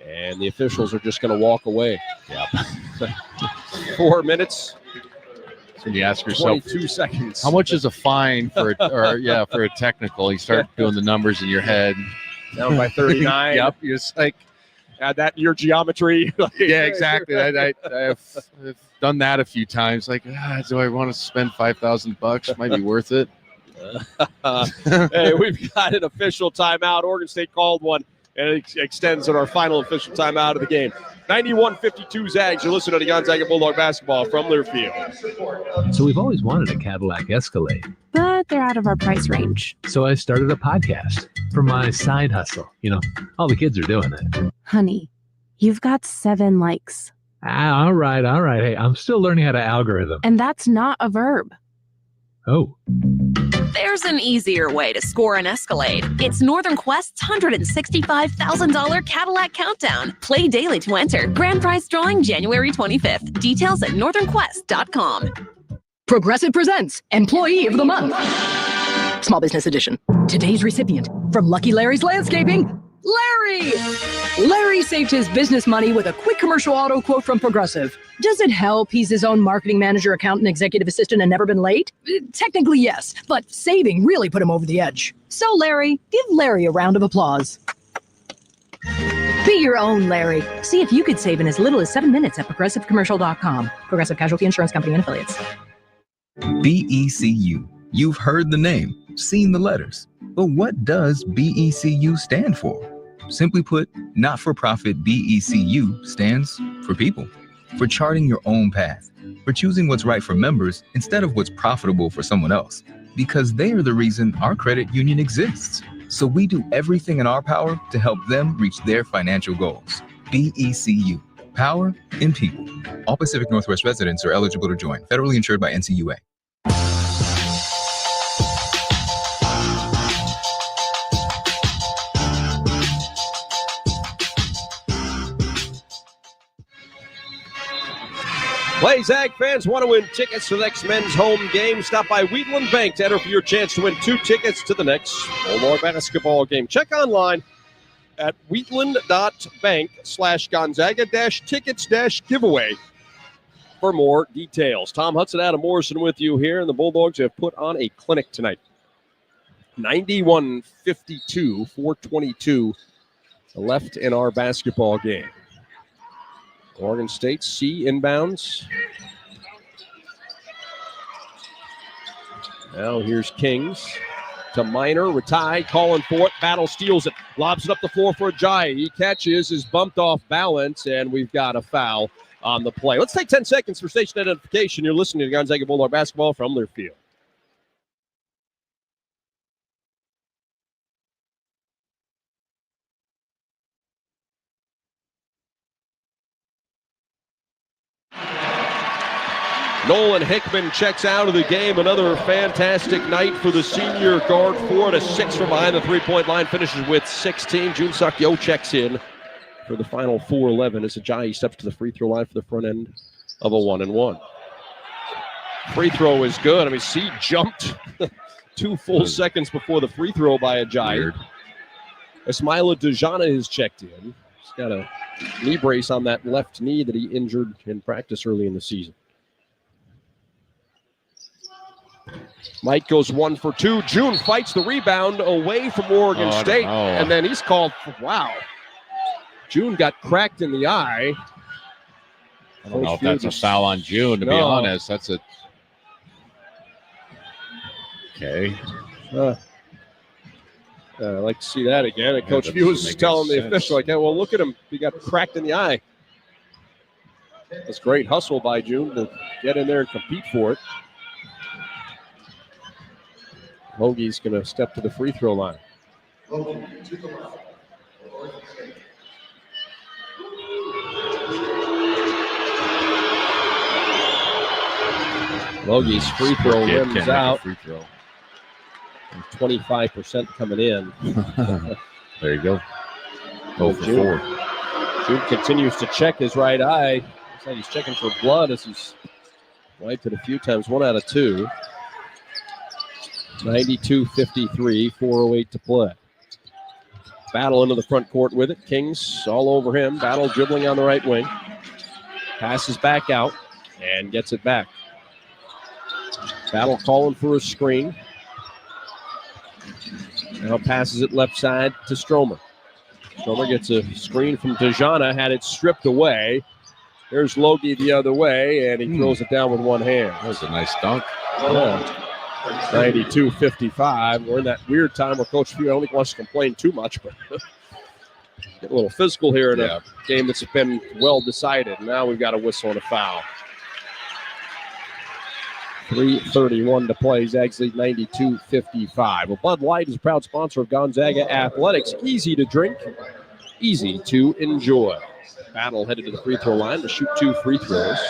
And the officials are just going to walk away. Yeah. 4 minutes. So you ask yourself, 22 seconds. how much is a fine for a technical? You start doing the numbers in your head. Down by 39. Yep. You're just like, add that in your geometry. yeah, exactly. I've done that a few times. Like, do I want to spend $5,000? Might be worth it. Hey, we've got an official timeout. Oregon State called one, and it extends on our final official timeout of the game. 91-52 Zags. You're listening to Gonzaga Bulldog basketball from Learfield. So we've always wanted a Cadillac Escalade, But they're out of our price range. so I started a podcast for my side hustle. All the kids are doing it. Honey, you've got 7 likes. All right. Hey, I'm still learning how to algorithm. And that's not a verb. Oh, There's an easier way to score an Escalade. It's Northern Quest's $165,000 Cadillac Countdown. Play daily to enter. Grand prize drawing January 25th. Details at northernquest.com. Progressive presents Employee of the Month. Small Business Edition. Today's recipient from Lucky Larry's Landscaping, Larry! Larry saved his business money with a quick commercial auto quote from Progressive. Does it help he's his own marketing manager, accountant, executive assistant, and never been late? Technically, yes, but saving really put him over the edge. So, Larry, give Larry a round of applause. Be your own Larry. See if you could save in as little as 7 minutes at progressivecommercial.com. Progressive Casualty Insurance Company and Affiliates. BECU. You've heard the name, seen the letters. But what does BECU stand for? Simply put, not-for-profit BECU stands for people. For charting your own path. For choosing what's right for members instead of what's profitable for someone else. Because they are the reason our credit union exists. So we do everything in our power to help them reach their financial goals. BECU. Power in people. All Pacific Northwest residents are eligible to join. Federally insured by NCUA. Play Zag fans want to win tickets to the next men's home game. Stop by Wheatland Bank to enter for your chance to win 2 tickets to the next Bulldog basketball game. Check online at wheatland.bank/Gonzaga-tickets-giveaway for more details. Tom Hudson, Adam Morrison with you here, and the Bulldogs have put on a clinic tonight. 91-52, 4:22 left in our basketball game. Oregon State C inbounds. Now here's Kings to Minor. Ratai calling for it. Battle steals it. Lobs it up the floor for Ajayi. He catches, is bumped off balance, and we've got a foul on the play. Let's take 10 seconds for station identification. You're listening to Gonzaga Bulldog basketball from Learfield. Nolan Hickman checks out of the game. Another fantastic night for the senior guard. 4 to 6 from behind the three-point line. Finishes with 16. Jun Suk-yo checks in for the final 4-11 as Ajayi steps to the free throw line for the front end of a 1-and-1. Free throw is good. I mean, C jumped 2 full seconds before the free throw by Ajayi. Ismaila Dejana is checked in. He's got a knee brace on that left knee that he injured in practice early in the season. Mike goes 1 for 2. June fights the rebound away from Oregon State. And then he's called for, wow. June got cracked in the eye. I don't know if that's a foul on June, to be honest. That's a... Okay. I'd like to see that again. And Coach View was telling the official, like, well, look at him. He got cracked in the eye. That's great hustle by June to get in there and compete for it. Hoagie's going to step to the free throw line. Logie's free throw rims out. Free throw. 25% coming in. There you go. 0 for 4. June continues to check his right eye. Looks like he's checking for blood as he's wiped it a few times. 1 out of 2. 92-53, 4:08 to play. Battle into the front court with it. Kings all over him. Battle dribbling on the right wing. Passes back out and gets it back. Battle calling for a screen. Now passes it left side to Stromer. Stromer gets a screen from Dejana, had it stripped away. There's Logie the other way, and he throws it down with one hand. That was a nice dunk. Yeah. 92-55. We're in that weird time where Coach Few, I don't think wants to complain too much, but get a little physical here in a game that's been well decided. Now we've got a whistle and a foul. 3:31 to play. Zags lead 92-55. Well, Bud Light is a proud sponsor of Gonzaga Athletics. Easy to drink, easy to enjoy. Battle headed to the free throw line to shoot 2 free throws.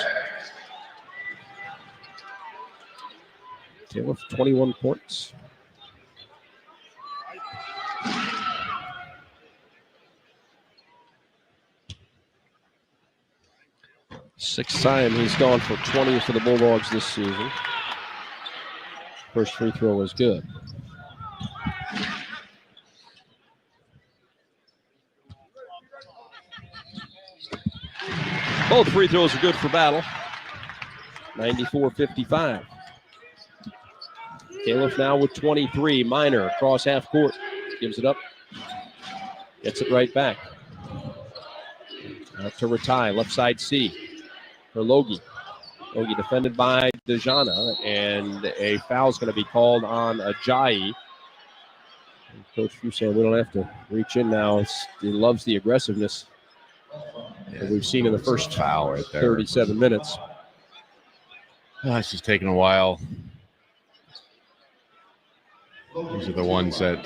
Taylor for 21 points. Sixth time he's gone for 20 for the Bulldogs this season. First free throw was good. Both free throws are good for Battle. 94-55. Califf now with 23. Minor across half court. Gives it up. Gets it right back. Out to Ratai. Left side C. For Logie. Logie defended by Dejana. And a foul's going to be called on Ajayi. And Coach Few saying we don't have to reach in now. He loves the aggressiveness that we've seen in the first foul right there. 37 minutes. It's just taking a while. These are the ones that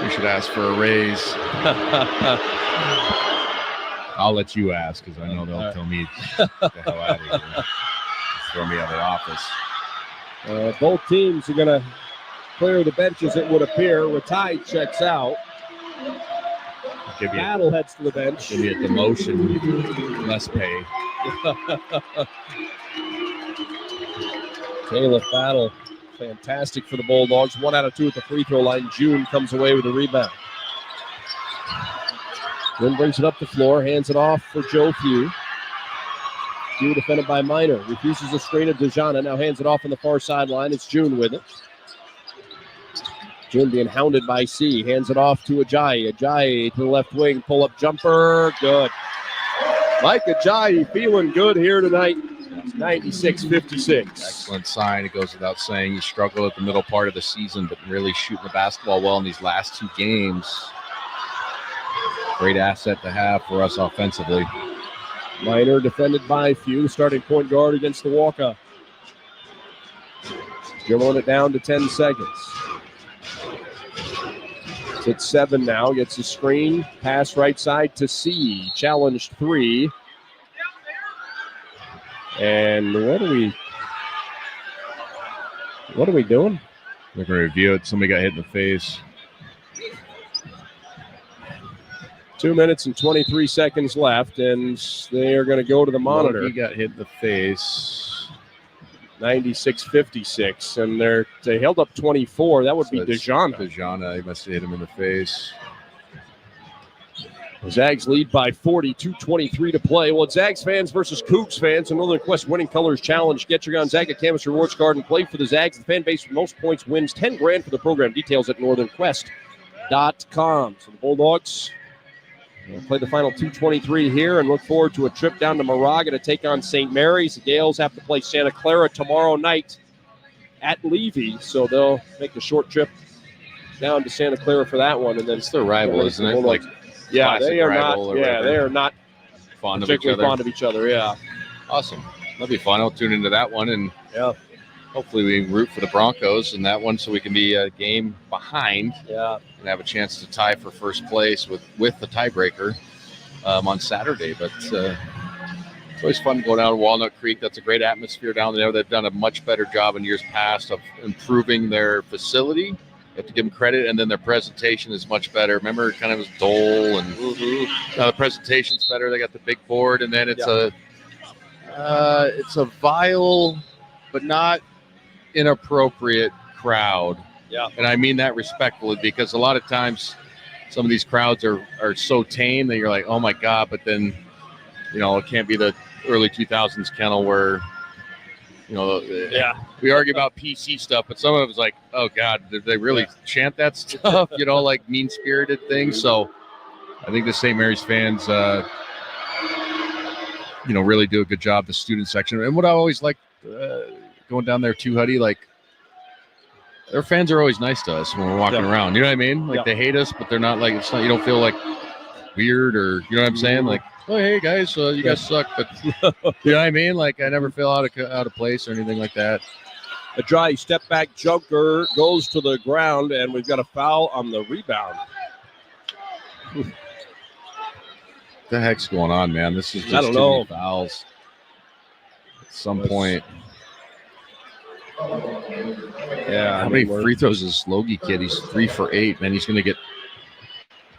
we should ask for a raise. I'll let you ask because I know they'll tell me to get the hell out of here. Throw me out of the office. Both teams are going to clear the benches, it would appear. Ratai checks out. Battle heads to the bench. Give me a demotion, less pay. Caleb Battle, fantastic for the Bulldogs. 1 out of 2 at the free throw line. June comes away with a rebound. Then brings it up the floor, hands it off for Joe Few. Few defended by Minor. Refuses the screen of Dejana. Now hands it off on the far sideline. It's June with it. June being hounded by C. Hands it off to Ajayi. Ajayi to the left wing. Pull-up jumper. Good. Mike Ajayi feeling good here tonight. 96-56. Excellent sign. It goes without saying. You struggle at the middle part of the season, but really shooting the basketball well in these last 2 games. Great asset to have for us offensively. Minor defended by Few, starting point guard against the walk-up. Dribbling it down to 10 seconds. It's at 7 now. Gets a screen. Pass right side to C. Challenged 3. And what are we doing? We're going to review it. Somebody got hit in the face. 2 minutes and 23 seconds left, and they are going to go to the monitor. He got hit in the face. 96-56, and they held up 24. That would be DeJana. DeJana, he must have hit him in the face. The Zags lead by 40, 2:23 to play. Well, it's Zags fans versus Cougs fans. The Northern Quest Winning Colors Challenge. Get your Gonzaga Campus Rewards card and play for the Zags. The fan base with most points wins $10,000 for the program. Details at northernquest.com. So the Bulldogs will play the final 2:23 here and look forward to a trip down to Moraga to take on St. Mary's. The Gales have to play Santa Clara tomorrow night at Levy, so they'll make a short trip down to Santa Clara for that one. And then it's their rival, isn't it? Like, yeah, they are not. Yeah, they are not fond particularly fond of each other. Yeah, awesome. That'll be fun. I'll tune into that one, and hopefully we root for the Broncos in that one, so we can be a game behind. Yeah, and have a chance to tie for first place with the tiebreaker on Saturday. But it's always fun to go down to Walnut Creek. That's a great atmosphere down there. They've done a much better job in years past of improving their facility. You have to give them credit, and then their presentation is much better. Remember, it kind of was dull, and now the presentation's better. They got the big board, and then it's a vile but not inappropriate crowd. Yeah, and I mean that respectfully, because a lot of times some of these crowds are so tame that you're like, oh my God, but then it can't be the early 2000s kennel where. We argue about PC stuff, but some of it was like, oh God, did they really chant that stuff? Like mean-spirited things. So I think the St. Mary's fans, really do a good job, the student section. And what I always like going down there too, Huddy, like their fans are always nice to us when we're walking around. You know what I mean? Like they hate us, but they're not like, it's not, you don't feel like weird or, you know what I'm saying? Like, oh, hey guys, you guys suck, but you know what I mean? Like I never feel out of place or anything like that. A dry step back jumper goes to the ground, and we've got a foul on the rebound. What the heck's going on, man? This is just I don't know. Fouls at some point. Yeah. How many free throws is Logie kid? He's 3 for 8, man. He's going to get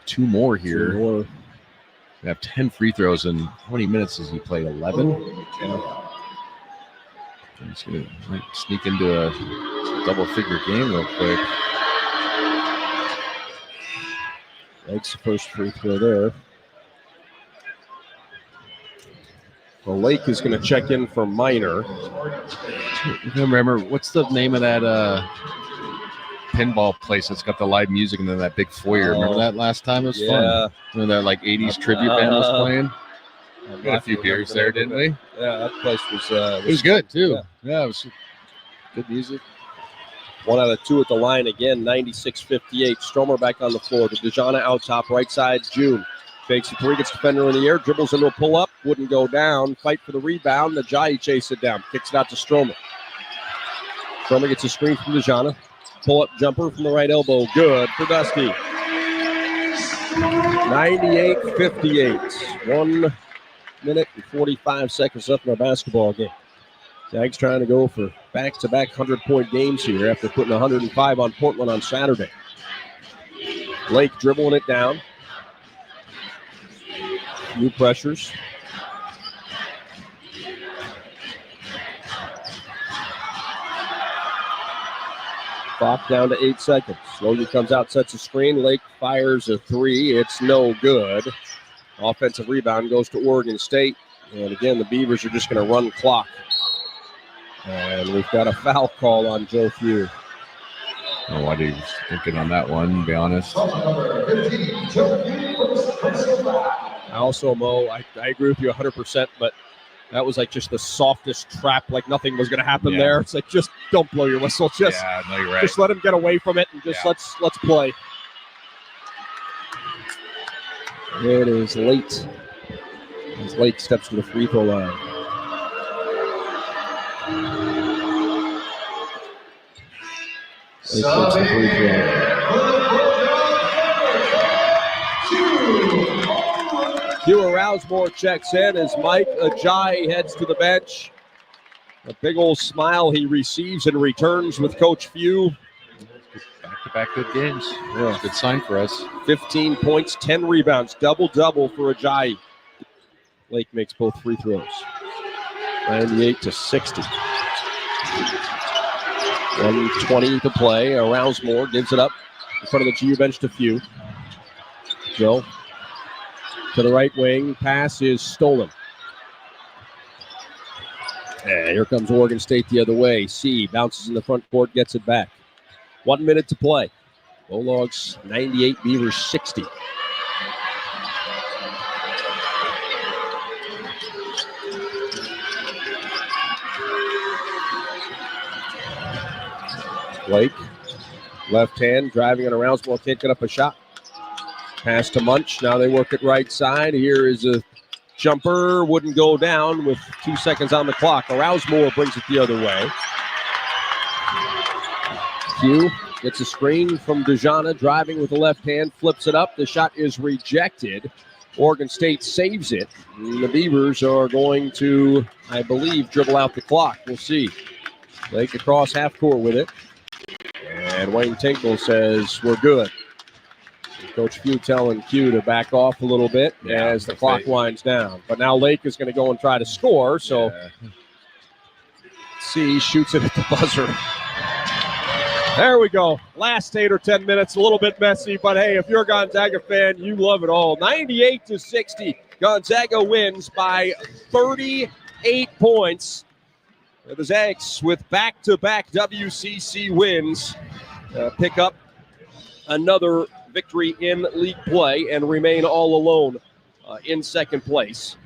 2 more here. 2 more. We have 10 free throws, and how many minutes has he played? 11? Yeah. He's going to sneak into a double-figure game real quick. Makes the first free throw there. Well, Lake is going to check in for Minor. Remember, what's the name of that pinball place that's got the live music and then that big foyer? Remember that last time? It was fun. Remember that 80s tribute band was playing? We had a few beers there, didn't we? Yeah, that place was it was good too. Yeah, it was good music. 1 out of 2 at the line again, 96-58. Stromer back on the floor. The DeJana out top, right side, June. Fakes a 3, gets defender in the air, dribbles into a pull-up, wouldn't go down. Fight for the rebound. Najayi chase it down, kicks it out to Stromer. Stromer gets a screen from DeJana. Pull-up jumper from the right elbow. Good for Dusty. 98-58. 1 minute and 45 seconds left in our basketball game. Zags trying to go for back-to-back 100-point games here after putting 105 on Portland on Saturday. Blake dribbling it down. New pressures. Clock down to 8 seconds. Logie comes out, sets a screen. Lake fires a 3. It's no good. Offensive rebound goes to Oregon State. And again, the Beavers are just going to run clock. And we've got a foul call on Joe Few. I don't know what he was thinking on that one, to be honest. I also, Mo, I agree with you 100%, but that was like just the softest trap, like nothing was going to happen there. It's like, just don't blow your whistle. Just, no, you're right. Just let him get away from it and just let's play. It is late. As Lake steps to the free throw line. Lake takes the free throw. Hugh Rousemore checks in as Mike Ajayi heads to the bench. A big old smile he receives and returns with Coach Few. Back-to-back good games. Yeah, good sign for us. 15 points, 10 rebounds, double-double for Ajayi. Lake makes both free throws. 98-60. 1:20 to play. Rousemore gives it up in front of the GU bench to Few. Joe to the right wing. Pass is stolen. And here comes Oregon State the other way. C bounces in the front court, gets it back. 1 minute to play. Bulldogs 98, Beavers 60. Blake, left hand, driving it around. Rousemore can't get up a shot. Pass to Munch. Now they work it right side. Here is a jumper. Wouldn't go down with 2 seconds on the clock. Rousemore brings it the other way. Q gets a screen from Dejana, driving with the left hand, flips it up. The shot is rejected. Oregon State saves it. And the Beavers are going to, I believe, dribble out the clock. We'll see. Blake across half court with it. And Wayne Tinkle says, we're good. Coach Few telling Q to back off a little bit as the clock winds down. But now Lake is going to go and try to score. So C shoots it at the buzzer. There we go. Last 8 or 10 minutes, a little bit messy. But, hey, if you're a Gonzaga fan, you love it all. 98-60. Gonzaga wins by 38 points. The Zags, with back-to-back WCC wins, pick up another victory in league play and remain all alone in second place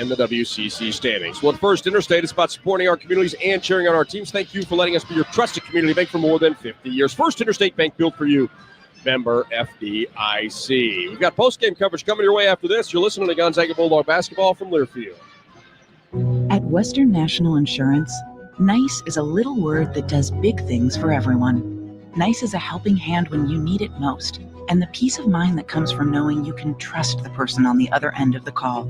in the WCC standings. Well, First Interstate is about supporting our communities and cheering on our teams. Thank you for letting us be your trusted community bank for more than 50 years. First Interstate Bank, built for you. Member FDIC. We've got post-game coverage coming your way after this. You're listening to Gonzaga Bulldog basketball from Learfield. At Western National Insurance, NICE is a little word that does big things for everyone. NICE is a helping hand when you need it most, and the peace of mind that comes from knowing you can trust the person on the other end of the call.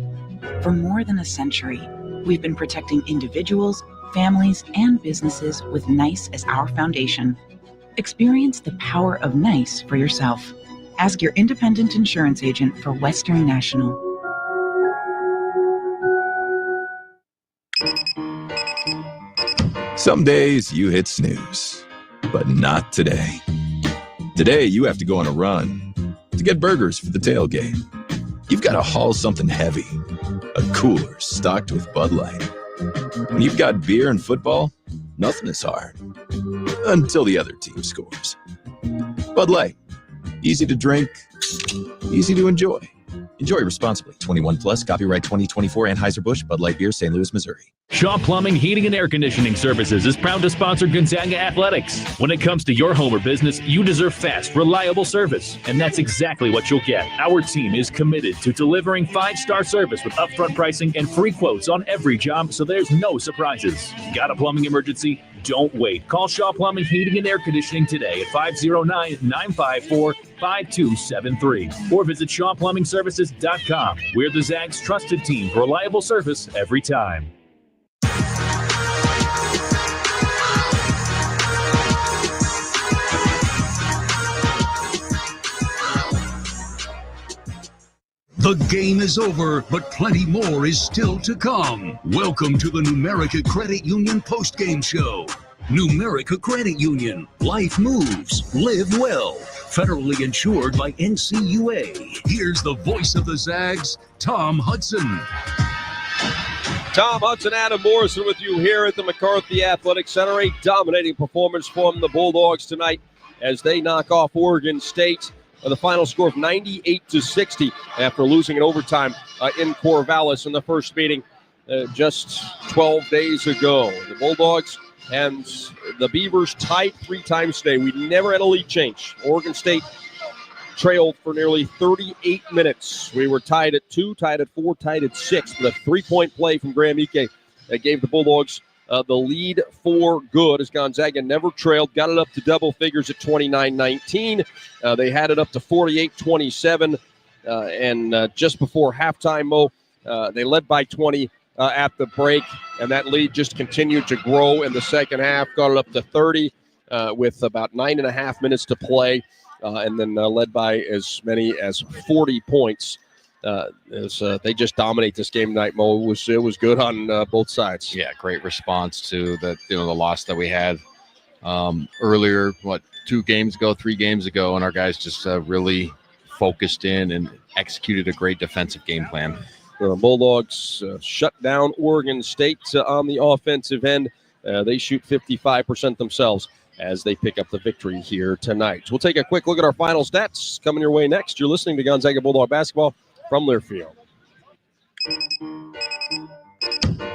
For more than a century, we've been protecting individuals, families, and businesses with NICE as our foundation. Experience the power of NICE for yourself. Ask your independent insurance agent for Western National. Some days you hit snooze, but not today. Today you have to go on a run to get burgers for the tailgate. You've got to haul something heavy, a cooler stocked with Bud Light. When you've got beer and football, nothing is hard. Until the other team scores. Bud Light. Easy to drink, easy to enjoy. Enjoy responsibly. 21 plus, copyright 2024, Anheuser-Busch, Bud Light Beer, St. Louis, Missouri. Shaw Plumbing, Heating, and Air Conditioning Services is proud to sponsor Gonzaga Athletics. When it comes to your home or business, you deserve fast, reliable service. And that's exactly what you'll get. Our team is committed to delivering 5-star service with upfront pricing and free quotes on every job, so there's no surprises. Got a plumbing emergency? Don't wait. Call Shaw Plumbing, Heating, and Air Conditioning today at 509-954-5273 or visit ShawPlumbingServices.com. We're the Zags' trusted team for reliable service every time. The game is over, but plenty more is still to come. Welcome to the Numerica Credit Union postgame show. Numerica Credit Union. Life moves. Live well. Federally insured by NCUA. Here's the voice of the Zags, Tom Hudson. Tom Hudson, Adam Morrison with you here at the McCarthy Athletic Center. A dominating performance from the Bulldogs tonight as they knock off Oregon State. The final score of 98-60 after losing in overtime in Corvallis in the first meeting just 12 days ago. The Bulldogs and the Beavers tied 3 times today. We never had a lead change. Oregon State trailed for nearly 38 minutes. We were tied at 2, tied at 4, tied at 6, but a 3-point play from Graham Ike that gave the Bulldogs the lead for good as Gonzaga never trailed, got it up to double figures at 29-19. They had it up to 48-27, and just before halftime, they led by 20, at the break, and that lead just continued to grow in the second half, got it up to 30 with about 9.5 minutes to play, and then led by as many as 40 points. As they just dominate this game tonight, Mo. It was good on both sides. Yeah, great response to the loss that we had earlier. 3 games ago, and our guys just really focused in and executed a great defensive game plan. The Bulldogs shut down Oregon State on the offensive end. They shoot 55% themselves as they pick up the victory here tonight. So we'll take a quick look at our final stats coming your way next. You're listening to Gonzaga Bulldog basketball from Learfield.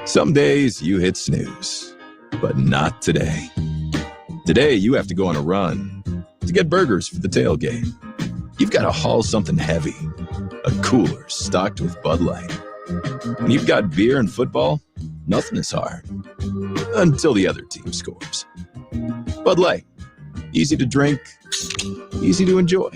Some days you hit snooze, but not today. Today you have to go on a run to get burgers for the tailgate. You've got to haul something heavy, a cooler stocked with Bud Light. When you've got beer and football, nothing is hard. Until the other team scores. Bud Light. Easy to drink, easy to enjoy.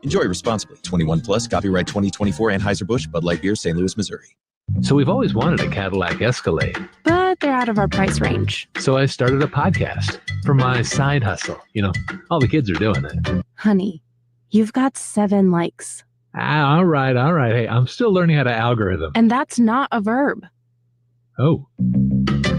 Enjoy responsibly. 21 plus, copyright 2024, Anheuser-Busch, Bud Light Beer, St. Louis, Missouri. So we've always wanted a Cadillac Escalade. But they're out of our price range. So I started a podcast for my side hustle. All the kids are doing it. Honey, you've got 7 likes. All right. Hey, I'm still learning how to algorithm. And that's not a verb. Oh.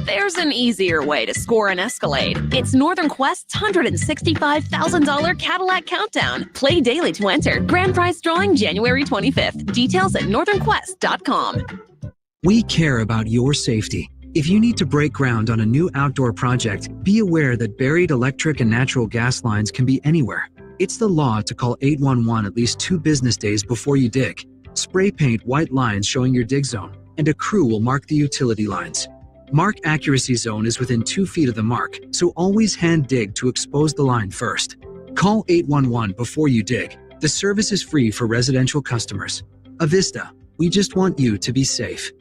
There's an easier way to score an Escalade. It's Northern Quest's $165,000 Cadillac Countdown. Play daily to enter. Grand prize drawing January 25th. Details at northernquest.com. We care about your safety. If you need to break ground on a new outdoor project, be aware that buried electric and natural gas lines can be anywhere. It's the law to call 811 at least 2 business days before you dig. Spray paint white lines showing your dig zone, and a crew will mark the utility lines. Mark accuracy zone is within 2 feet of the mark, so always hand dig to expose the line first. Call 811 before you dig. The service is free for residential customers. Avista, we just want you to be safe.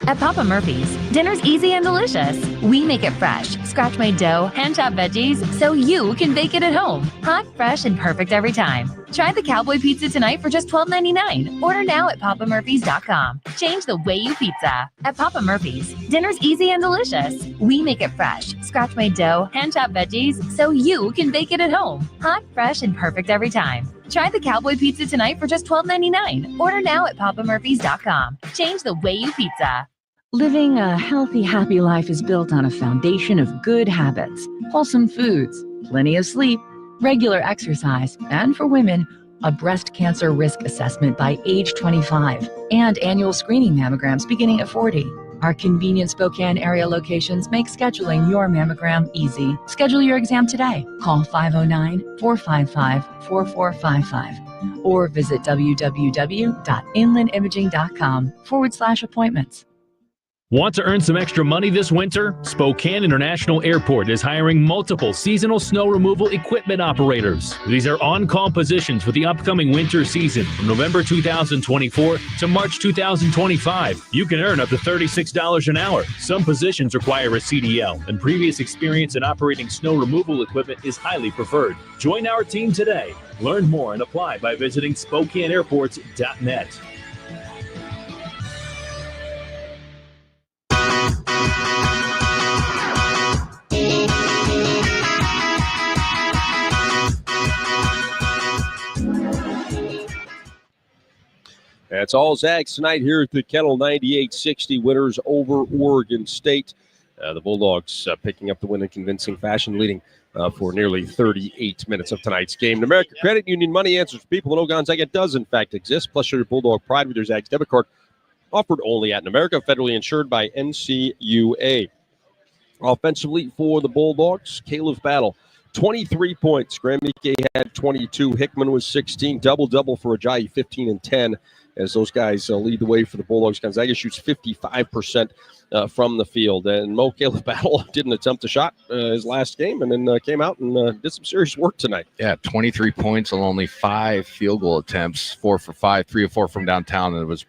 At Papa Murphy's, dinner's easy and delicious. We make it fresh, scratch-made dough, hand-chopped veggies, so you can bake it at home. Hot, fresh, and perfect every time. Try the Cowboy Pizza tonight for just $12.99. Order now at papamurphys.com. Change the way you pizza. At Papa Murphy's, dinner's easy and delicious. We make it fresh, scratch-made dough, hand-chopped veggies, so you can bake it at home. Hot, fresh, and perfect every time. Try the Cowboy Pizza tonight for just $12.99. Order now at papamurphys.com. Change the way you pizza. Living a healthy, happy life is built on a foundation of good habits, wholesome foods, plenty of sleep, regular exercise, and for women, a breast cancer risk assessment by age 25, and annual screening mammograms beginning at 40. Our convenient Spokane area locations make scheduling your mammogram easy. Schedule your exam today. Call 509-455-4455 or visit www.inlandimaging.com/appointments. Want to earn some extra money this winter? Spokane International Airport is hiring multiple seasonal snow removal equipment operators. These are on-call positions for the upcoming winter season from November 2024 to March 2025. You can earn up to $36 an hour. Some positions require a CDL, and previous experience in operating snow removal equipment is highly preferred. Join our team today. Learn more and apply by visiting SpokaneAirports.net. That's all Zags tonight here at the Kettle. 98-60 winners over Oregon State. The Bulldogs picking up the win in convincing fashion, leading for nearly 38 minutes of tonight's game. Numerica Credit Union money answers for people who know Gonzaga does in fact exist. Plus, show your Bulldog pride with your Zags debit card. Offered only at Numerica, federally insured by NCUA. Offensively for the Bulldogs, Caleb Battle, 23 points. Graham Ike had 22. Hickman was 16. Double-double for Ajayi, 15 and 10. As those guys lead the way for the Bulldogs. Gonzaga shoots 55% from the field. And Caleb Battle didn't attempt a shot his last game and then came out and did some serious work tonight. Yeah, 23 points on only 5 field goal attempts, 4 for 5, 3 of 4 from downtown. And it was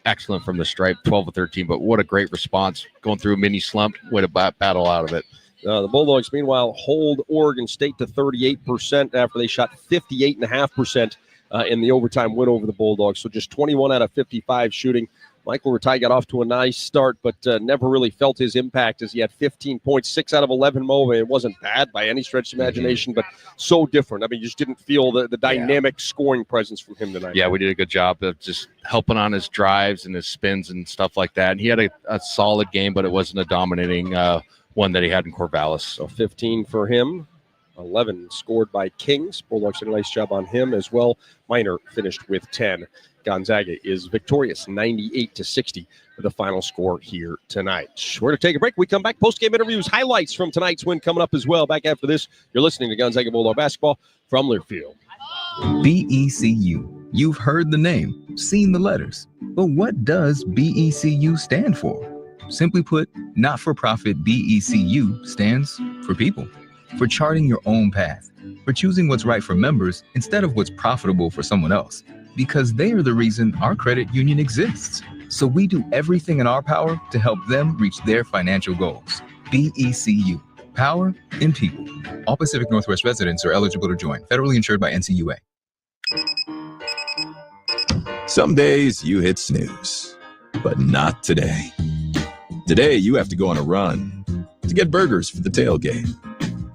excellent from the stripe, 12 of 13. But what a great response. Going through a mini slump, way to battle out of it. The Bulldogs, meanwhile, hold Oregon State to 38% after they shot 58.5% in the overtime win over the Bulldogs. So just 21 out of 55 shooting Michael Ratai got off to a nice start, but never really felt his impact as he had 15 points, 6 out of 11 moments. It wasn't bad by any stretch of imagination, but so different. I mean, you just didn't feel the dynamic scoring presence from him tonight. Yeah, we did a good job of just helping on his drives and his spins and stuff like that. And he had a solid game, but it wasn't a dominating one that he had in Corvallis. So 15 for him. 11 scored by Kings. Bulldogs did a nice job on him as well. Minor finished with 10. Gonzaga is victorious 98-60 for the final score here tonight. We're going to take a break. We come back. Post-game interviews, highlights from tonight's win coming up as well. Back after this, you're listening to Gonzaga Bulldog Basketball from Learfield. BECU. You've heard the name, seen the letters. But what does BECU stand for? Simply put, not-for-profit BECU stands for people. For charting your own path. For choosing what's right for members instead of what's profitable for someone else. Because they are the reason our credit union exists. So we do everything in our power to help them reach their financial goals. BECU. Power in people. All Pacific Northwest residents are eligible to join. Federally insured by NCUA. Some days you hit snooze, but not today. Today you have to go on a run to get burgers for the tailgate.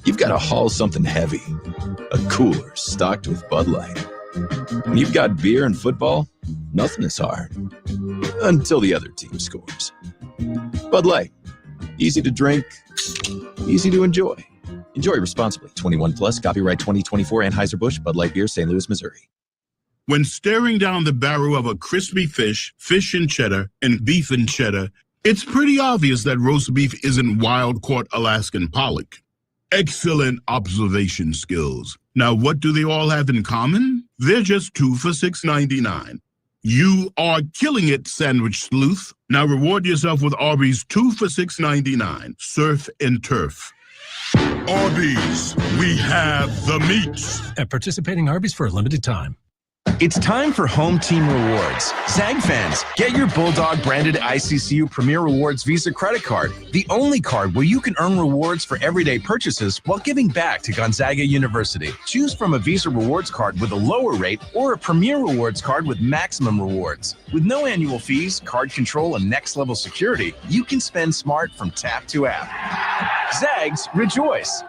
You've got to haul something heavy. A cooler stocked with Bud Light. When you've got beer and football, nothing is hard. Until the other team scores. Bud Light. Easy to drink, easy to enjoy. Enjoy responsibly. 21 plus, copyright 2024 Anheuser-Busch, Bud Light Beer, St. Louis, Missouri. When staring down the barrel of a crispy fish, fish and cheddar, and beef and cheddar, it's pretty obvious that roast beef isn't wild-caught Alaskan pollock. Excellent observation skills. Now, what do they all have in common? They're just 2 for $6.99. You are killing it, sandwich sleuth. Now reward yourself with Arby's 2 for $6.99. Surf and turf. Arby's, we have the meats. At participating Arby's for a limited time. It's time for Home Team Rewards. Zag fans, get your Bulldog branded ICCU Premier Rewards Visa credit card, the only card where you can earn rewards for everyday purchases while giving back to Gonzaga University. Choose from a Visa Rewards card with a lower rate or a Premier Rewards card with maximum rewards. With no annual fees, card control, and next-level security, you can spend smart from tap to app. Zags, rejoice!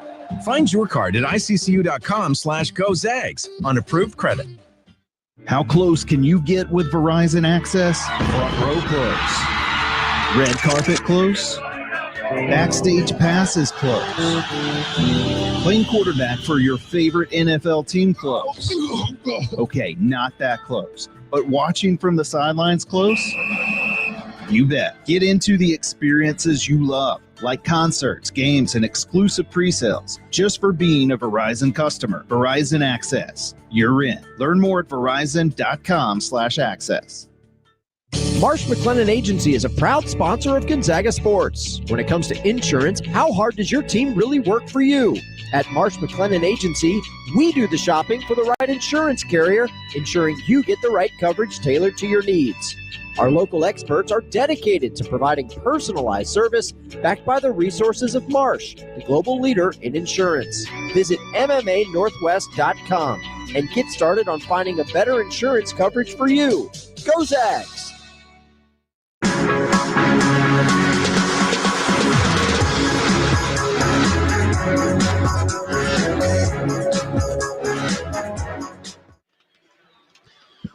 Find your card at iccu.com/GoZags on approved credit. How close can you get with Verizon Access? Front row close. Red carpet close. Backstage passes close. Playing quarterback for your favorite NFL team close. Okay, not that close. But watching from the sidelines close? You bet. Get into the experiences you love, like concerts, games, and exclusive pre-sales, just for being a Verizon customer. Verizon Access. You're in. Learn more at verizon.com/access. Marsh McLennan Agency is a proud sponsor of Gonzaga Sports. When it comes to insurance, how hard does your team really work for you? At Marsh McLennan Agency, we do the shopping for the right insurance carrier, ensuring you get the right coverage tailored to your needs. Our local experts are dedicated to providing personalized service backed by the resources of Marsh, the global leader in insurance. Visit MMANorthwest.com and get started on finding a better insurance coverage for you. Go Zags!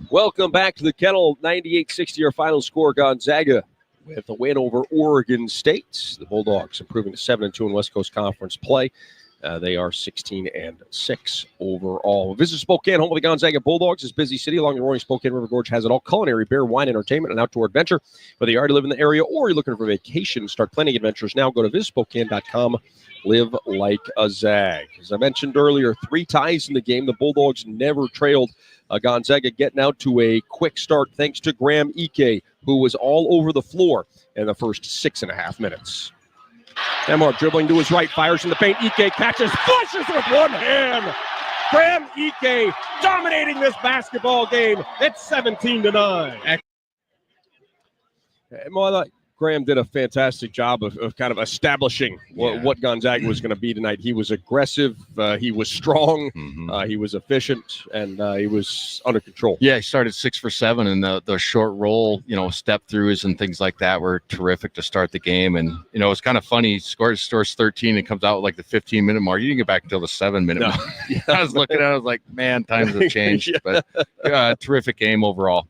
Welcome back to the Kennel. 98-60 our final score. Gonzaga with a win over Oregon State. The Bulldogs improving to 7-2 in West Coast Conference play. They are 16-6 overall. Visit Spokane, home of the Gonzaga Bulldogs. This busy city along the roaring Spokane River Gorge has it all. Culinary, beer, wine, entertainment, and outdoor adventure. Whether you already live in the area or you're looking for a vacation, start planning adventures now. Go to visitspokane.com. Live like a Zag. As I mentioned earlier, 3 ties in the game. The Bulldogs never trailed. Gonzaga getting out to a quick start thanks to Graham Ike, who was all over the floor in the first 6.5 minutes. Nemhard dribbling to his right, fires in the paint. Ike catches, flushes with one hand. Graham Ike dominating this basketball game. It's 17-9. Graham did a fantastic job of kind of establishing what Gonzaga was going to be tonight. He was aggressive. He was strong. He was efficient, and he was under control. Yeah, he started 6 for 7, and the short roll, step throughs and things like that were terrific to start the game. And, it's kind of funny. He scores 13 and comes out with like the 15-minute mark. You didn't get back until the 7-minute mark. I was looking at it, I was like, man, times have changed. But terrific game overall.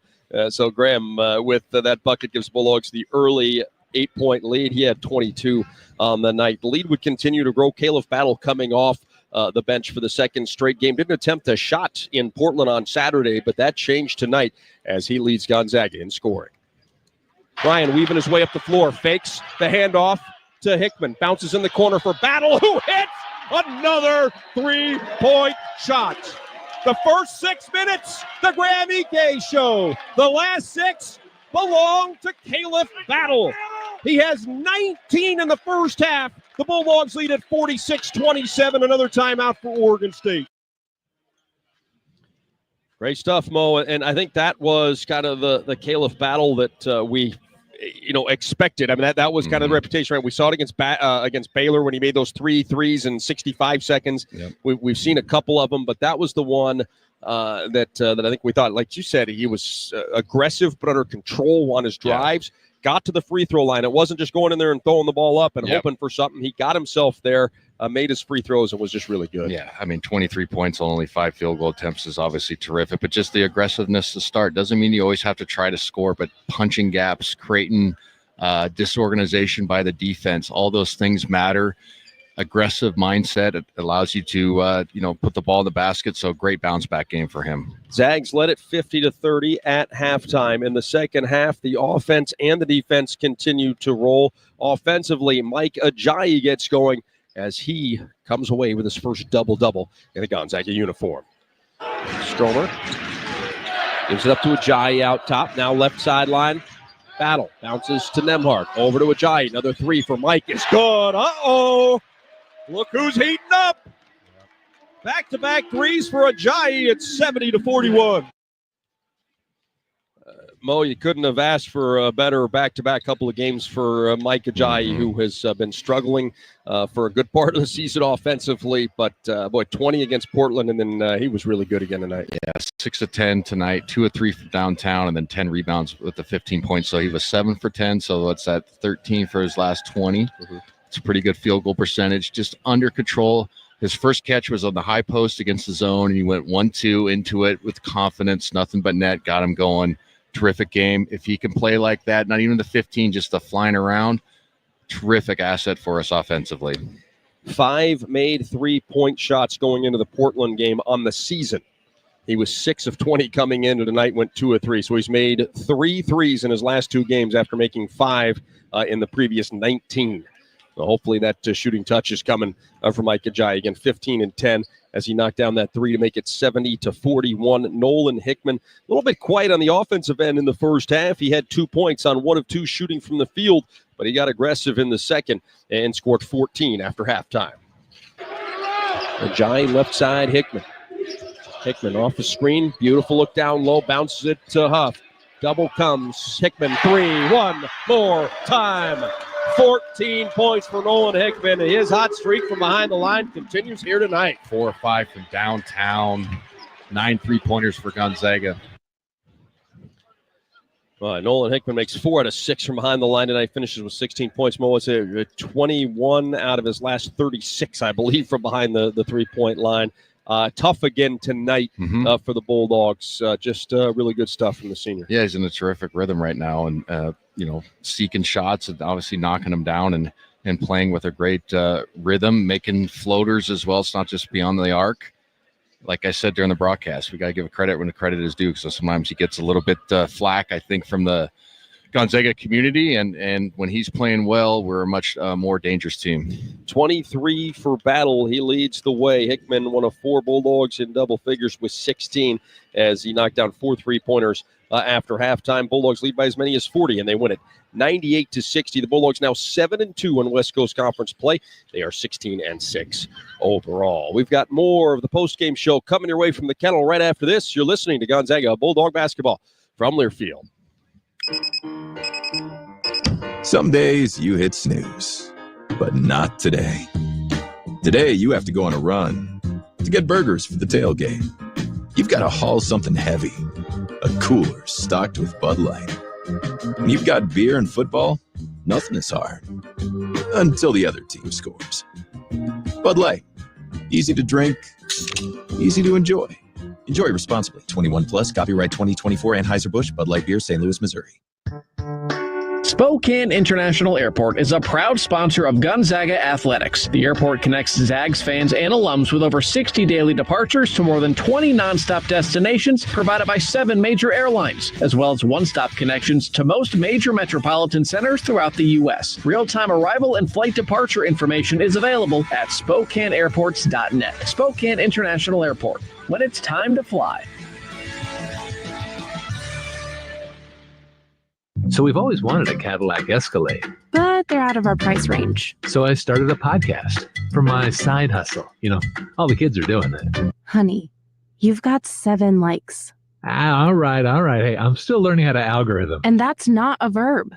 So Graham, with that bucket, gives Bulldogs the early 8-point lead. He had 22 on the night. The lead would continue to grow. Caleb Battle coming off the bench for the second straight game. Didn't attempt a shot in Portland on Saturday, but that changed tonight as he leads Gonzaga in scoring. Ryan weaving his way up the floor, fakes the handoff to Hickman. Bounces in the corner for Battle, who hits another 3-point shot. The first 6 minutes, the Graham Ike Show. The last 6 belong to Caleb Battle. He has 19 in the first half. The Bulldogs lead at 46-27. Another timeout for Oregon State. Great stuff, Mo. And I think that was kind of the Caleb Battle that we expected. I mean, that was kind of the reputation, right? We saw it against Baylor when he made those 3 threes in 65 seconds. Yep. We've seen a couple of them, but that was the one that I think we thought, like you said, he was aggressive but under control on his drives. Yeah. Got to the free throw line. It wasn't just going in there and throwing the ball up and hoping for something. He got himself there, made his free throws, and was just really good. Yeah, I mean, 23 points on only 5 field goal attempts is obviously terrific, but just the aggressiveness to start doesn't mean you always have to try to score, but punching gaps, creating disorganization by the defense, all those things matter. Aggressive mindset, it allows you to put the ball in the basket. So great bounce back game for him. Zags led it 50-30 at halftime. In the second half, the offense and the defense continue to roll. Offensively, Mike Ajayi gets going as he comes away with his first double-double in a Gonzaga uniform. Stromer gives it up to Ajayi out top. Now left sideline. Battle bounces to Nembhard. Over to Ajayi. Another 3 for Mike. It's good. Uh-oh. Look who's heating up. Back-to-back threes for Ajayi. It's 70-41. Mo, you couldn't have asked for a better back-to-back couple of games for Mike Ajayi, who has been struggling for a good part of the season offensively. But, 20 against Portland, and then he was really good again tonight. Yeah, 6 of 10 tonight, 2 of 3 from downtown, and then 10 rebounds with the 15 points. So he was 7 for 10, so that's at 13 for his last 20. It's a pretty good field goal percentage, just under control. His first catch was on the high post against the zone, and he went 1-2 into it with confidence, nothing but net, got him going. Terrific game. If he can play like that, not even the 15, just the flying around, terrific asset for us offensively. 5 made 3-point shots going into the Portland game on the season. He was 6 of 20 coming into tonight, went 2 of 3. So he's made 3 threes in his last 2 games after making 5 in the previous 19. So hopefully that shooting touch is coming from Mike Ajayi. Again, 15 and 10 as he knocked down that 3 to make it 70-41. Nolan Hickman, a little bit quiet on the offensive end in the first half. He had 2 points on 1 of 2 shooting from the field, but he got aggressive in the second and scored 14 after halftime. Ajayi left side, Hickman. Hickman off the screen. Beautiful look down low. Bounces it to Huff. Double comes. Hickman 3. One more time. 14 points for Nolan Hickman. His hot streak from behind the line continues here tonight. 4 or 5 from downtown. 9 3-pointers for Gonzaga. Nolan Hickman makes 4 out of 6 from behind the line tonight. Finishes with 16 points. Mo, it's 21 out of his last 36, I believe, from behind the 3-point line. Tough again tonight for the Bulldogs. Just really good stuff from the senior. Yeah, he's in a terrific rhythm right now, and seeking shots and obviously knocking them down and playing with a great rhythm, making floaters as well. It's not just beyond the arc. Like I said during the broadcast, we got to give credit when the credit is due. So sometimes he gets a little bit flack, I think, from the Gonzaga community, and when he's playing well, we're a much more dangerous team. 23 for Battle. He leads the way. Hickman, one of 4 Bulldogs in double figures with 16 as he knocked down 4 3-pointers after halftime. Bulldogs lead by as many as 40, and they win it 98-60. The Bulldogs now 7-2 in West Coast Conference play. They are 16-6 overall. We've got more of the postgame show coming your way from the Kennel right after this. You're listening to Gonzaga Bulldog basketball from Learfield. Some days you hit snooze, but not today. Today you have to go on a run to get burgers for the tailgate. You've got to haul something heavy, a cooler stocked with Bud Light. When you've got beer and football, nothing is hard. Until the other team scores. Bud Light. Easy to drink, easy to enjoy. Enjoy responsibly. 21 plus, copyright 2024, Anheuser-Busch, Bud Light Beer, St. Louis, Missouri. Spokane International Airport is a proud sponsor of Gonzaga Athletics. The airport connects Zags fans and alums with over 60 daily departures to more than 20 nonstop destinations provided by 7 major airlines, as well as one-stop connections to most major metropolitan centers throughout the U.S. Real-time arrival and flight departure information is available at SpokaneAirports.net. Spokane International Airport, when it's time to fly. So we've always wanted a Cadillac Escalade. But they're out of our price range. So I started a podcast for my side hustle. All the kids are doing it. Honey, you've got 7 likes. All right. Hey, I'm still learning how to algorithm. And that's not a verb.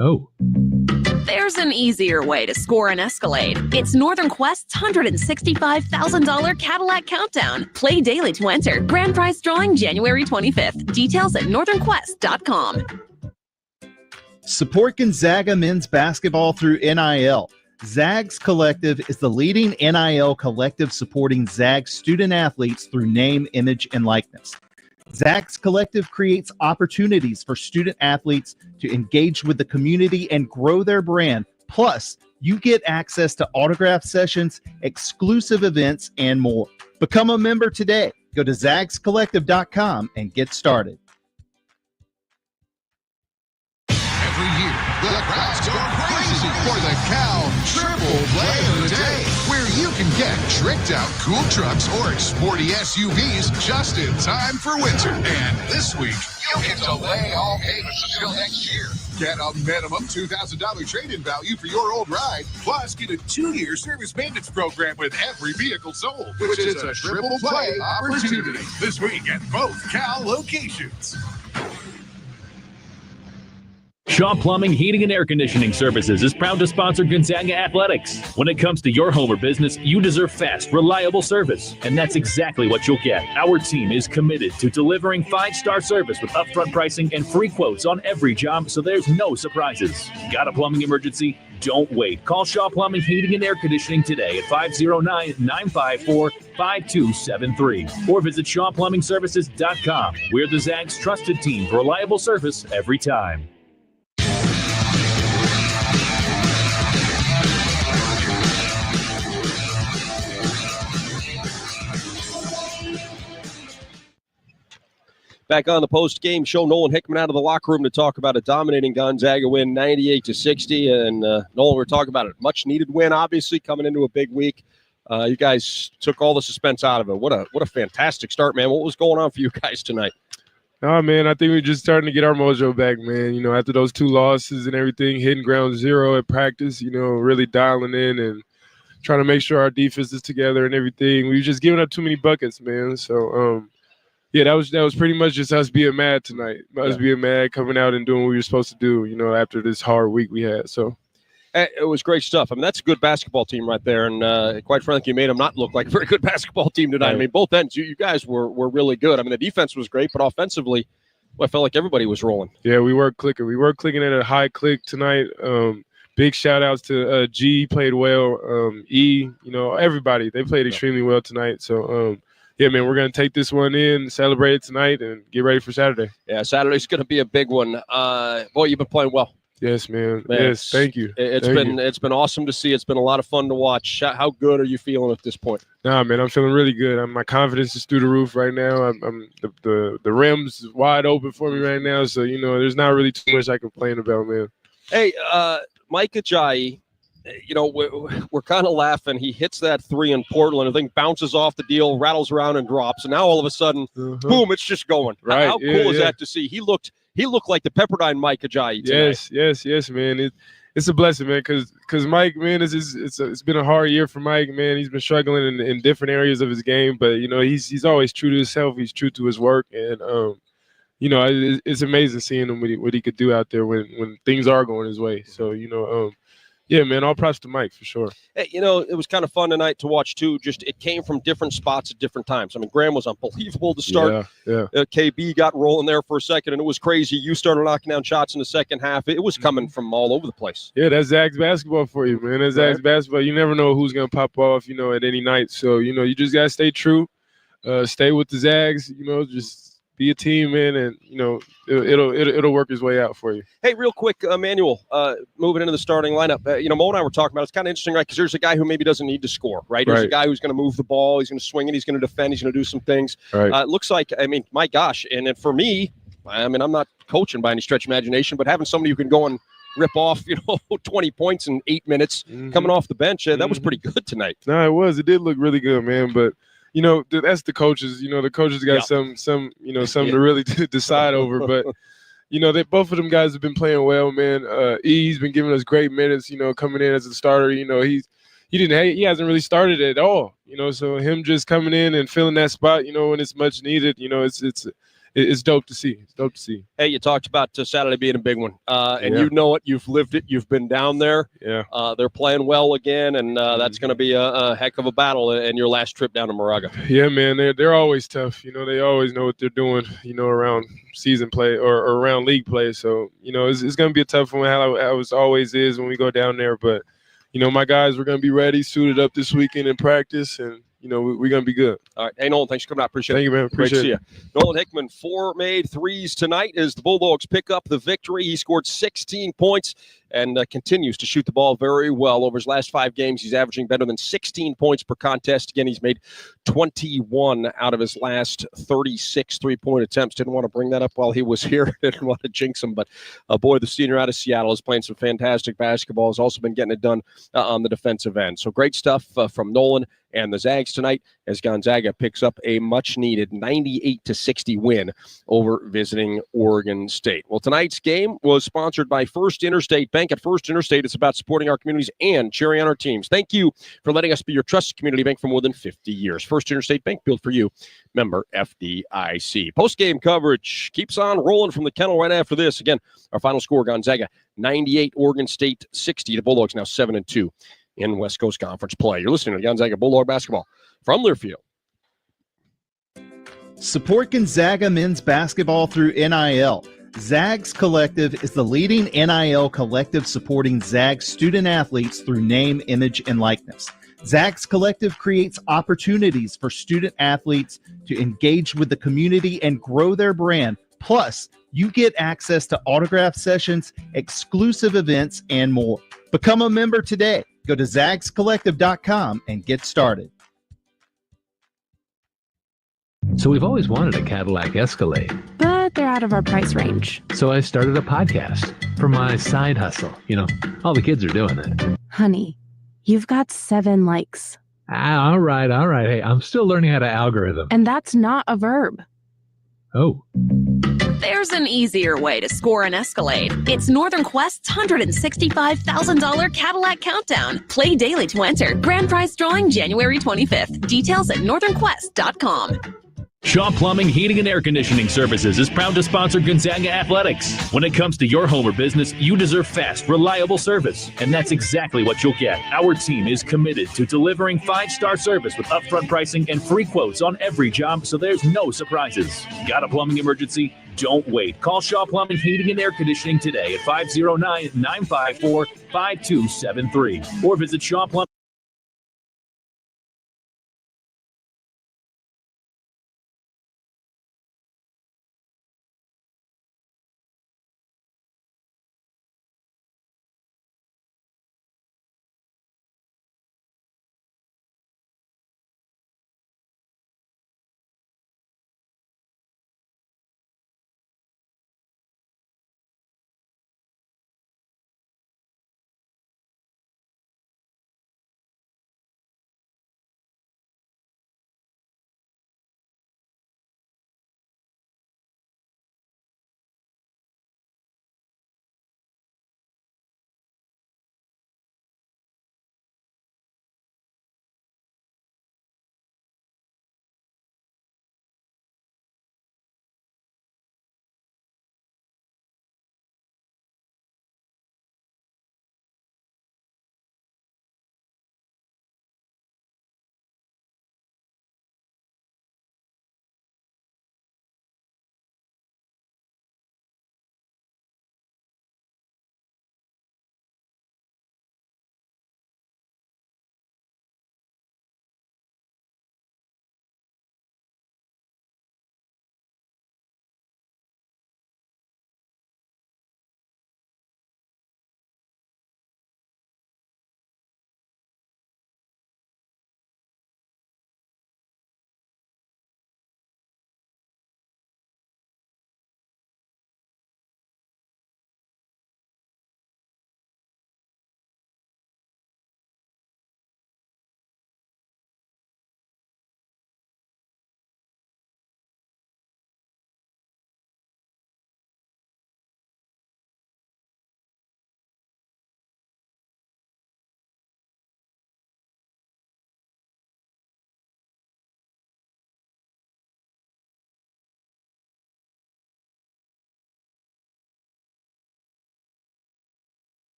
Oh. There's an easier way to score an Escalade. It's Northern Quest's $165,000 Cadillac Countdown. Play daily to enter. Grand prize drawing January 25th. Details at northernquest.com. Support Gonzaga men's basketball through NIL. Zags Collective is the leading NIL collective supporting Zags student athletes through name, image, and likeness. Zags Collective creates opportunities for student athletes to engage with the community and grow their brand. Plus, you get access to autograph sessions, exclusive events, and more. Become a member today. Go to zagscollective.com and get started. Every year, the crowds go crazy for the Cal Triple Play of the Day, where you can get tricked out cool trucks or sporty SUVs just in time for winter. And this week, you can delay all payments until next year. Get a minimum $2,000 trade-in value for your old ride, plus get a 2-year service maintenance program with every vehicle sold, which is a triple play opportunity this week at both Cal locations. Shaw Plumbing, Heating, and Air Conditioning Services is proud to sponsor Gonzaga Athletics. When it comes to your home or business, you deserve fast, reliable service. And that's exactly what you'll get. Our team is committed to delivering 5-star service with upfront pricing and free quotes on every job, so there's no surprises. Got a plumbing emergency? Don't wait. Call Shaw Plumbing, Heating, and Air Conditioning today at 509-954-5273 or visit ShawPlumbingServices.com. We're the Zags' trusted team for reliable service every time. Back on the post-game show, Nolan Hickman out of the locker room to talk about a dominating Gonzaga win, 98-60. And Nolan, we're talking about a much-needed win, obviously, coming into a big week. You guys took all the suspense out of it. What a fantastic start, man. What was going on for you guys tonight? Oh, man, I think we're just starting to get our mojo back, man. After those 2 losses and everything, hitting ground zero at practice, really dialing in and trying to make sure our defense is together and everything. We were just giving up too many buckets, man. So, yeah, that was pretty much just us being mad tonight. Us being mad, coming out and doing what we were supposed to do, after this hard week we had. So it was great stuff. I mean, that's a good basketball team right there. And quite frankly, you made them not look like a very good basketball team tonight. Right. I mean, both ends, you guys were really good. I mean, the defense was great, but offensively, I felt like everybody was rolling. Yeah, we were clicking. We were clicking at a high click tonight. Big shout-outs to G, played well. E, everybody. They played extremely well tonight. So, yeah, man, we're going to take this one in, celebrate it tonight, and get ready for Saturday. Yeah, Saturday's going to be a big one. Boy, you've been playing well. Yes, man. Yes, thank you. It's been awesome to see. It's been a lot of fun to watch. How good are you feeling at this point? Nah, man, I'm feeling really good. My confidence is through the roof right now. The rim's wide open for me right now, so there's not really too much I complain about, man. Hey, Mike Ajayi. We're kind of laughing. He hits that 3 in Portland. I think bounces off the deal, rattles around and drops. And now all of a sudden, boom, it's just going. Right. How cool is that to see? He looked like the Pepperdine Mike Ajayi tonight. Yes, man. It's a blessing, man, because Mike, man, it's been a hard year for Mike, man. He's been struggling in different areas of his game, but he's always true to himself. He's true to his work, and it's amazing seeing him what he could do out there when things are going his way. So, yeah, man, all props to Mike for sure. Hey, it was kind of fun tonight to watch, too. Just it came from different spots at different times. I mean, Graham was unbelievable to start. Yeah. KB got rolling there for a second, and it was crazy. You started knocking down shots in the second half. It was coming from all over the place. Yeah, that's Zag's basketball for you, man. That's Zag's basketball. You never know who's going to pop off, at any night. So, you just got to stay true, stay with the Zags, just be a team, man, and it'll work his way out for you. Hey, real quick, Manuel, moving into the starting lineup. Mo and I were talking about it's kind of interesting, right? Because there's a guy who maybe doesn't need to score, right? There's a guy who's going to move the ball, he's going to swing it, he's going to defend, he's going to do some things. Right. It looks like, my gosh, and for me, I'm not coaching by any stretch of imagination, but having somebody who can go and rip off, 20 points in 8 minutes coming off the bench, that was pretty good tonight. No, it was. It did look really good, man, but. That's the coaches. The coaches got something to really decide over. But both of them guys have been playing well, man. He's been giving us great minutes. Coming in as a starter. He hasn't really started at all. So him just coming in and filling that spot. When it's much needed. It's dope to see. It's dope to see. Hey, you talked about Saturday being a big one, and you know it. You've lived it. You've been down there. Yeah. They're playing well again, and that's going to be a heck of a battle in your last trip down to Moraga. Yeah, man. They're always tough. They always know what they're doing. Around season play or around league play. So it's going to be a tough one. How it always is when we go down there. But my guys, we're going to be ready, suited up this weekend in practice, and. We're going to be good. All right. Hey, Nolan, thanks for coming out. Appreciate it. Thank you, man. Great to see Appreciate you. Nolan Hickman, 4 made threes tonight as the Bulldogs pick up the victory. He scored 16 points and continues to shoot the ball very well. Over his last 5 games, he's averaging better than 16 points per contest. Again, he's made 21 out of his last 36 three-point attempts. Didn't want to bring that up while he was here. Didn't want to jinx him. But, boy, the senior out of Seattle is playing some fantastic basketball. Has also been getting it done on the defensive end. So great stuff from Nolan and the Zags tonight as Gonzaga picks up a much-needed 98-60 win over visiting Oregon State. Well, tonight's game was sponsored by First Interstate Bank. At First Interstate, it's about supporting our communities and cheering on our teams. Thank you for letting us be your trusted community bank for more than 50 years. First Interstate Bank, built for you. Member FDIC. Post-game coverage keeps on rolling from the kennel right after this. Again, our final score, Gonzaga 98, Oregon State 60. The Bulldogs now 7-2. In West Coast Conference play. You're listening to Gonzaga Bulldog basketball from Learfield. Support Gonzaga men's basketball through NIL. Zags Collective is the leading NIL collective supporting Zags student athletes through name, image, and likeness. Zags Collective creates opportunities for student athletes to engage with the community and grow their brand. Plus, you get access to autograph sessions, exclusive events, and more. Become a member today. Go to zagscollective.com and get started. So we've always wanted a Cadillac Escalade. But they're out of our price range. So I started a podcast for my side hustle. All the kids are doing it. Honey, you've got 7 likes. All right. Hey, I'm still learning how to algorithm. And that's not a verb. Oh. There's an easier way to score an Escalade. It's Northern Quest's $165,000 Cadillac Countdown. Play daily to enter. Grand prize drawing January 25th. Details at northernquest.com. Shaw Plumbing, Heating, and Air Conditioning Services is proud to sponsor Gonzaga Athletics. When it comes to your home or business, you deserve fast, reliable service. And that's exactly what you'll get. Our team is committed to delivering 5-star service with upfront pricing and free quotes on every job, so there's no surprises. Got a plumbing emergency? Don't wait. Call Shaw Plumbing, Heating, and Air Conditioning today at 509-954-5273 or visit Shaw Plumbing.